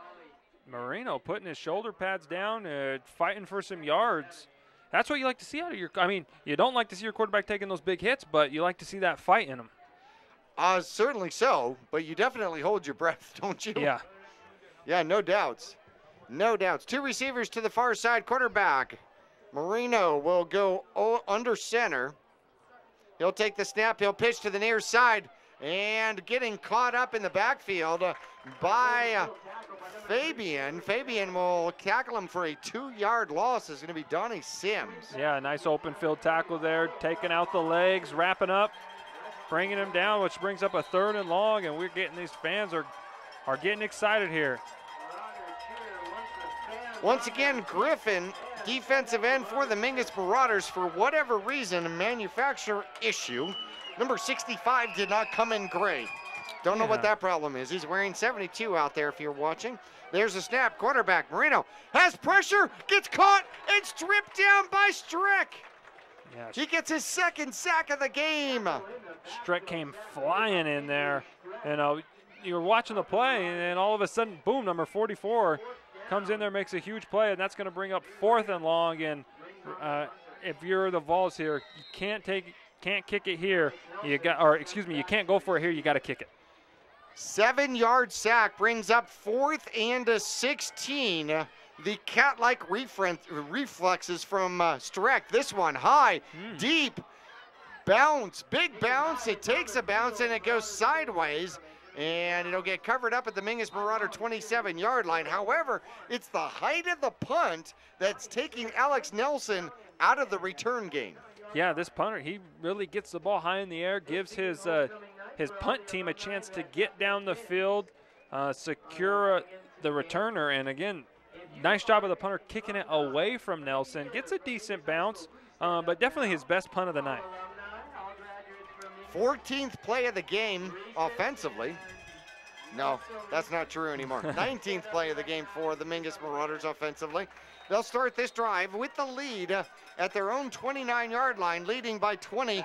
B: Marino putting his shoulder pads down, fighting for some yards. That's what you like to see out of I mean, you don't like to see your quarterback taking those big hits, but you like to see that fight in him.
A: Certainly so, but you definitely hold your breath, don't you?
B: Yeah.
A: Yeah, no doubts. No doubts. 2 receivers to the far side. Quarterback Marino will go under center. He'll take the snap. He'll pitch to the near side. And getting caught up in the backfield by Fabian. Fabian will tackle him for a 2-yard loss. It's going to be Donnie Sims.
B: Yeah, nice open field tackle there. Taking out the legs, wrapping up. bringing him down, which brings up a 3rd and long, and we're getting these fans are getting excited here.
A: Once again, Griffin, defensive end for the Mingus Marauders, for whatever reason, a manufacturer issue. Number 65 did not come in gray. Don't know what that problem is. He's wearing 72 out there if you're watching. There's a snap. Quarterback Marino has pressure, gets caught, and stripped down by Strick.
B: Yes.
A: He gets his 2nd sack of the game.
B: Strick came flying in there. You were watching the play, and then all of a sudden, boom, number 44 comes in there, makes a huge play, and that's going to bring up 4th and long. And if you're the Vols here, you can't kick it here. You can't go for it here. You got to kick it.
A: 7-yard sack brings up 4th and 16. The cat-like reflexes from Streck. This one high, deep, bounce, big bounce. It takes a bounce and it goes sideways, and it'll get covered up at the Mingus Marauder 27-yard line. However, it's the height of the punt that's taking Alex Nelson out of the return game.
B: Yeah, this punter, he really gets the ball high in the air, gives his punt team a chance to get down the field, secure the returner, and again, nice job of the punter kicking it away from Nelson. Gets a decent bounce, but definitely his best punt of the night.
A: 14th play of the game offensively. No, that's not true anymore. 19th play of the game for the Mingus Marauders offensively. They'll start this drive with the lead at their own 29-yard line, leading by 20,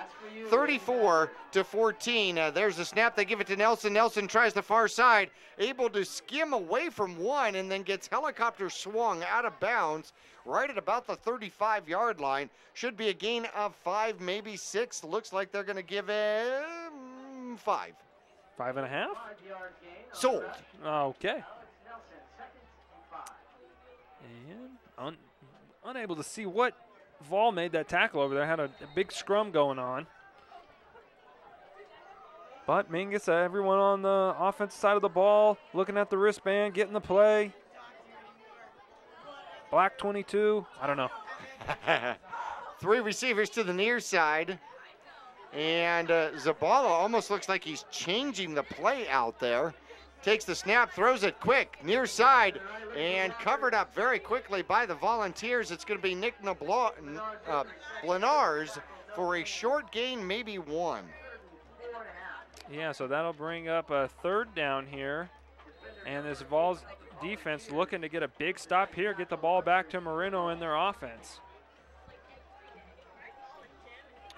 A: 34-14. There's a snap. They give it to Nelson. Nelson tries the far side, able to skim away from one, and then gets helicopter swung out of bounds right at about the 35-yard line. Should be a gain of 5, maybe 6. Looks like they're going to give it 5.
B: 5.5?
A: Sold.
B: Okay. And unable to see what Vol made that tackle over there. Had a big scrum going on. But Mingus, everyone on the offensive side of the ball, looking at the wristband, getting the play. Black 22, I don't know.
A: 3 receivers to the near side. And Zabala almost looks like he's changing the play out there. Takes the snap, throws it quick, near side, and covered up very quickly by the Volunteers. It's going to be Nick Blenars for a short gain, maybe 1.
B: Yeah, so that'll bring up a 3rd down here. And this Vols defense looking to get a big stop here, get the ball back to Marino in their offense.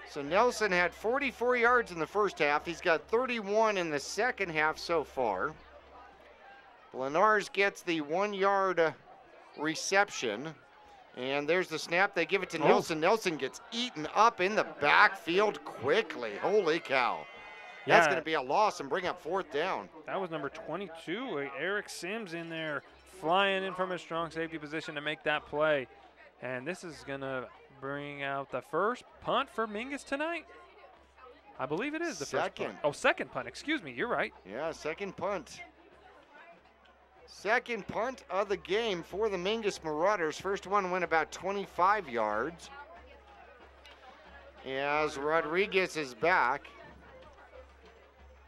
A: So Nelson had 44 yards in the first half. He's got 31 in the second half so far. Blenars gets the 1-yard reception. And there's the snap. They give it to Nelson. Nelson gets eaten up in the backfield quickly. Holy cow. Yeah. That's going to be a loss and bring up 4th down.
B: That was number 22, Eric Sims in there, flying in from a strong safety position to make that play. And this is going to bring out the first punt for Mingus tonight. I believe it is the first punt. Oh, second punt. Excuse me. You're right.
A: Yeah, second punt. Second punt of the game for the Mingus Marauders. First one went about 25 yards. As Rodriguez is back.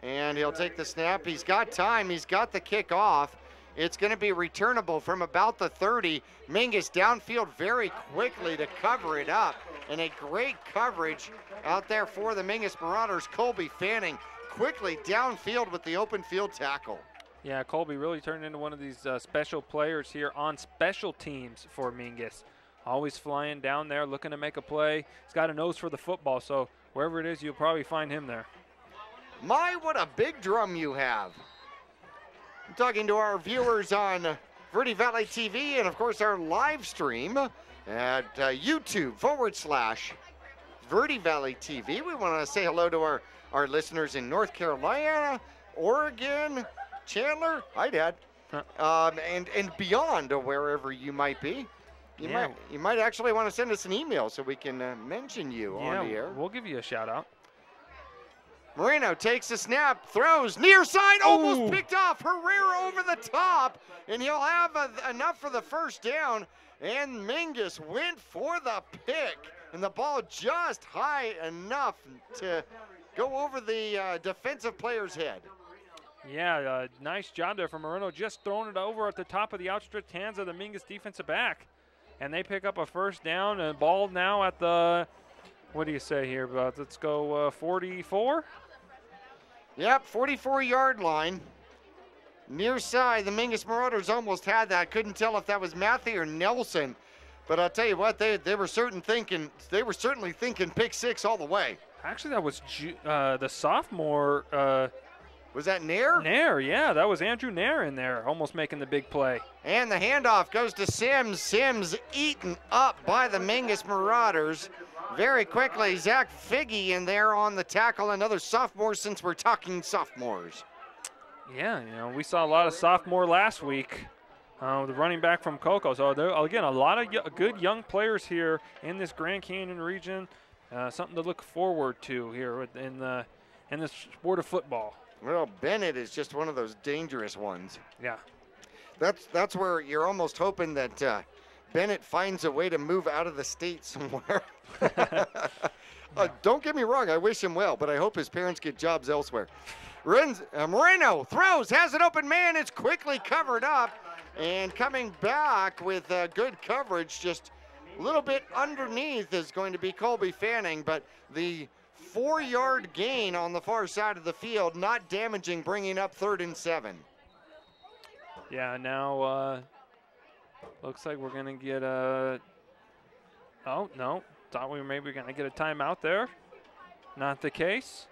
A: And he'll take the snap. He's got time. He's got the kick off. It's going to be returnable from about the 30. Mingus downfield very quickly to cover it up. And a great coverage out there for the Mingus Marauders. Colby Fanning quickly downfield with the open field tackle.
B: Yeah, Colby really turned into one of these special players here on special teams for Mingus. Always flying down there, looking to make a play. He's got a nose for the football, so wherever it is, you'll probably find him there.
A: My, what a big drum you have. I'm talking to our viewers on Verde Valley TV and, of course, our live stream at YouTube/Verde Valley TV. We want to say hello to our listeners in North Carolina, Oregon, Chandler, hi, Dad, and beyond, or wherever you might be. You might actually want to send us an email so we can mention you on the air.
B: We'll give you a shout out.
A: Moreno takes a snap, throws near side, almost picked off. Herrera over the top, and he'll have enough for the first down. And Mingus went for the pick, and the ball just high enough to go over the defensive player's head.
B: Yeah, nice job there from Moreno, just throwing it over at the top of the outstretched hands of the Mingus defensive back. And they pick up a first down and ball now at the, what do you say here? Let's go 44?
A: Yep, 44-yard line. Near side, the Mingus Marauders almost had that. Couldn't tell if that was Matthew or Nelson. But I'll tell you what, they were certainly thinking pick six all the way.
B: Actually, that was the sophomore.
A: Was that Nair?
B: Nair, yeah, that was Andrew Nair in there, almost making the big play.
A: And the handoff goes to Sims. Sims eaten up by the Mingus Marauders. Very quickly, Zach Figge in there on the tackle, another sophomore since we're talking sophomores.
B: Yeah, you know, we saw a lot of sophomore last week. The running back from Cocoa. So, again, a lot of good young players here in this Grand Canyon region. Something to look forward to here in the sport of football.
A: Well, Bennett is just one of those dangerous ones.
B: Yeah.
A: That's where you're almost hoping that Bennett finds a way to move out of the state somewhere. Don't get me wrong, I wish him well, but I hope his parents get jobs elsewhere. Moreno throws, has an open man, it's quickly covered up, and coming back with good coverage, just a little bit underneath is going to be Colby Fanning, but the 4-yard gain on the far side of the field, not damaging, bringing up 3rd and 7.
B: Yeah, now looks like we're going to get a, oh, no, thought we were maybe going to get a timeout there. Not the case.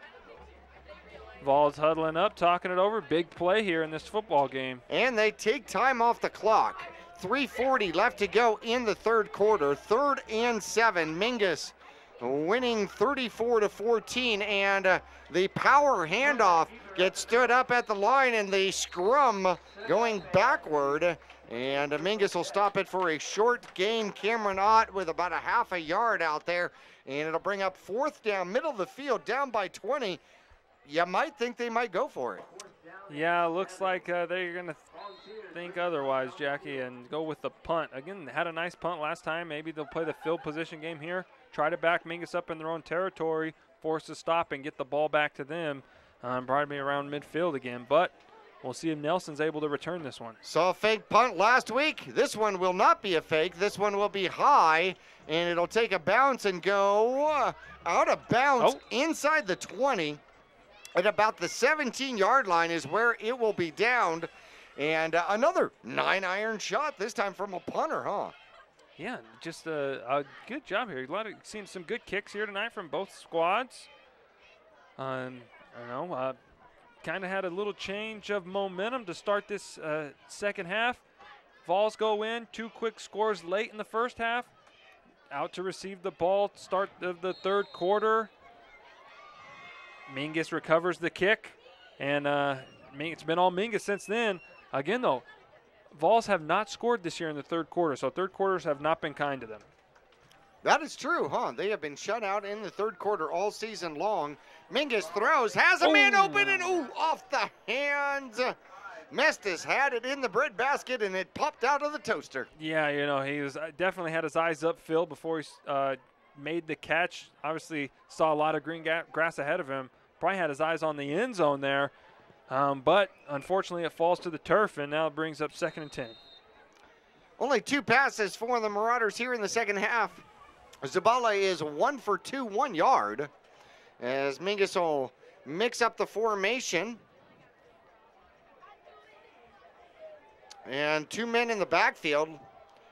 B: Vols huddling up, talking it over. Big play here in this football game.
A: And they take time off the clock. 3:40 left to go in the 3rd quarter. 3rd and 7. Mingus winning 34-14, and the power handoff gets stood up at the line, and the scrum going backward, and Mingus will stop it for a short gain. Cameron Ott with about a half a yard out there, and it'll bring up 4th down, middle of the field, down by 20. You might think they might go for it.
B: Yeah, looks like they're going to think otherwise, Jackie, and go with the punt. Again, they had a nice punt last time. Maybe they'll play the field position game here. Try to back Mingus up in their own territory, force a stop and get the ball back to them, probably around midfield again. But we'll see if Nelson's able to return this one.
A: Saw a fake punt last week. This one will not be a fake. This one will be high, and it'll take a bounce and go out of bounds inside the 20. At about the 17-yard line is where it will be downed. And another 9-iron shot, this time from a punter, huh?
B: Yeah, just a good job here. Seen some good kicks here tonight from both squads. I don't know, kind of had a little change of momentum to start this second half. Vols go in, 2 quick scores late in the first half. Out to receive the ball, start of the 3rd quarter. Mingus recovers the kick, and it's been all Mingus since then. Again, though, Vols have not scored this year in the 3rd quarter, so 3rd quarters have not been kind to them.
A: That is true, huh? They have been shut out in the 3rd quarter all season long. Mingus throws, has a man open, and off the hands. Mestis had it in the bread basket, and it popped out of the toaster.
B: Yeah, you know, he was definitely had his eyes upfield before he made the catch. Obviously saw a lot of green grass ahead of him. Probably had his eyes on the end zone there. But unfortunately it falls to the turf, and now it brings up 2nd and 10.
A: Only 2 passes for the Marauders here in the second half. Zabala is 1 for 2, 1 yard, as Mingus will mix up the formation. And 2 men in the backfield,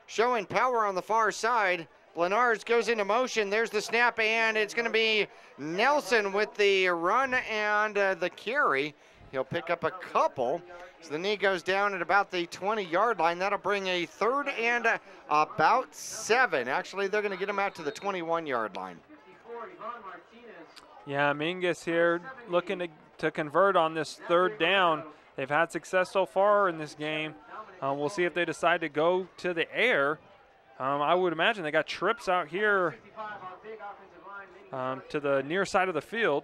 A: showing power on the far side. Lenars goes into motion. There's the snap, and it's going to be Nelson with the run and the carry. He'll pick up a couple. So the knee goes down at about the 20-yard line. That'll bring a 3rd and about 7. Actually, they're going to get him out to the 21-yard line.
B: Yeah, Mingus here looking to convert on this 3rd down. They've had success so far in this game. We'll see if they decide to go to the air. I would imagine they got trips out here to the near side of the field.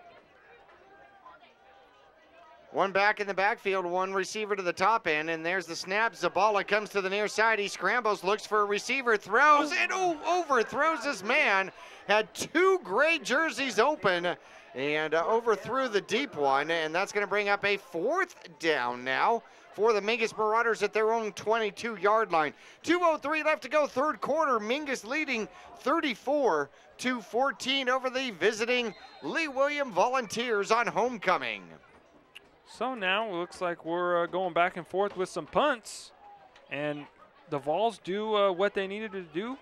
A: One back in the backfield, one receiver to the top end, and there's the snap. Zabala comes to the near side. He scrambles, looks for a receiver, throws, and overthrows his man. Had two gray jerseys open and overthrew the deep one, and that's going to bring up a 4th down now for the Mingus Marauders at their own 22-yard line. 2:03 left to go, third quarter. Mingus leading 34-14 over the visiting Lee William Volunteers on homecoming.
B: So now it looks like we're going back and forth with some punts, and the Vols do what they needed to do.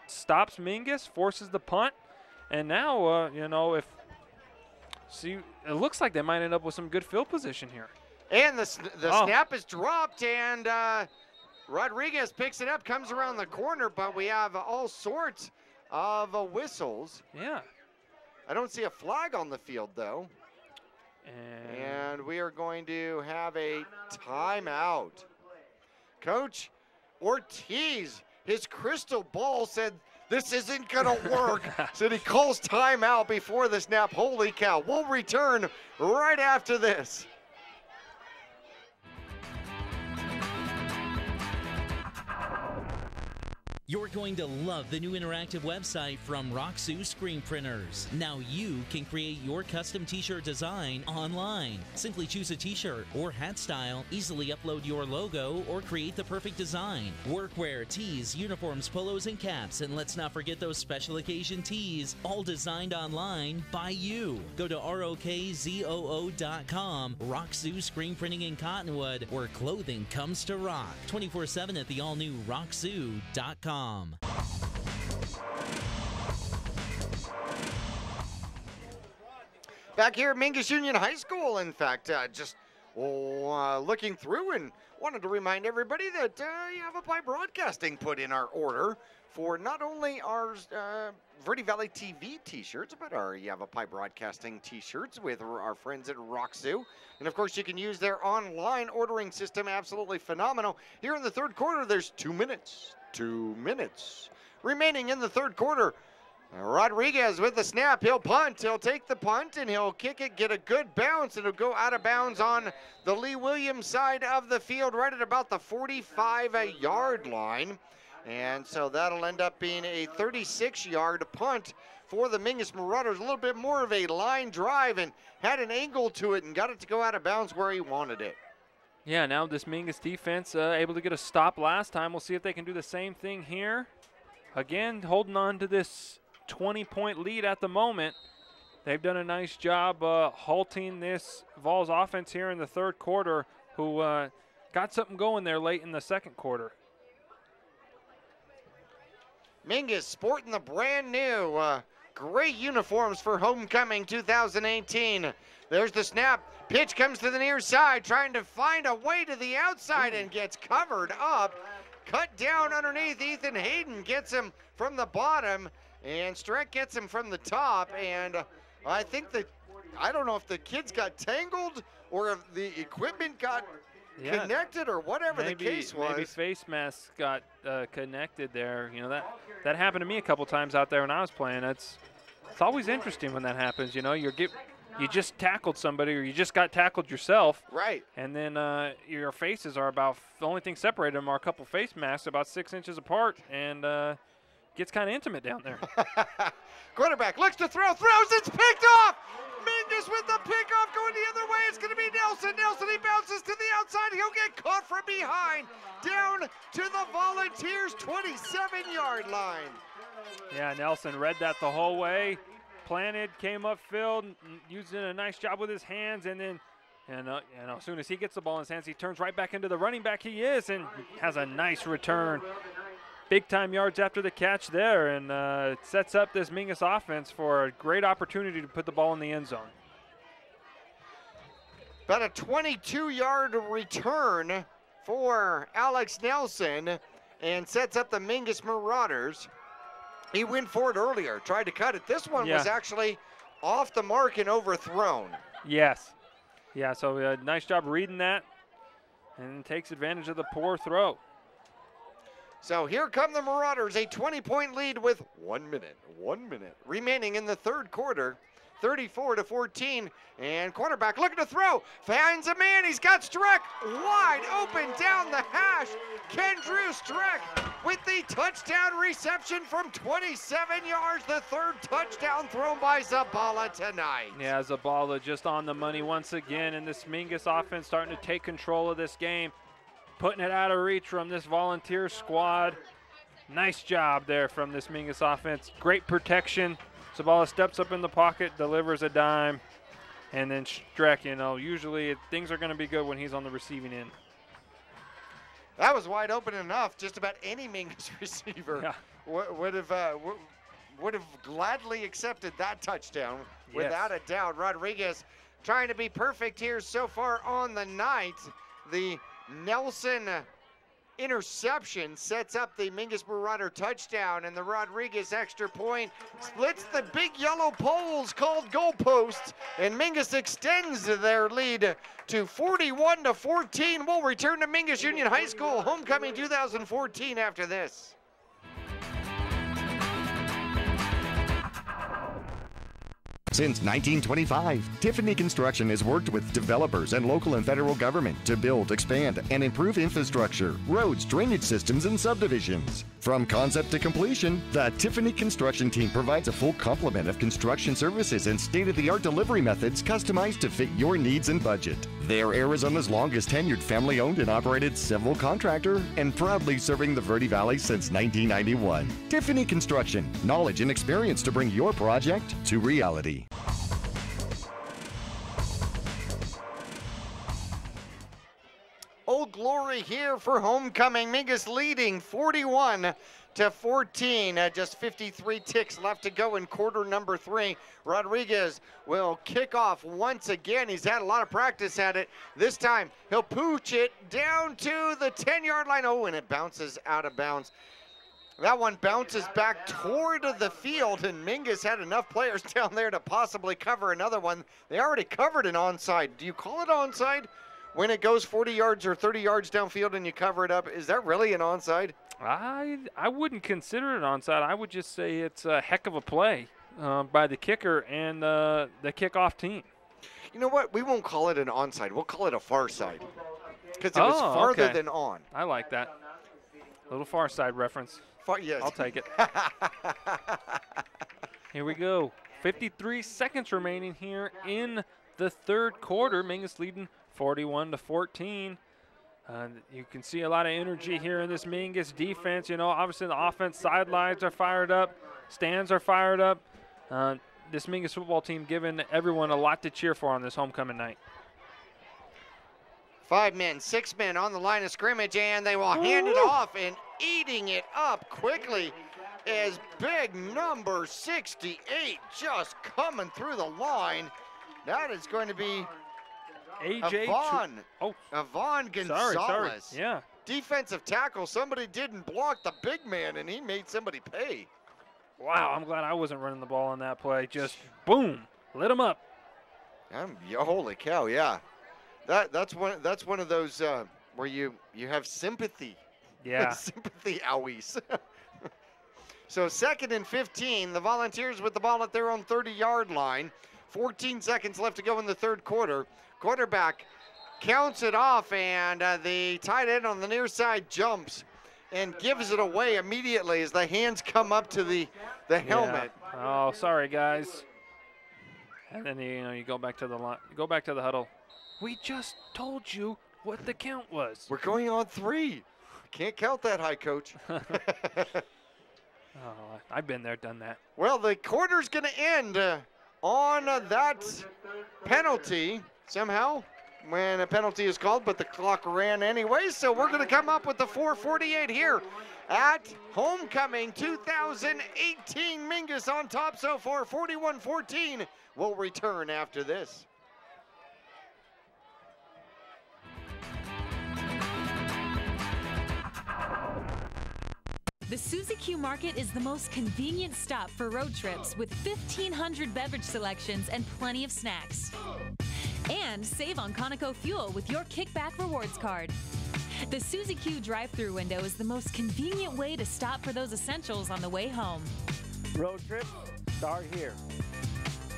B: Stops Mingus, forces the punt, and now, you know, it looks like they might end up with some good field position here.
A: And the snap is dropped, and Rodriguez picks it up, comes around the corner, but we have all sorts of whistles.
B: Yeah.
A: I don't see a flag on the field, though. And we are going to have a timeout. Coach Ortiz, his crystal ball said this isn't going to work. So he calls timeout before the snap. Holy cow. We'll return right after this.
H: You're going to love the new interactive website from Roxu Screen Printers. Now you can create your custom t-shirt design online. Simply choose a t-shirt or hat style, easily upload your logo, or create the perfect design. Workwear, tees, uniforms, polos, and caps, and let's not forget those special occasion tees, all designed online by you. Go to ROKZOO.com, Roxu Screen Printing in Cottonwood, where clothing comes to rock. 24/7 at the all-new Roxu.com.
A: Back here at Mingus Union High School, in fact, just looking through and wanted to remind everybody that Yavapai Broadcasting put in our order for not only our Verde Valley TV t-shirts, but our Yavapai Broadcasting t-shirts with our friends at Roxu. And of course, you can use their online ordering system, absolutely phenomenal. Here in the third quarter, there's 2 minutes. 2 minutes remaining in the third quarter. Rodriguez with the snap. He'll punt. He'll take the punt and he'll kick it, get a good bounce. It'll go out of bounds on the Lee Williams side of the field, right at about the 45-yard line. And so that'll end up being a 36-yard punt for the Mingus Marauders. A little bit more of a line drive and had an angle to it and got it to go out of bounds where he wanted it.
B: Yeah, now this Mingus defense able to get a stop last time. We'll see if they can do the same thing here. Again, holding on to this 20-point lead at the moment. They've done a nice job halting this Vols offense here in the third quarter, who got something going there late in the second quarter.
A: Mingus sporting the brand new gray uniforms for homecoming 2018. There's the snap. Pitch comes to the near side, trying to find a way to the outside and gets covered up. Cut down underneath. Ethan Hayden gets him from the bottom, and Streck gets him from the top. And I think that, I don't know if the kids got tangled or if the equipment got connected or whatever the case was.
B: Maybe face masks got connected there. You know, that happened to me a couple times out there when I was playing. It's always interesting when that happens. You know, you just tackled somebody or you just got tackled yourself.
A: Right.
B: And then your faces are about, the only thing separating them are a couple face masks about 6 inches apart, and gets kind of intimate down there.
A: Quarterback looks to throws, it's picked off! Mingus with the pickoff going the other way. It's going to be Nelson. Nelson, he bounces to the outside. He'll get caught from behind. Down to the Volunteers' 27-yard line.
B: Yeah, Nelson read that the whole way. Planted, came upfield, using a nice job with his hands, and then, as soon as he gets the ball in his hands, he turns right back into the running back he is and has a nice return. Big-time yards after the catch there, and it sets up this Mingus offense for a great opportunity to put the ball in the end zone.
A: About a 22-yard return for Alex Nelson and sets up the Mingus Marauders. He went for it earlier, tried to cut it. This one was actually off the mark and overthrown.
B: Yes. Yeah, so nice job reading that and takes advantage of the poor throw.
A: So here come the Marauders, a 20-point lead with 1 minute remaining in the third quarter. 34-14. And cornerback looking to throw, finds a man, he's got Streck wide open down the hash. Kendrew Streck with the touchdown reception from 27 yards, the third touchdown thrown by Zabala tonight.
B: Yeah, Zabala just on the money once again, and this Mingus offense starting to take control of this game, putting it out of reach from this Volunteer squad. Nice job there from this Mingus offense. Great protection. Zabala steps up in the pocket, delivers a dime, and then Streck, usually things are going to be good when he's on the receiving end.
A: That was wide open enough. Just about any Mingus receiver would have gladly accepted that touchdown, without a doubt. Rodriguez trying to be perfect here so far on the night. The Nelson interception sets up the Mingus Marauder touchdown, and the Rodriguez extra point splits the big yellow poles called goalposts, and Mingus extends their lead to 41-14. We'll return to Mingus Union High School homecoming 2014 after this.
O: Since 1925, Tiffany Construction has worked with developers and local and federal government to build, expand, and improve infrastructure, roads, drainage systems, and subdivisions. From concept to completion, the Tiffany Construction team provides a full complement of construction services and state-of-the-art delivery methods customized to fit your needs and budget. They're Arizona's longest tenured family-owned and operated civil contractor and proudly serving the Verde Valley since 1991. Tiffany Construction, knowledge and experience to bring your project to reality.
A: Old Glory here for homecoming. Mingus leading 41-14. Just 53 ticks left to go in quarter number 3. Rodriguez will kick off once again. He's had a lot of practice at it. This time he'll pooch it down to the 10-yard line. Oh, and it bounces out of bounds. That one bounces back toward the field, and Mingus had enough players down there to possibly cover another one. They already covered an onside. Do you call it onside when it goes 40 yards or 30 yards downfield and you cover it up? Is that really an onside?
B: I wouldn't consider it onside. I would just say it's a heck of a play by the kicker and the kickoff team.
A: You know what? We won't call it an onside. We'll call it a far side because it was farther than on.
B: I like that. A little far side reference.
A: Yes.
B: I'll take it. Here we go. 53 seconds remaining here in the third quarter. Mingus leading 41-14. You can see a lot of energy here in this Mingus defense. Obviously the offense sidelines are fired up. Stands are fired up. This Mingus football team giving everyone a lot to cheer for on this homecoming night.
A: 5 men, 6 men on the line of scrimmage, and they will hand it off, and eating it up quickly is big number 68 just coming through the line. That is going to be Avon Gonzalez.
B: Sorry. Yeah.
A: Defensive tackle. Somebody didn't block the big man, and he made somebody pay.
B: Wow, I'm glad I wasn't running the ball on that play. Just boom, lit him up.
A: Holy cow, yeah. That's one of those where you have sympathy.
B: Yeah.
A: Sympathy owies. So 2nd and 15. The Volunteers with the ball at their own 30-yard line. 14 seconds left to go in the third quarter. Quarterback counts it off, and the tight end on the near side jumps and gives it away immediately as the hands come up to the helmet.
B: Oh, sorry, guys. And then you go back to the line. Go back to the huddle. We just told you what the count was.
A: We're going on 3. Can't count that high, Coach.
B: I've been there, done that.
A: Well, the quarter's going to end on that penalty somehow when a penalty is called, but the clock ran anyway. So we're going to come up with the 4:48 here at homecoming 2018. Mingus on top so far, 41-14. We'll return after this.
S: The Suzy Q Market is the most convenient stop for road trips with 1,500 beverage selections and plenty of snacks. And save on Conoco fuel with your Kickback Rewards card. The Suzy Q drive-thru window is the most convenient way to stop for those essentials on the way home.
M: Road trips start here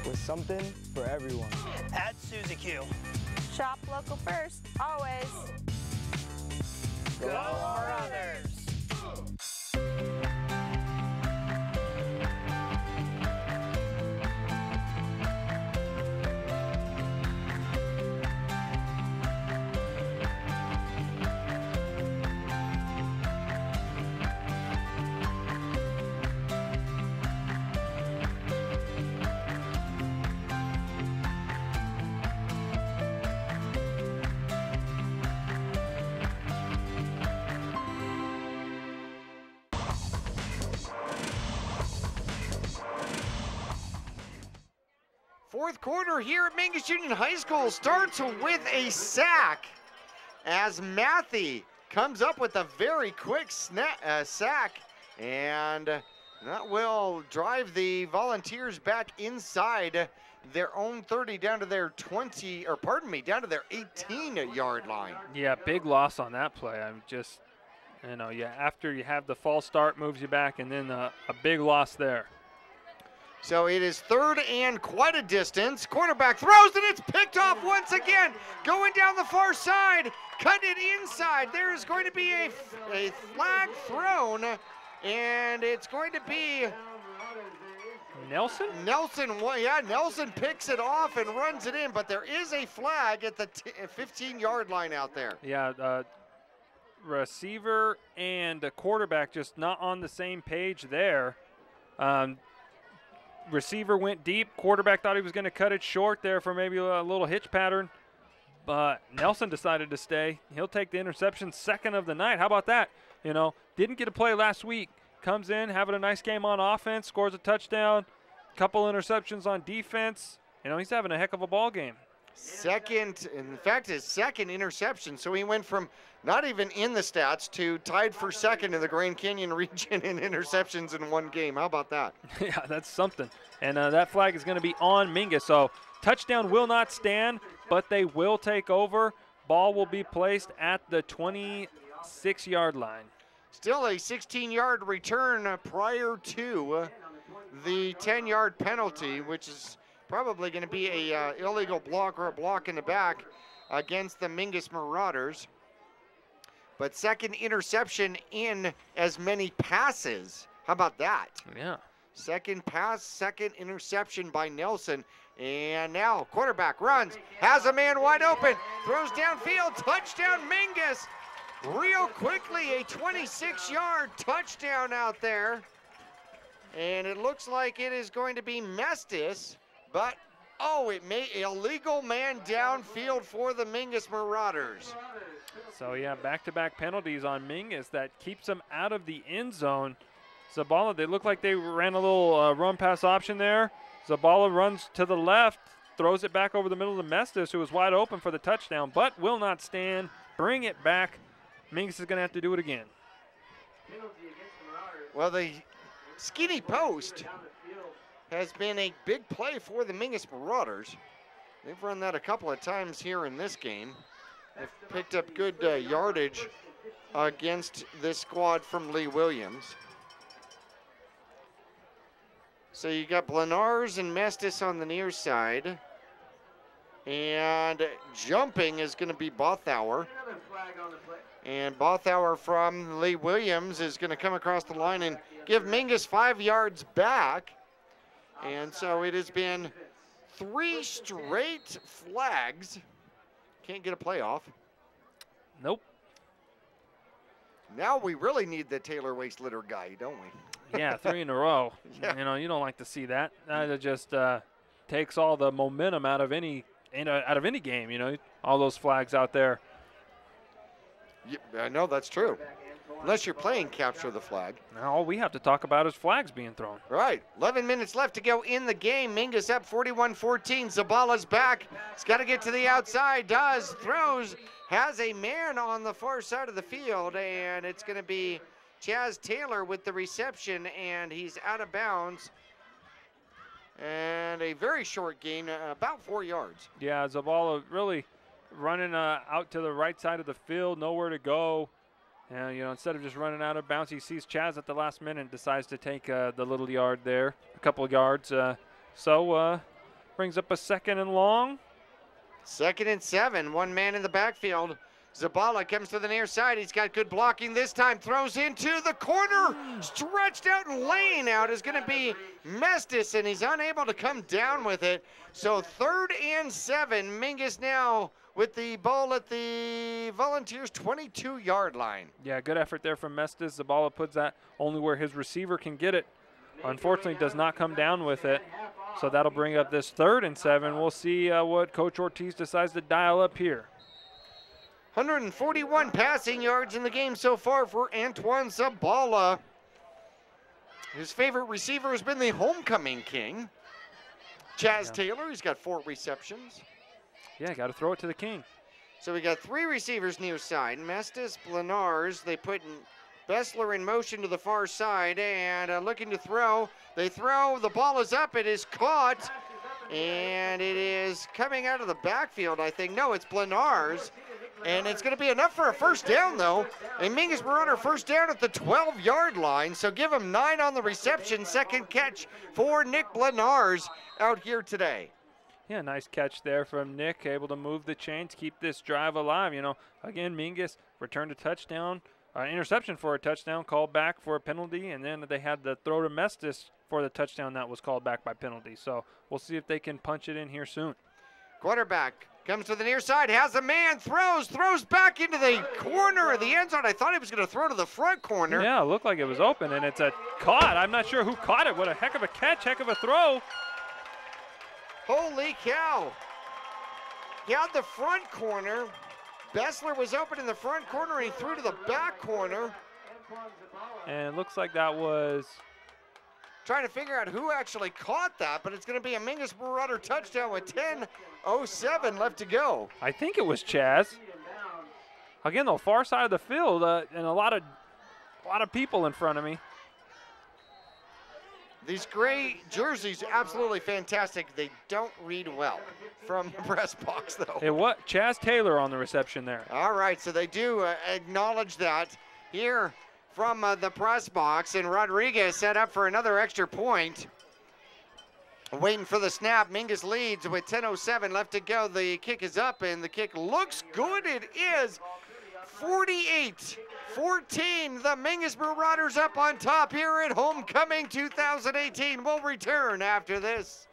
T: with something for everyone.
U: At Suzy Q. Shop local first, always. Go Brothers!
A: Fourth quarter here at Mingus Union High School starts with a sack as Matthew comes up with a very quick sack, and that will drive the Volunteers back inside their own 30 down to their 20, or pardon me, down to their 18-yard line.
B: Yeah, big loss on that play. I'm just, after you have the false start, moves you back, and then a big loss there.
A: So it is third and quite a distance. Quarterback throws, and it's picked off once again. Going down the far side, cutting it inside. There is going to be a flag thrown, and it's going to be
B: Nelson?
A: Nelson picks it off and runs it in, but there is a flag at the 15-yard line out there.
B: Yeah, receiver and the quarterback just not on the same page there. Receiver went deep. Quarterback thought he was going to cut it short there for maybe a little hitch pattern, but Nelson decided to stay. He'll take the interception, second of the night. How about that? Didn't get a play last week. Comes in, having a nice game on offense, scores a touchdown, couple interceptions on defense. He's having a heck of a ball game.
A: His second interception. So he went from not even in the stats to tied for second in the Grand Canyon region in interceptions in one game. How about that?
B: Yeah, that's something. And that flag is going to be on Mingus. So touchdown will not stand, but they will take over. Ball will be placed at the 26-yard line.
A: Still a 16-yard return prior to the 10-yard penalty, which is probably going to be a illegal block or a block in the back against the Mingus Marauders. But second interception in as many passes. How about that?
B: Yeah.
A: Second pass, second interception by Nelson. And now quarterback runs, has a man wide open, throws downfield, touchdown Mingus. Real quickly, a 26-yard touchdown out there. And it looks like it is going to be Mestis. But, it made illegal man downfield for the Mingus Marauders.
B: So, yeah, back-to-back penalties on Mingus that keeps them out of the end zone. Zabala, they look like they ran a little run-pass option there. Zabala runs to the left, throws it back over the middle of Mestis, who was wide open for the touchdown, but will not stand. Bring it back. Mingus is going to have to do it again.
A: Well, the skinny post has been a big play for the Mingus Marauders. They've run that a couple of times here in this game. They've picked up good yardage against this squad from Lee Williams. So you got Blenars and Mestis on the near side. And jumping is going to be Bothauer. And Bothauer from Lee Williams is going to come across the line and give Mingus 5 yards back. And so it has been 3 straight flags. Can't get a playoff.
B: Nope.
A: Now we really need the Taylor Waste Litter guy, don't we?
B: Yeah, 3 in a row.
A: Yeah.
B: You don't like to see that. That just takes all the momentum out of any game. All those flags out there.
A: Yeah, I know that's true. Unless you're playing capture the flag.
B: Now all we have to talk about is flags being thrown.
A: Right. 11 minutes left to go in the game. Mingus up 41-14. Zabala's back. He's got to get to the outside. Does. Throws. Has a man on the far side of the field. And it's going to be Chaz Taylor with the reception. And he's out of bounds. And a very short gain, about 4 yards.
B: Yeah, Zabala really running out to the right side of the field. Nowhere to go. And, instead of just running out of bounds, he sees Chaz at the last minute and decides to take the little yard there, a couple of yards. So Brings up a 2nd and long.
A: 2nd and 7. One man in the backfield. Zabala comes to the near side. He's got good blocking this time. Throws into the corner. Stretched out and laying out is going to be Mestis, and he's unable to come down with it. So 3rd and 7. Mingus now with the ball at the Volunteers' 22-yard line.
B: Yeah, good effort there from Mestis. Zabala puts that only where his receiver can get it. Unfortunately, does not come down with it. So that'll bring up this 3rd and 7. We'll see what Coach Ortiz decides to dial up here.
A: 141 passing yards in the game so far for Antoine Zabala. His favorite receiver has been the homecoming king, Chaz Taylor. He's got 4 receptions.
B: Yeah, got to throw it to the king.
A: So we got 3 receivers near side. Mestis, Blenars. They put Bessler in motion to the far side and looking to throw. They throw. The ball is up. It is caught. And it is coming out of the backfield, I think. No, it's Blenars. And it's going to be enough for a first down, though. And Mingus Marauder first down at the 12-yard line. So give him 9 on the reception. 2nd catch for Nick Blenars out here today.
B: Yeah, nice catch there from Nick, able to move the chains, keep this drive alive. You know, again, Mingus returned a touchdown, interception for a touchdown, called back for a penalty, and then they had the throw to Mestis for the touchdown that was called back by penalty. So we'll see if they can punch it in here soon.
A: Quarterback comes to the near side, has a man, throws back into the corner of the end zone. I thought he was going to throw to the front corner.
B: Yeah, it looked like it was open, and it's a caught. I'm not sure who caught it. What a heck of a catch, heck of a throw.
A: Holy cow. He had the front corner. Bessler was open in the front corner, and he threw to the back corner.
B: And it looks like that was...
A: Trying to figure out who actually caught that, but it's going to be a Mingus Marauder touchdown with 10:07 left to go.
B: I think it was Chaz. Again, the far side of the field, and a lot of people in front of me.
A: These gray jerseys, absolutely fantastic. They don't read well from the press box, though.
B: It was Chaz Taylor on the reception there.
A: All right, so they do acknowledge that here from the press box, and Rodriguez set up for another extra point. Waiting for the snap. Mingus leads with 10:07 left to go. The kick is up, and the kick looks good. It is 48-14. The Mingus Marauders up on top here at Homecoming 2018. We'll return after this.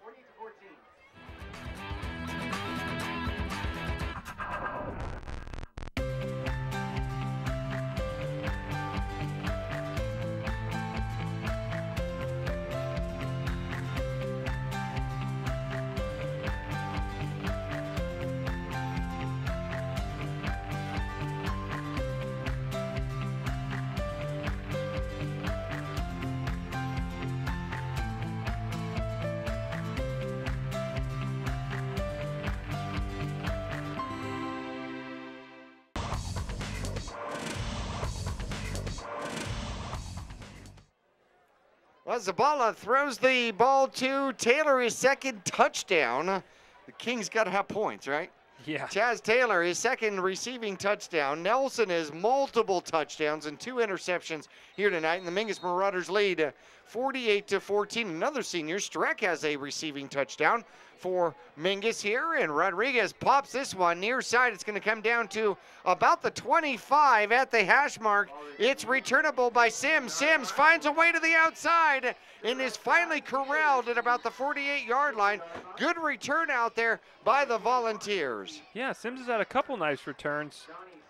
A: Well, Zabala throws the ball to Taylor, his 2nd touchdown. The Kings got to have points, right?
B: Yeah.
A: Chaz Taylor, his 2nd receiving touchdown. Nelson has multiple touchdowns and 2 interceptions here tonight. And the Mingus Marauders lead 48-14. Another senior, Streck, has a receiving touchdown for Mingus here. And Rodriguez pops this one near side. It's going to come down to about the 25 at the hash mark. It's returnable by Sims. Sims finds a way to the outside and is finally corralled at about the 48-yard line. Good return out there by the Volunteers.
B: Yeah, Sims has had a couple nice returns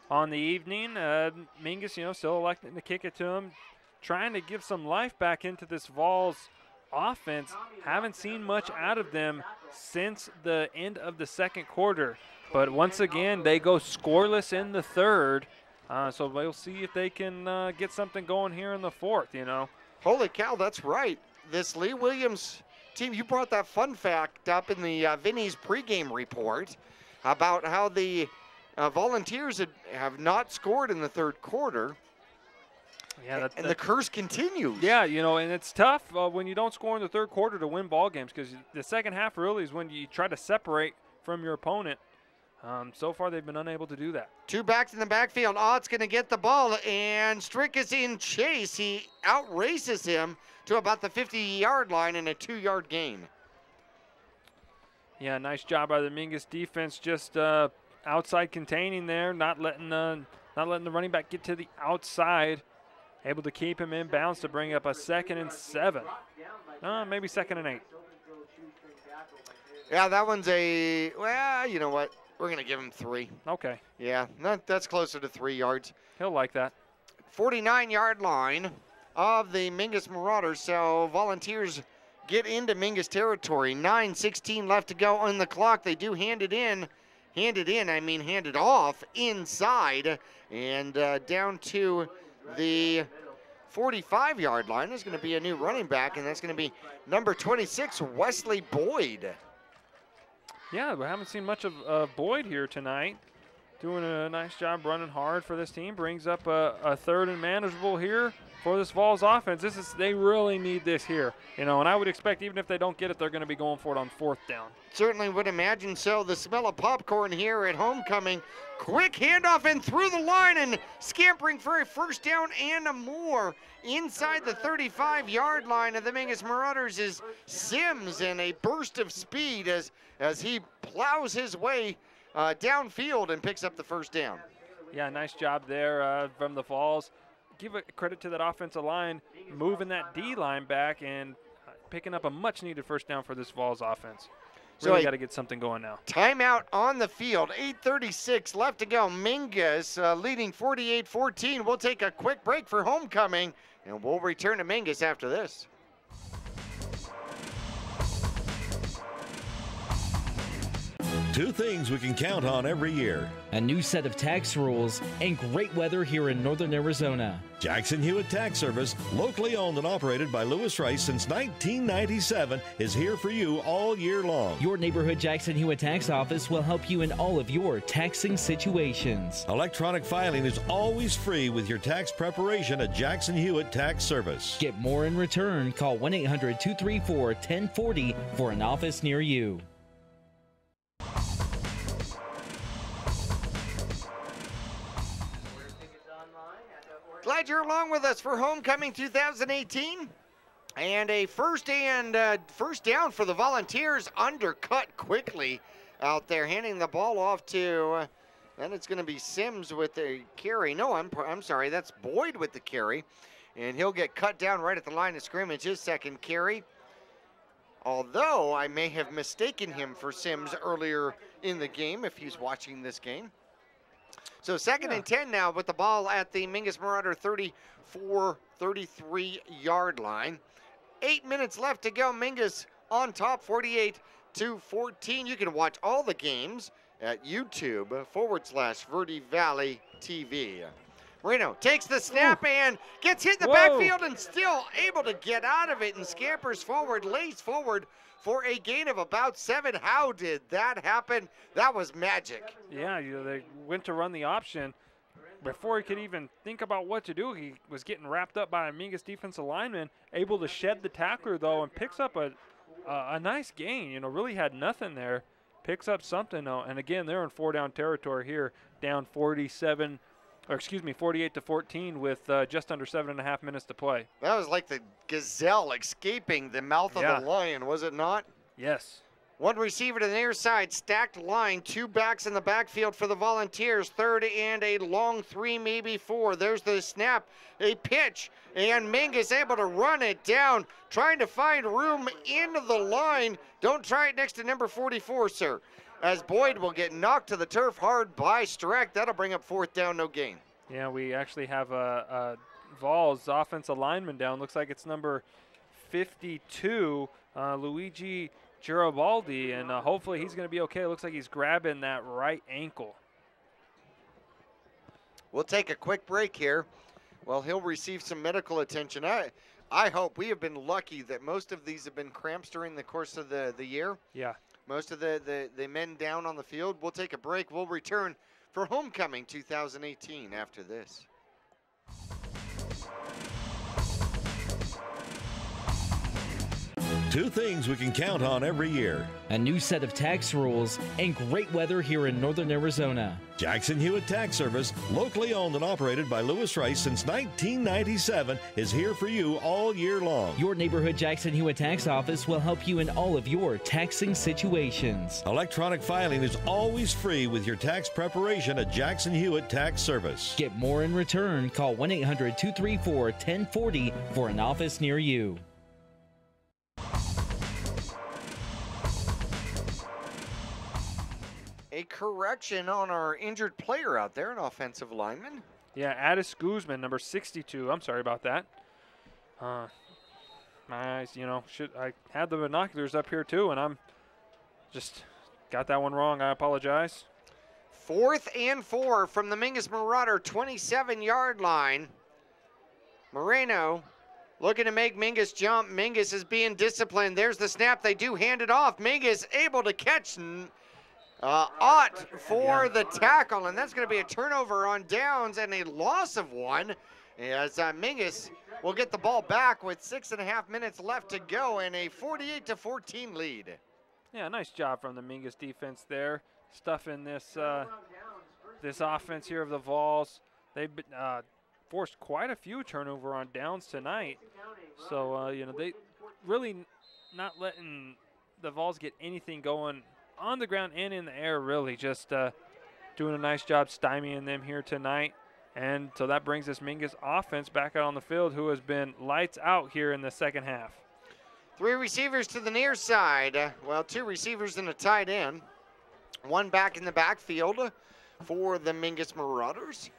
B: on the evening. Mingus, still electing to kick it to him, trying to give some life back into this Vols offense. Haven't seen much out of them since the end of the 2nd quarter. But once again, they go scoreless in the 3rd. So we'll see if they can get something going here in the 4th,
A: Holy cow, that's right. This Lee Williams team, you brought that fun fact up in the Vinny's pregame report about how the Volunteers have not scored in the 3rd quarter.
B: Yeah,
A: and the curse continues.
B: Yeah, and it's tough when you don't score in the 3rd quarter to win ball games, because the second half really is when you try to separate from your opponent. So far, they've been unable to do that.
A: 2 backs in the backfield. Ott's going to get the ball, and Strick is in chase. He outraces him to about the 50-yard line in a 2-yard gain.
B: Yeah, nice job by the Mingus defense, just outside containing there, not letting the running back get to the outside. Able to keep him in bounds to bring up a 2nd and 7. Maybe 2nd and 8.
A: Yeah, that one's well, you know what? We're going to give him 3.
B: Okay.
A: Yeah, that's closer to 3 yards.
B: He'll like that.
A: 49-yard line of the Mingus Marauders. So Volunteers get into Mingus territory. 9:16 left to go on the clock. They do hand it off inside. And down to the 45-yard line is going to be a new running back, and that's going to be number 26, Wesley Boyd.
B: Yeah, we haven't seen much of Boyd here tonight. Doing a nice job running hard for this team. Brings up a 3rd and manageable here for this Vols offense. They really need this here, and I would expect even if they don't get it, they're going to be going for it on 4th down.
A: Certainly would imagine so. The smell of popcorn here at homecoming. Quick handoff and through the line and scampering for a 1st down and more inside the 35-yard line of the Mingus Marauders is Sims in a burst of speed as he plows his way downfield and picks up the 1st down.
B: Yeah, nice job there from the Vols. Give credit to that offensive line, moving that D-line back and picking up a much-needed 1st down for this Vols offense. Really got to get something going now.
A: Timeout on the field. 8:36 left to go. Mingus leading 48-14. We'll take a quick break for homecoming, and we'll return to Mingus after this.
F: Two things we can count on every year.
H: A new set of tax rules and great weather here in northern Arizona.
F: Jackson Hewitt Tax Service, locally owned and operated by Lewis Rice since 1997, is here for you all year long.
H: Your neighborhood Jackson Hewitt Tax Office will help you in all of your taxing situations.
F: Electronic filing is always free with your tax preparation at Jackson Hewitt Tax Service.
H: Get more in return. Call 1-800-234-1040 for an office near you.
A: Glad you're along with us for homecoming 2018. And a first down for the Volunteers, undercut quickly out there, handing the ball off to, and it's going to be Sims with the carry. No, I'm sorry, that's Boyd with the carry. And he'll get cut down right at the line of scrimmage, his 2nd carry. Although I may have mistaken him for Sims earlier in the game if he's watching this game. So 2nd and 10 now with the ball at the Mingus Marauder 33-yard line. 8 minutes left to go. Mingus on top, 48-14. You can watch all the games at YouTube/Verde Valley TV. Marino takes the snap and gets hit in the backfield and still able to get out of it and scampers forward, lays forward for a gain of about 7. How did that happen? That was magic.
B: Yeah, they went to run the option. Before he could even think about what to do, he was getting wrapped up by a Mingus defensive lineman, able to shed the tackler, though, and picks up a nice gain. Really had nothing there. Picks up something, though. And, again, they're in 4-down territory here, down 48-14 with just under 7.5 minutes to play.
A: That was like the gazelle escaping the mouth of the lion, was it not?
B: Yes.
A: One receiver to the near side, stacked line, 2 backs in the backfield for the Volunteers. 3rd and a long 3, maybe 4. There's the snap, a pitch, and Mingus able to run it down, trying to find room into the line. Don't try it next to number 44, sir, as Boyd will get knocked to the turf hard by Streck. That'll bring up 4th down, no gain.
B: Yeah, we actually have a Vols offensive lineman down. Looks like it's number 52, Luigi Garibaldi, and hopefully he's going to be okay. It looks like he's grabbing that right ankle.
A: We'll take a quick break here. Well, he'll receive some medical attention. I hope. We have been lucky that most of these have been cramps during the course of the year.
B: Yeah.
A: Most of the men down on the field. We'll take a break. We'll return for homecoming 2018 after this.
F: Two things we can count on every year.
H: A new set of tax rules and great weather here in northern Arizona.
F: Jackson Hewitt Tax Service, locally owned and operated by Lewis Rice since 1997, is here for you all year long.
H: Your neighborhood Jackson Hewitt Tax Office will help you in all of your taxing situations.
F: Electronic filing is always free with your tax preparation at Jackson Hewitt Tax Service.
H: Get more in return. Call 1-800-234-1040 for an office near you.
A: A correction on our injured player out there, an offensive lineman.
B: Yeah, Addis Guzman, number 62. I'm sorry about that. My eyes, I had the binoculars up here too, and I'm just got that one wrong. I apologize.
A: 4th and 4 from the Mingus Marauder 27-yard line. Moreno looking to make Mingus jump. Mingus is being disciplined. There's the snap. They do hand it off. Mingus able to catch Ott for the tackle, and that's going to be a turnover on downs and a loss of one, as Mingus will get the ball back with 6.5 minutes left to go and a 48-14 lead.
B: Yeah, nice job from the Mingus defense there, stuffing this this offense here of the Vols. They've forced quite a few turnover on downs tonight, so they really not letting the Vols get anything going on the ground and in the air, really just doing a nice job stymieing them here tonight. And so that brings this Mingus offense back out on the field, who has been lights out here in the second half.
A: 3 receivers to the near side. Well, 2 receivers and a tight end. 1 back in the backfield for the Mingus Marauders.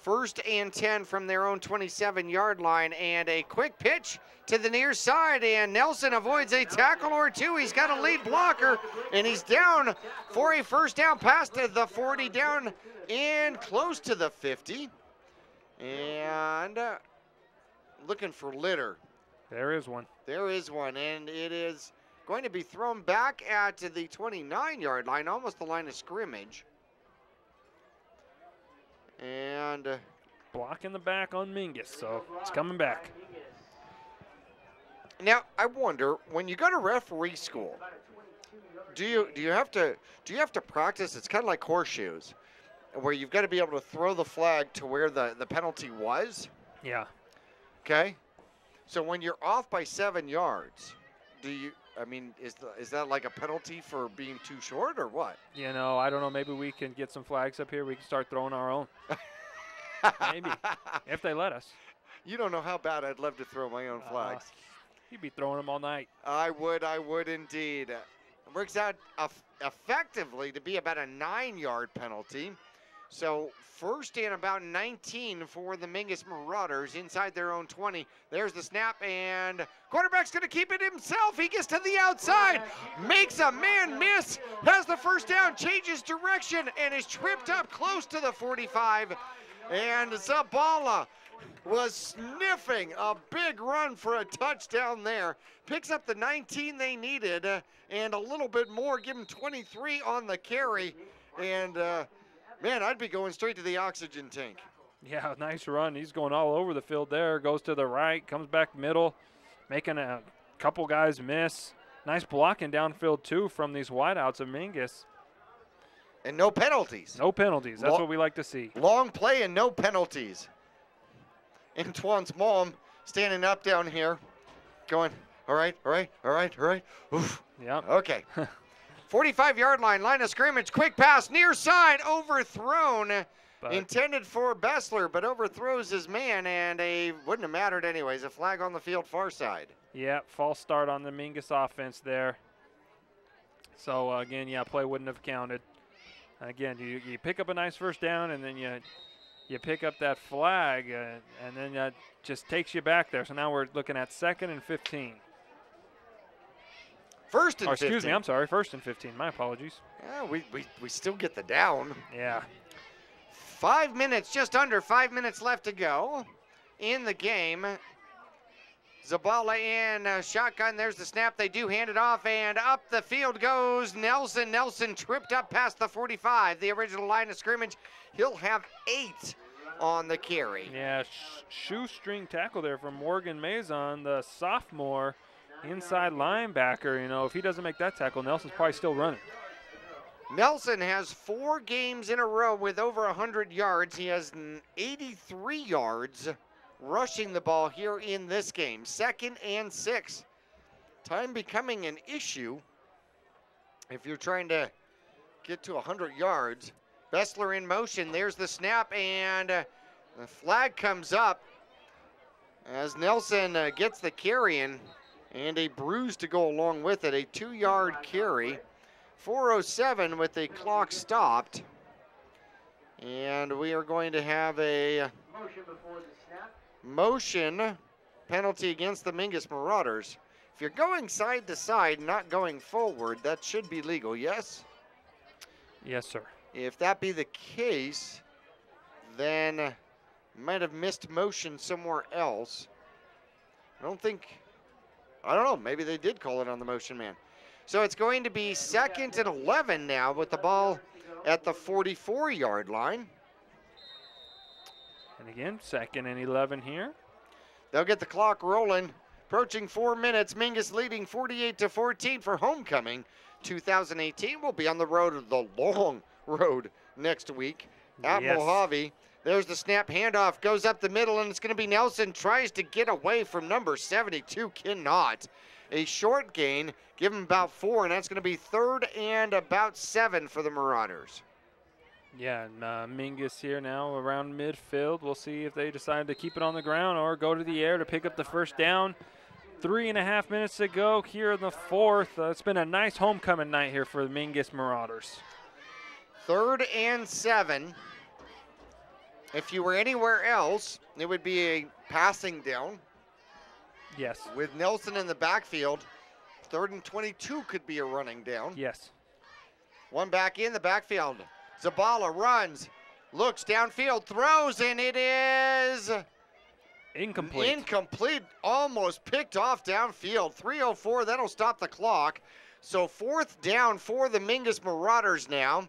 A: 1st and 10 from their own 27-yard line, and a quick pitch to the near side, and Nelson avoids a tackle or two. He's got a lead blocker, and he's down for a first down past the 40, down and close to the 50. And looking for litter.
B: There is one.
A: There is one, and it is going to be thrown back at the 29-yard line, almost the line of scrimmage. And
B: block in the back on Mingus, so it's coming back.
A: Now I wonder, when you go to referee school, do you have to practice? It's kind of like horseshoes, where you've got to be able to throw the flag to where the penalty was.
B: Yeah.
A: Okay. So when you're off by 7 yards, is that like a penalty for being too short or what?
B: I don't know. Maybe we can get some flags up here. We can start throwing our own. Maybe, if they let us.
A: You don't know how bad I'd love to throw my own flags.
B: You'd be throwing them all night.
A: I would indeed. It works out effectively to be about a 9-yard penalty. So 1st and about 19 for the Mingus Marauders inside their own 20. There's the snap, and quarterback's going to keep it himself. He gets to the outside, makes a man miss, has the first down, changes direction, and is tripped up close to the 45. And Zabala was sniffing a big run for a touchdown there. Picks up the 19 they needed and a little bit more, give him 23 on the carry. And man, I'd be going straight to the oxygen tank.
B: Yeah, nice run. He's going all over the field there. Goes to the right, comes back middle, making a couple guys miss. Nice blocking downfield, too, from these wideouts of Mingus.
A: And no penalties.
B: No penalties. That's what we like to see.
A: Long play and no penalties. Antoine's mom standing up down here going, all right. Oof.
B: Yep.
A: Okay. 45-yard line of scrimmage, quick pass, near side, overthrown. Intended for Bessler, but overthrows his man, and wouldn't have mattered anyways. A flag on the field far side.
B: Yeah, false start on the Mingus offense there. So, again, play wouldn't have counted. Again, you pick up a nice first down, and then you pick up that flag, and then that just takes you back there. So now we're looking at 2nd and 15.
A: First and 15.
B: Excuse me, I'm sorry, 1st and 15. My apologies.
A: Yeah, we still get the down.
B: Yeah.
A: 5 minutes, just under 5 minutes left to go in the game. Zabala in shotgun. There's the snap. They do hand it off, and up the field goes Nelson. Nelson tripped up past the 45, the original line of scrimmage. He'll have 8 on the carry.
B: Yeah, shoestring tackle there from Morgan Mazon, the sophomore. inside linebacker. You know, if he doesn't make that tackle, Nelson's probably still running.
A: Nelson has 4 games in a row with over 100 yards. He has 83 yards rushing the ball here in this game. 2nd and 6. Time becoming an issue if you're trying to get to 100 yards. Bessler in motion. There's the snap, and the flag comes up as Nelson gets the carry in, and a bruise to go along with it. A 2-yard carry. 4:07 with the clock stopped. And we are going to have a motion penalty against the Mingus Marauders. If you're going side to side, not going forward, that should be legal, yes?
B: Yes, sir.
A: If that be the case, then might have missed motion somewhere else. I don't know, maybe they did call it on the motion man. So it's going to be 2nd and 11 now with the ball at the 44-yard line.
B: And again, 2nd and 11 here.
A: They'll get the clock rolling. Approaching 4 minutes, Mingus leading 48-14 for homecoming 2018. We'll be on the road, the long road, next week at Mojave. There's the snap, handoff, goes up the middle, and it's going to be Nelson. Tries to get away from number 72, cannot. A short gain, give him about 4, and that's going to be 3rd and about 7 for the Marauders.
B: Yeah, and Mingus here now around midfield. We'll see if they decide to keep it on the ground or go to the air to pick up the first down. 3.5 minutes to go here in the 4th. It's been a nice homecoming night here for the Mingus Marauders.
A: 3rd and 7. If you were anywhere else, it would be a passing down.
B: Yes.
A: With Nelson in the backfield, 3rd and 22 could be a running down.
B: Yes.
A: One back in the backfield. Zabala runs, looks downfield, throws, and it is
B: incomplete.
A: Incomplete, almost picked off downfield. 3:04, that'll stop the clock. So 4th down for the Mingus Marauders now.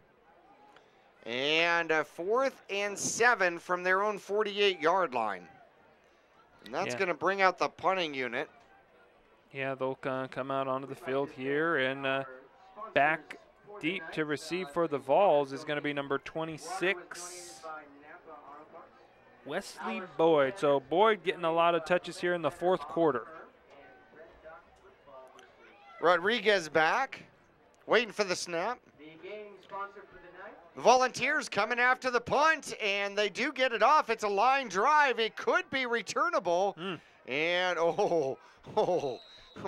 A: And 4th and 7 from their own 48-yard line. And that's going to bring out the punting unit.
B: Yeah, they'll come out onto the field here, and back deep to receive for the Vols is going to be number 26, Wesley Boyd. So Boyd getting a lot of touches here in the 4th quarter.
A: Rodriguez back, waiting for the snap. The Volunteers coming after the punt, and they do get it off. It's a line drive. It could be returnable. And,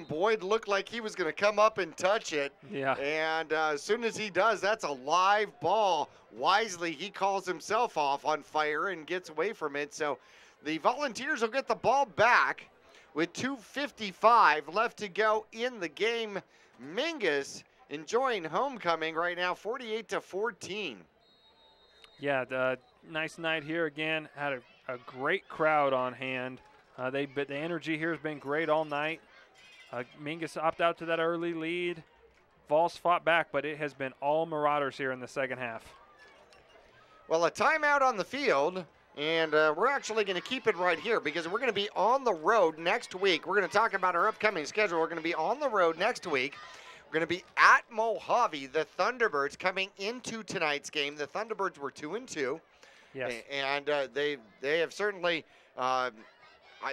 A: Boyd looked like he was going to come up and touch it.
B: Yeah.
A: And as soon as he does, that's a live ball. Wisely, he calls himself off on fire and gets away from it. So the Volunteers will get the ball back with 2:55 left to go in the game. Mingus enjoying homecoming right now, 48-14.
B: Yeah, nice night here again. Had a great crowd on hand. The energy here has been great all night. Mingus opted out to that early lead. Vols fought back, but it has been all Marauders here in the 2nd half.
A: Well, a timeout on the field, and we're actually going to keep it right here because we're going to be on the road next week. We're going to talk about our upcoming schedule. We're going to be on the road next week. We're going to be at Mojave. The Thunderbirds coming into tonight's game. The Thunderbirds were 2-2.
B: Yes.
A: And they have certainly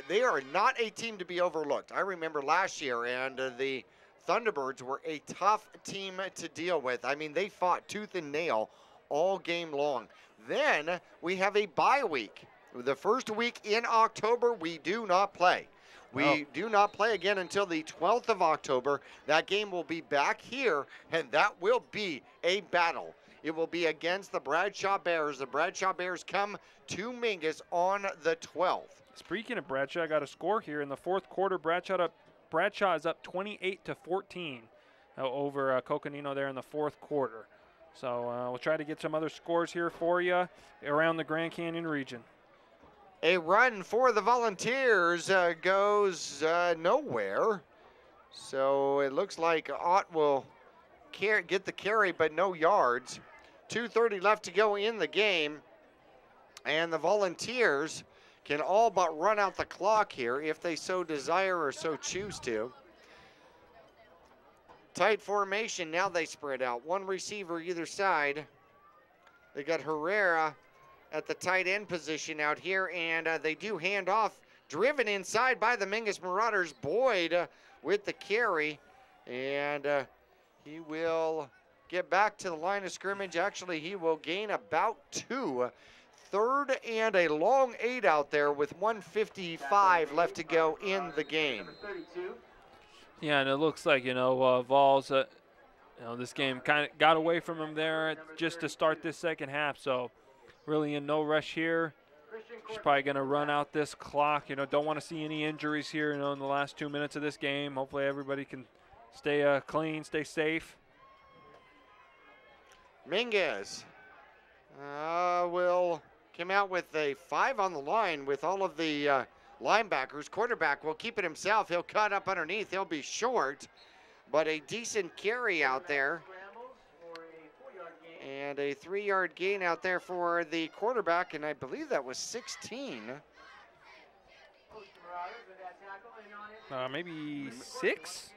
A: they are not a team to be overlooked. I remember last year, and the Thunderbirds were a tough team to deal with. I mean, they fought tooth and nail all game long. Then we have a bye week. The first week in October, we do not play. We do not play again until the 12th of October. That game will be back here, and that will be a battle. It will be against the Bradshaw Bears. The Bradshaw Bears come to Mingus on the 12th.
B: Speaking of Bradshaw, I got a score here in the 4th quarter. Bradshaw is up 28-14 over Coconino there in the 4th quarter. So we'll try to get some other scores here for you around the Grand Canyon region.
A: A run for the Volunteers goes nowhere. So it looks like Ott will get the carry, but no yards. 2:30 left to go in the game. And the Volunteers can all but run out the clock here if they so desire or so choose to. Tight formation. Now they spread out. One receiver either side. They got Herrera at the tight end position out here, and they do hand off. Driven inside by the Mingus Marauders. Boyd with the carry, and he will get back to the line of scrimmage. Actually, he will gain about 2. 3rd and a long 8 out there with 1:55 left to go in the game.
B: Yeah, and it looks like, Vols, this game kind of got away from him there just to start this second half. So really in no rush here. She's probably going to run out this clock. Don't want to see any injuries here, in the last 2 minutes of this game. Hopefully everybody can stay clean, stay safe.
A: Mingus will come out with a 5 on the line with all of the linebackers. Quarterback will keep it himself. He'll cut up underneath. He'll be short, but a decent carry out there. And a 3-yard gain out there for the quarterback, and I believe that was 16.
B: Maybe 6?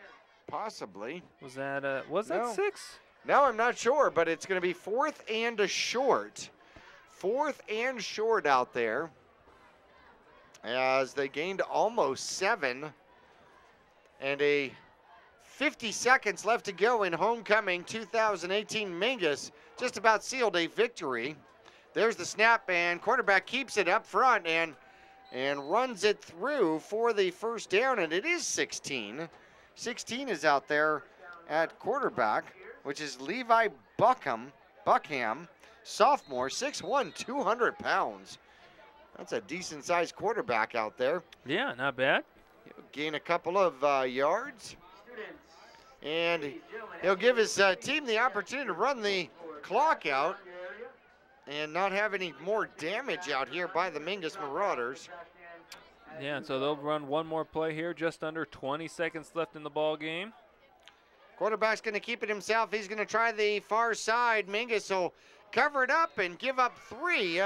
A: Possibly.
B: Was that 6?
A: No, I'm not sure, but it's going to be 4th and a short. 4th and short out there, as they gained almost 7. And a 50 seconds left to go in homecoming 2018. Mingus just about sealed a victory. There's the snap, and quarterback keeps it up front and runs it through for the first down, and it is 16. 16 is out there at quarterback, which is Levi Buckham, sophomore, 6'1", 200 pounds. That's a decent-sized quarterback out there.
B: Yeah, not bad.
A: He'll gain a couple of yards. And he'll give his team the opportunity to run the clock out and not have any more damage out here by the Mingus Marauders.
B: Yeah, and so they'll run one more play here, just under 20 seconds left in the ball game.
A: Quarterback's going to keep it himself. He's going to try the far side. Mingus will cover it up and give up 3,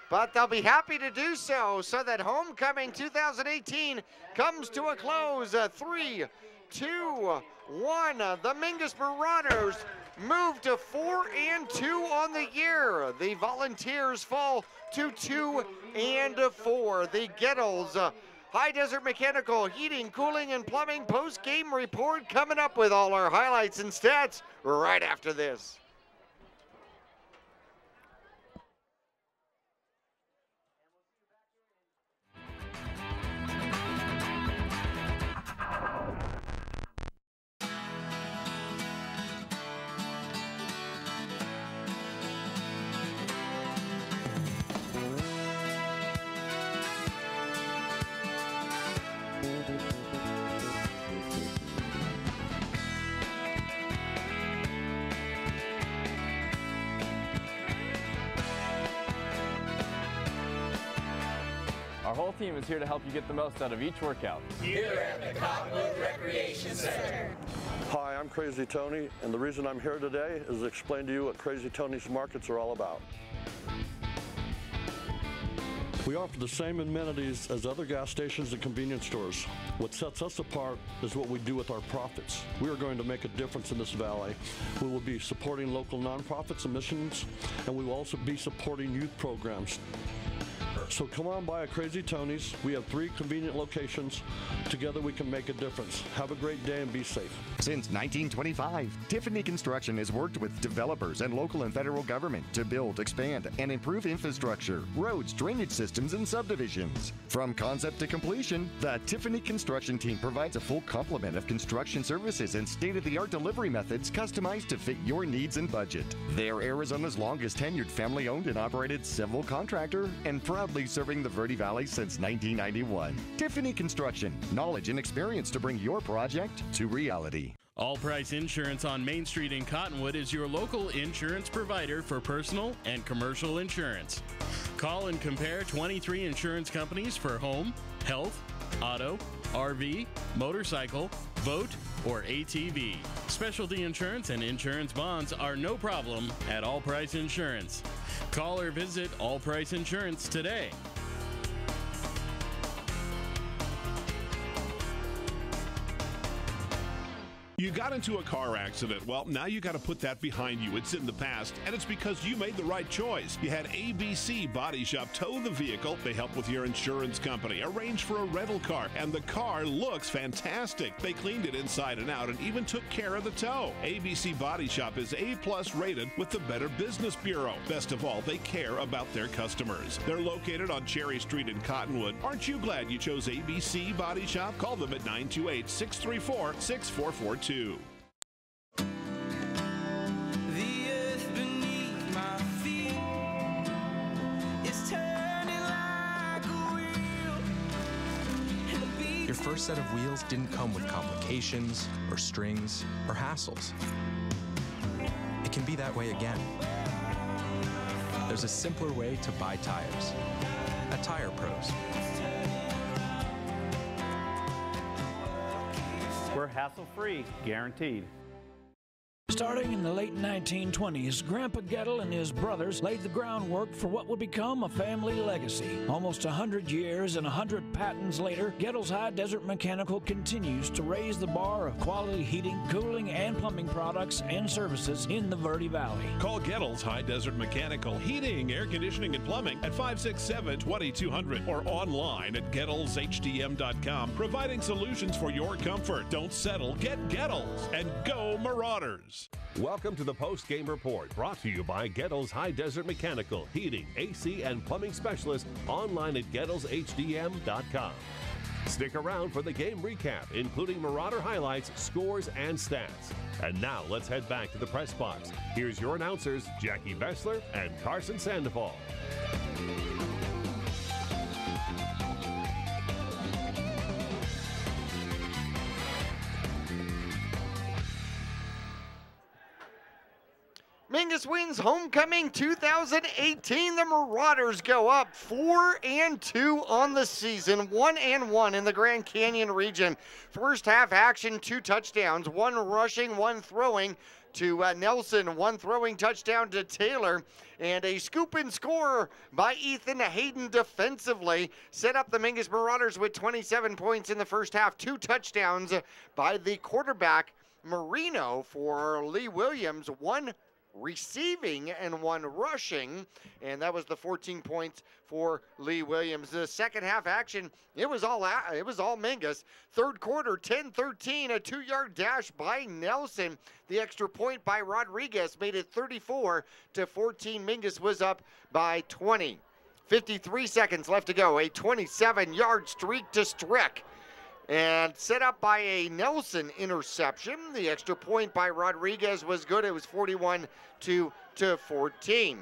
A: but they'll be happy to do so that homecoming 2018 comes to a close. 3, 2, 1. The Mingus Marauders move to 4-2 on the year. The Volunteers fall to 2-4. The Gettles, High Desert Mechanical, Heating, Cooling, and Plumbing post-game report coming up with all our highlights and stats right after this.
D: Our whole team is here to help you get the most out of each workout.
E: Here at the Cottonwood Recreation Center.
N: Hi, I'm Crazy Tony, and the reason I'm here today is to explain to you what Crazy Tony's markets are all about. We offer the same amenities as other gas stations and convenience stores. What sets us apart is what we do with our profits. We are going to make a difference in this valley. We will be supporting local nonprofits and missions, and we will also be supporting youth programs. So come on by a Crazy Tony's. We have 3 convenient locations. Together we can make a difference. Have a great day and be safe.
O: Since 1925, Tiffany Construction has worked with developers and local and federal government to build, expand, and improve infrastructure, roads, drainage systems, and subdivisions. From concept to completion, the Tiffany Construction team provides a full complement of construction services and state-of-the-art delivery methods customized to fit your needs and budget. They're Arizona's longest tenured family-owned and operated civil contractor and proudly serving the Verde Valley since 1991. Tiffany Construction, knowledge and experience to bring your project to reality.
I: All Price Insurance on Main Street in Cottonwood is your local insurance provider for personal and commercial insurance. Call and compare 23 insurance companies for home, health, auto, RV, motorcycle, boat, or ATV. Specialty insurance and insurance bonds are no problem at All Price Insurance. Call or visit All Price Insurance today.
C: You got into a car accident. Well, now you got to put that behind you. It's in the past, and it's because you made the right choice. You had ABC Body Shop tow the vehicle. They help with your insurance company, arrange for a rental car, and the car looks fantastic. They cleaned it inside and out and even took care of the tow. ABC Body Shop is A+ rated with the Better Business Bureau. Best of all, they care about their customers. They're located on Cherry Street in Cottonwood. Aren't you glad you chose ABC Body Shop? Call them at 928-634-6442.
G: Your first set of wheels didn't come with complications, or strings, or hassles. It can be that way again. There's a simpler way to buy tires at Tire Pros.
M: We're hassle-free, guaranteed.
L: Starting in the late 1920s, Grandpa Gettle and his brothers laid the groundwork for what would become a family legacy. Almost 100 years and 100 patents later, Gettle's High Desert Mechanical continues to raise the bar of quality heating, cooling, and plumbing products and services in the Verde Valley.
C: Call Gettle's High Desert Mechanical Heating, Air Conditioning, and Plumbing at 567-2200 or online at GettlesHDM.com, providing solutions for your comfort. Don't settle. Get Gettles and go Marauders.
J: Welcome to the Post-Game Report, brought to you by Gettles High Desert Mechanical, Heating, AC, and Plumbing Specialist, online at GettlesHDM.com. Stick around for the game recap, including Marauder highlights, scores, and stats. And now let's head back to the press box. Here's your announcers, Jackie Bessler and Carson Sandoval.
A: Mingus wins homecoming 2018. The Marauders go up 4-2 on the season, 1-1 in the Grand Canyon region. First half action, 2 touchdowns, 1 rushing, 1 throwing to Nelson, 1 throwing touchdown to Taylor, and a scoop and score by Ethan Hayden defensively set up the Mingus Marauders with 27 points in the first half, 2 touchdowns by the quarterback Marino for Lee Williams, 1 receiving and 1 rushing, and that was the 14 points for Lee Williams. The second half action, it was all Mingus. Third quarter, 10-13, a 2-yard dash by Nelson. The extra point by Rodriguez made it 34-14. Mingus was up by 20. 53 seconds left to go. A 27-yard streak to Strick, and set up by a Nelson interception. The extra point by Rodriguez was good. It was 41-14.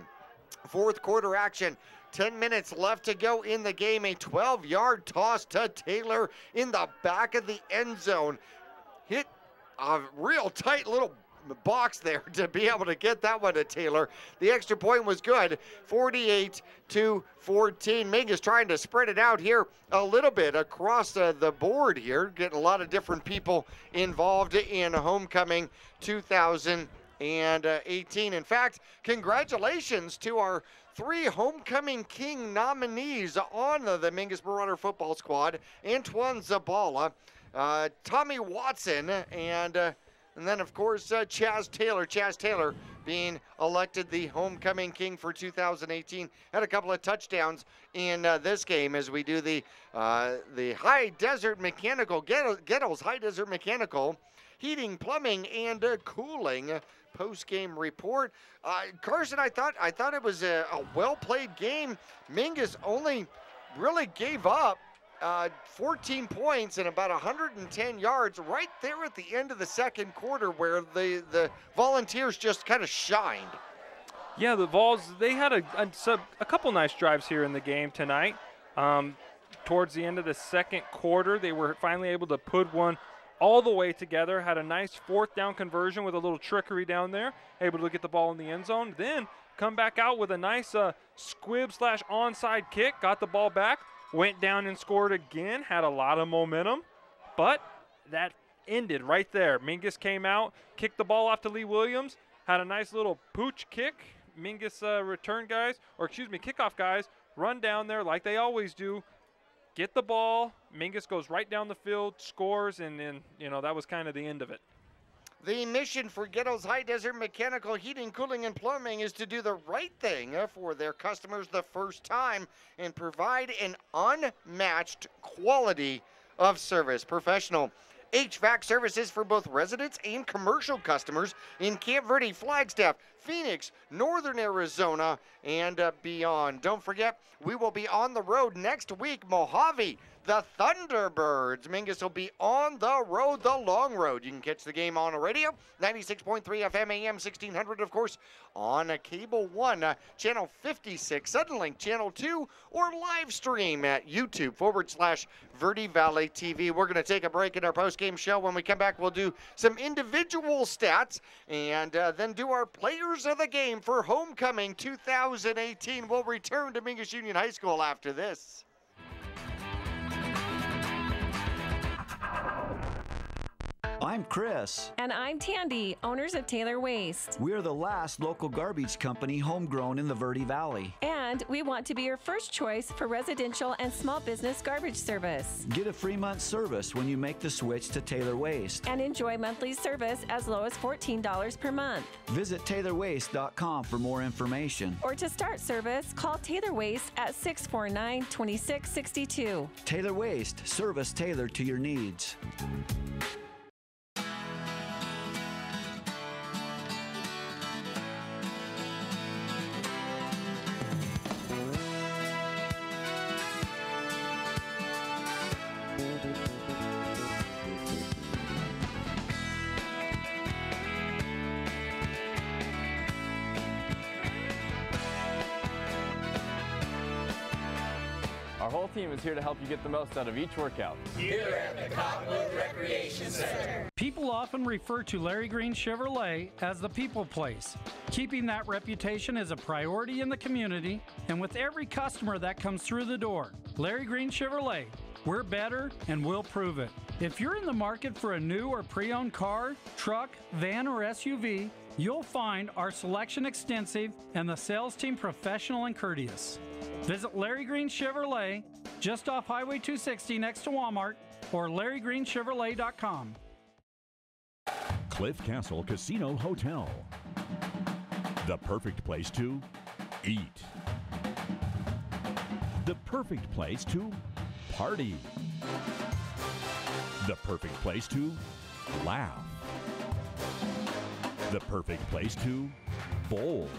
A: Fourth quarter action. 10 minutes left to go in the game. A 12-yard toss to Taylor in the back of the end zone. Hit a real tight little box there to be able to get that one to Taylor. The extra point was good, 48-14. Mingus trying to spread it out here a little bit across the board here, getting a lot of different people involved in homecoming 2018. In fact, congratulations to our 3 Homecoming King nominees on the Mingus Marauder football squad: Antoine Zabala, Tommy Watson, and then, of course, Chaz Taylor. Chaz Taylor being elected the Homecoming King for 2018. Had a couple of touchdowns in this game as we do the High Desert Mechanical, Gettles High Desert Mechanical, Heating, Plumbing, and Cooling post-game report. Carson, I thought it was a well-played game. Mingus only really gave up 14 points and about 110 yards right there at the end of the second quarter, where the Volunteers just kind of shined.
B: Yeah, the Vols, they had a couple nice drives here in the game tonight. Towards the end of the second quarter, they were finally able to put one all the way together, had a nice 4th down conversion with a little trickery down there, able to get the ball in the end zone, then come back out with a nice squib/onside kick, got the ball back, went down and scored again, had a lot of momentum, but that ended right there. Mingus came out, kicked the ball off to Lee Williams, had a nice little pooch kick. Mingus kickoff guys run down there like they always do, get the ball. Mingus goes right down the field, scores, and then, that was kind of the end of it.
A: The mission for Ghetto's High Desert Mechanical Heating, Cooling, and Plumbing is to do the right thing for their customers the first time and provide an unmatched quality of service. Professional HVAC services for both residents and commercial customers in Camp Verde, Flagstaff, Phoenix, Northern Arizona, and beyond. Don't forget, we will be on the road next week. Mojave, the Thunderbirds. Mingus will be on the road, the long road. You can catch the game on a radio, 96.3 FM AM 1600, of course, on Cable 1, Channel 56, Suddenlink Channel 2, or live stream at YouTube/Verde Valley TV. We're going to take a break in our post-game show. When we come back, we'll do some individual stats and then do our players of the game for Homecoming 2018. We'll return to Mingus Union High School after this.
P: I'm Chris.
R: And I'm Tandy, owners of Taylor Waste.
P: We're the last local garbage company homegrown in the Verde Valley.
R: And we want to be your first choice for residential and small business garbage service.
P: Get a free month service when you make the switch to Taylor Waste.
R: And enjoy monthly service as low as $14 per month.
P: Visit TaylorWaste.com for more information.
R: Or to start service, call Taylor Waste at 649-2662.
P: Taylor Waste, service tailored to your needs.
D: Our whole team is here to help you get the most out of each workout.
E: Here at the Cottonwood Recreation Center.
V: People often refer to Larry Green Chevrolet as the people place. Keeping that reputation is a priority in the community and with every customer that comes through the door. Larry Green Chevrolet, we're better and we'll prove it. If you're in the market for a new or pre-owned car, truck, van, or SUV, you'll find our selection extensive and the sales team professional and courteous. Visit Larry Green Chevrolet just off Highway 260 next to Walmart or LarryGreenChevrolet.com.
K: Cliff Castle Casino Hotel. The perfect place to eat. The perfect place to party. The perfect place to laugh. The perfect place to bowl.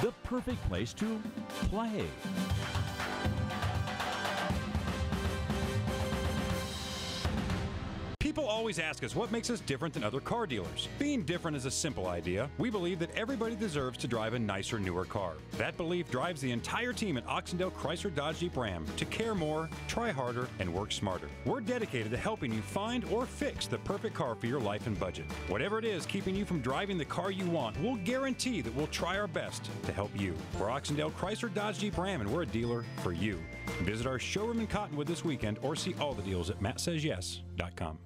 K: The perfect place to play.
Q: People always ask us what makes us different than other car dealers. Being different is a simple idea. We believe that everybody deserves to drive a nicer, newer car. That belief drives the entire team at Oxendale Chrysler Dodge Jeep Ram to care more, try harder, and work smarter. We're dedicated to helping you find or fix the perfect car for your life and budget. Whatever it is keeping you from driving the car you want, we'll guarantee that we'll try our best to help you. We're Oxendale Chrysler Dodge Jeep Ram, and we're a dealer for you. Visit our showroom in Cottonwood this weekend or see all the deals at MattSaysYes.com.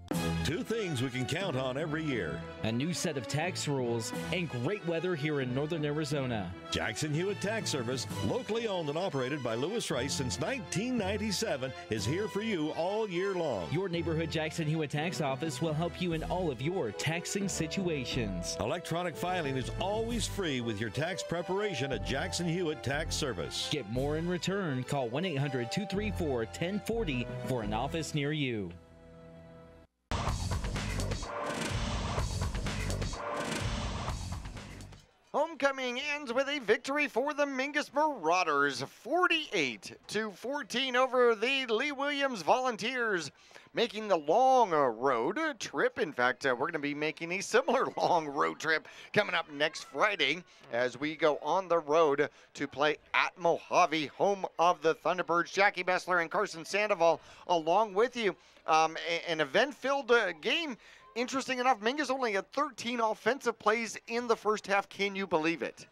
F: Two things we can count on every year.
H: A new set of tax rules and great weather here in northern Arizona.
F: Jackson Hewitt Tax Service, locally owned and operated by Lewis Rice since 1997, is here for you all year long.
H: Your neighborhood Jackson Hewitt Tax Office will help you in all of your taxing situations.
F: Electronic filing is always free with your tax preparation at Jackson Hewitt Tax Service.
H: Get more in return. Call 1-800-234-1040 for an office near you.
A: Homecoming ends with a victory for the Mingus Marauders, 48-14 over the Lee Williams Volunteers, making the long road trip. In fact, we're going to be making a similar long road trip coming up next Friday as we go on the road to play at Mojave, home of the Thunderbirds. Jackie Bessler and Carson Sandoval along with you. An event-filled game. Interesting enough, Mingus only had 13 offensive plays in the first half. Can you believe it?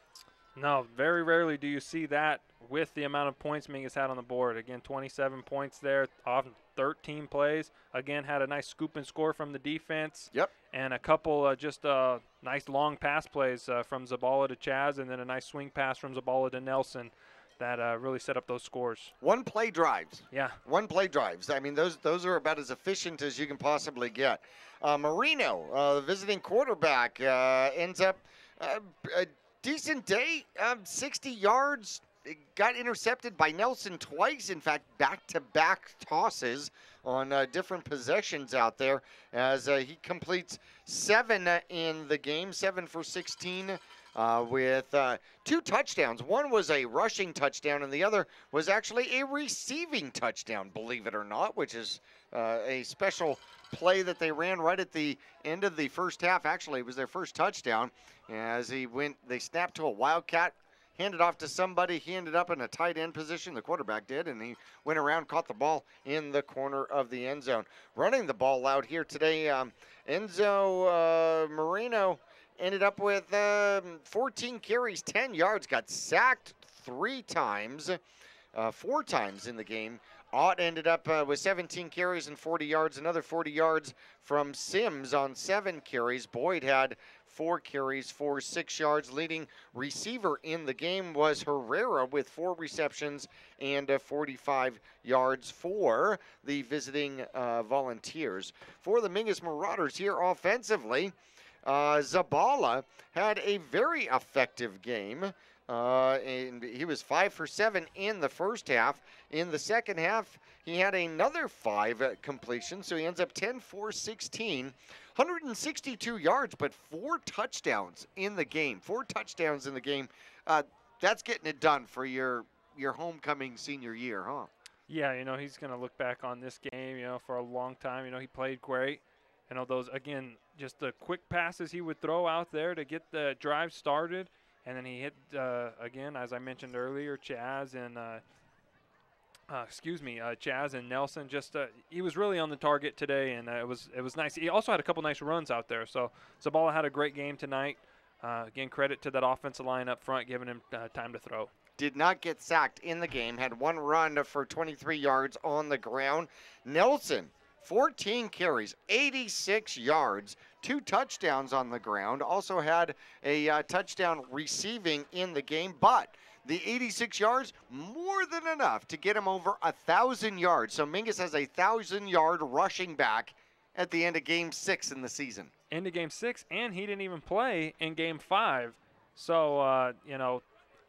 B: No, very rarely do you see that with the amount of points Mingus had on the board. Again, 27 points there off 13 plays. Again, had a nice scoop and score from the defense.
A: Yep.
B: And a couple just nice long pass plays from Zabala to Chaz, and then a nice swing pass from Zabala to Nelson. that really set up those scores.
A: One-play drives.
B: Yeah.
A: One-play drives. I mean, those are about as efficient as you can possibly get. Marino, the visiting quarterback, ends up a decent day, 60 yards. Got intercepted by Nelson twice. In fact, back-to-back tosses on different possessions out there as he completes 7 in the game, 7 for 16 with 2 touchdowns. One was a rushing touchdown, and the other was actually a receiving touchdown, believe it or not, which is a special play that they ran right at the end of the first half. Actually, it was their first touchdown. As they snapped to a Wildcat, handed off to somebody. He ended up in a tight end position, the quarterback did, and he went around, caught the ball in the corner of the end zone. Running the ball out here today, Enzo Marino ended up with 14 carries, 10 yards, got sacked 3 times, 4 times in the game. Ott ended up with 17 carries and 40 yards, another 40 yards from Sims on 7 carries. Boyd had 4 carries for 6 yards. Leading receiver in the game was Herrera with 4 receptions and 45 yards for the visiting Volunteers. For the Mingus Marauders here offensively, Zabala had a very effective game. And he was 5 for 7 in the first half. In the second half, he had another 5 completions, so he ends up 10 for 16. 162 yards, but 4 touchdowns in the game. 4 touchdowns in the game. That's getting it done for your homecoming senior year, huh?
B: Yeah, you know, he's going to look back on this game, you know, for a long time. You know, he played great. You know, those, again, just the quick passes he would throw out there to get the drive started. And then he hit, again, as I mentioned earlier, Chaz and Nelson. He was really on the target today, and it was nice. He also had a couple nice runs out there. So Zabala had a great game tonight. Again, credit to that offensive line up front, giving him time to throw.
A: Did not get sacked in the game. Had 1 run for 23 yards on the ground. Nelson, 14 carries, 86 yards, 2 touchdowns on the ground. Also had a touchdown receiving in the game, but the 86 yards, more than enough to get him over 1,000 yards. So Mingus has a 1,000-yard rushing back at the end of Game 6 in the season.
B: End of Game 6, and he didn't even play in Game 5. So, you know,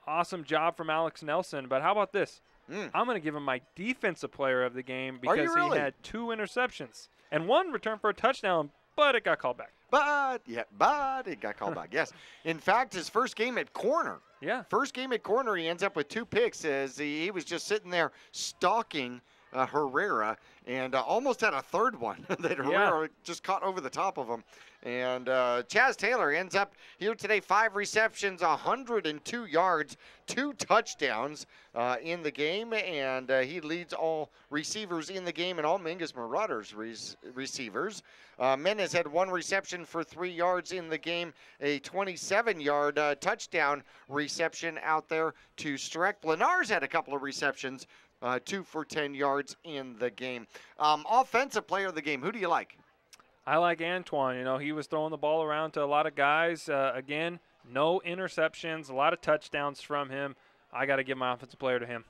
B: awesome job from Alex Nelson. But how about this? I'm going to give him my defensive player of the game because he had 2 interceptions and 1 return for a touchdown, but it got called back.
A: But it got called back, yes. In fact, his first game at corner.
B: Yeah.
A: First game at corner, he ends up with 2 picks as he was just sitting there stalking Herrera and almost had a third one that Herrera just caught over the top of him. And Chaz Taylor ends up here today, 5 receptions, 102 yards, 2 touchdowns in the game, and he leads all receivers in the game and all Mingus Marauders receivers. Menes had 1 reception for 3 yards in the game, a 27-yard touchdown reception out there to Streck. Lenars had a couple of receptions, 2 for 10 yards in the game. Offensive player of the game, who do you like?
B: I like Antoine. You know, he was throwing the ball around to a lot of guys. Again, no interceptions, a lot of touchdowns from him. I got to give my offensive player to him.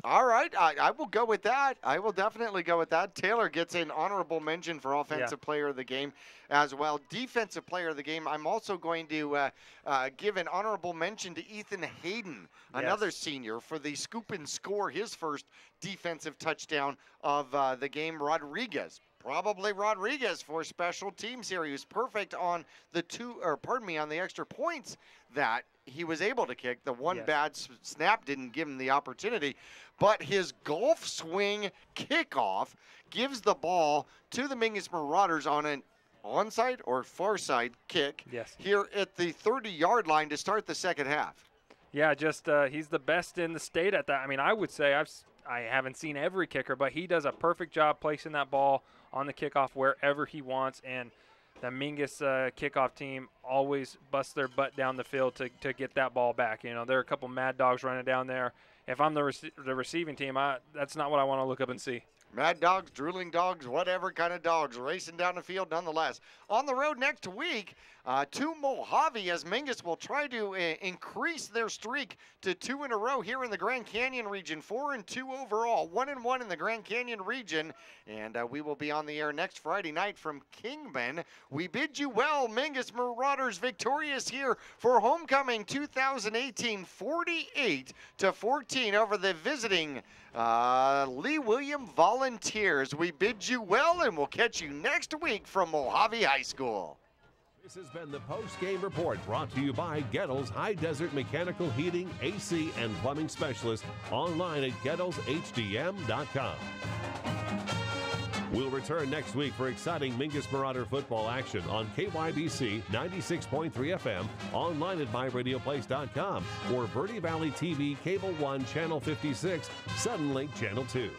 A: All right, I will go with that. I will definitely go with that. Taylor gets an honorable mention for offensive player of the game as well. Defensive player of the game, I'm also going to give an honorable mention to Ethan Hayden, another senior, for the scoop and score, his first defensive touchdown of the game. Probably Rodriguez for special teams here. He was perfect on the on the extra points that he was able to kick. The one bad snap didn't give him the opportunity, but his golf swing kickoff gives the ball to the Mingus Marauders on an onside or far side kick here at the 30-yard line to start the second half.
B: Yeah, just he's the best in the state at that. I mean, I would say I haven't seen every kicker, but he does a perfect job placing that ball on the kickoff wherever he wants, and the Mingus kickoff team always busts their butt down the field to get that ball back. You know, there are a couple mad dogs running down there. If I'm the receiving team, that's not what I want to look up and see.
A: Mad dogs, drooling dogs, whatever kind of dogs, racing down the field nonetheless. On the road next week to Mojave, as Mingus will try to increase their streak to 2 in a row here in the Grand Canyon region. 4-2 overall, 1-1 in the Grand Canyon region. And we will be on the air next Friday night from Kingman. We bid you well, Mingus Marauders victorious here for homecoming 2018, 48-14 over the visiting Lee William Volunteers. We bid you well, and we'll catch you next week from Mojave High School.
J: This has been the post-game report brought to you by Gettles High Desert Mechanical Heating, AC, and Plumbing Specialist, online at GettlesHDM.com. We'll return next week for exciting Mingus Marauder football action on KYBC 96.3 FM, online at MyRadioPlace.com, or Verde Valley TV Cable 1 Channel 56, Suddenlink Channel 2.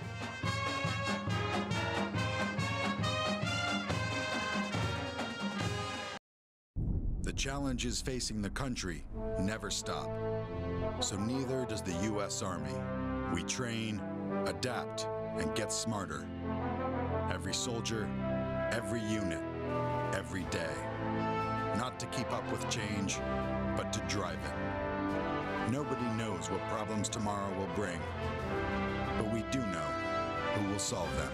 S: The challenges facing the country never stop. So neither does the U.S. Army. We train, adapt, and get smarter. Every soldier, every unit, every day. Not to keep up with change, but to drive it. Nobody knows what problems tomorrow will bring, but we do know who will solve them.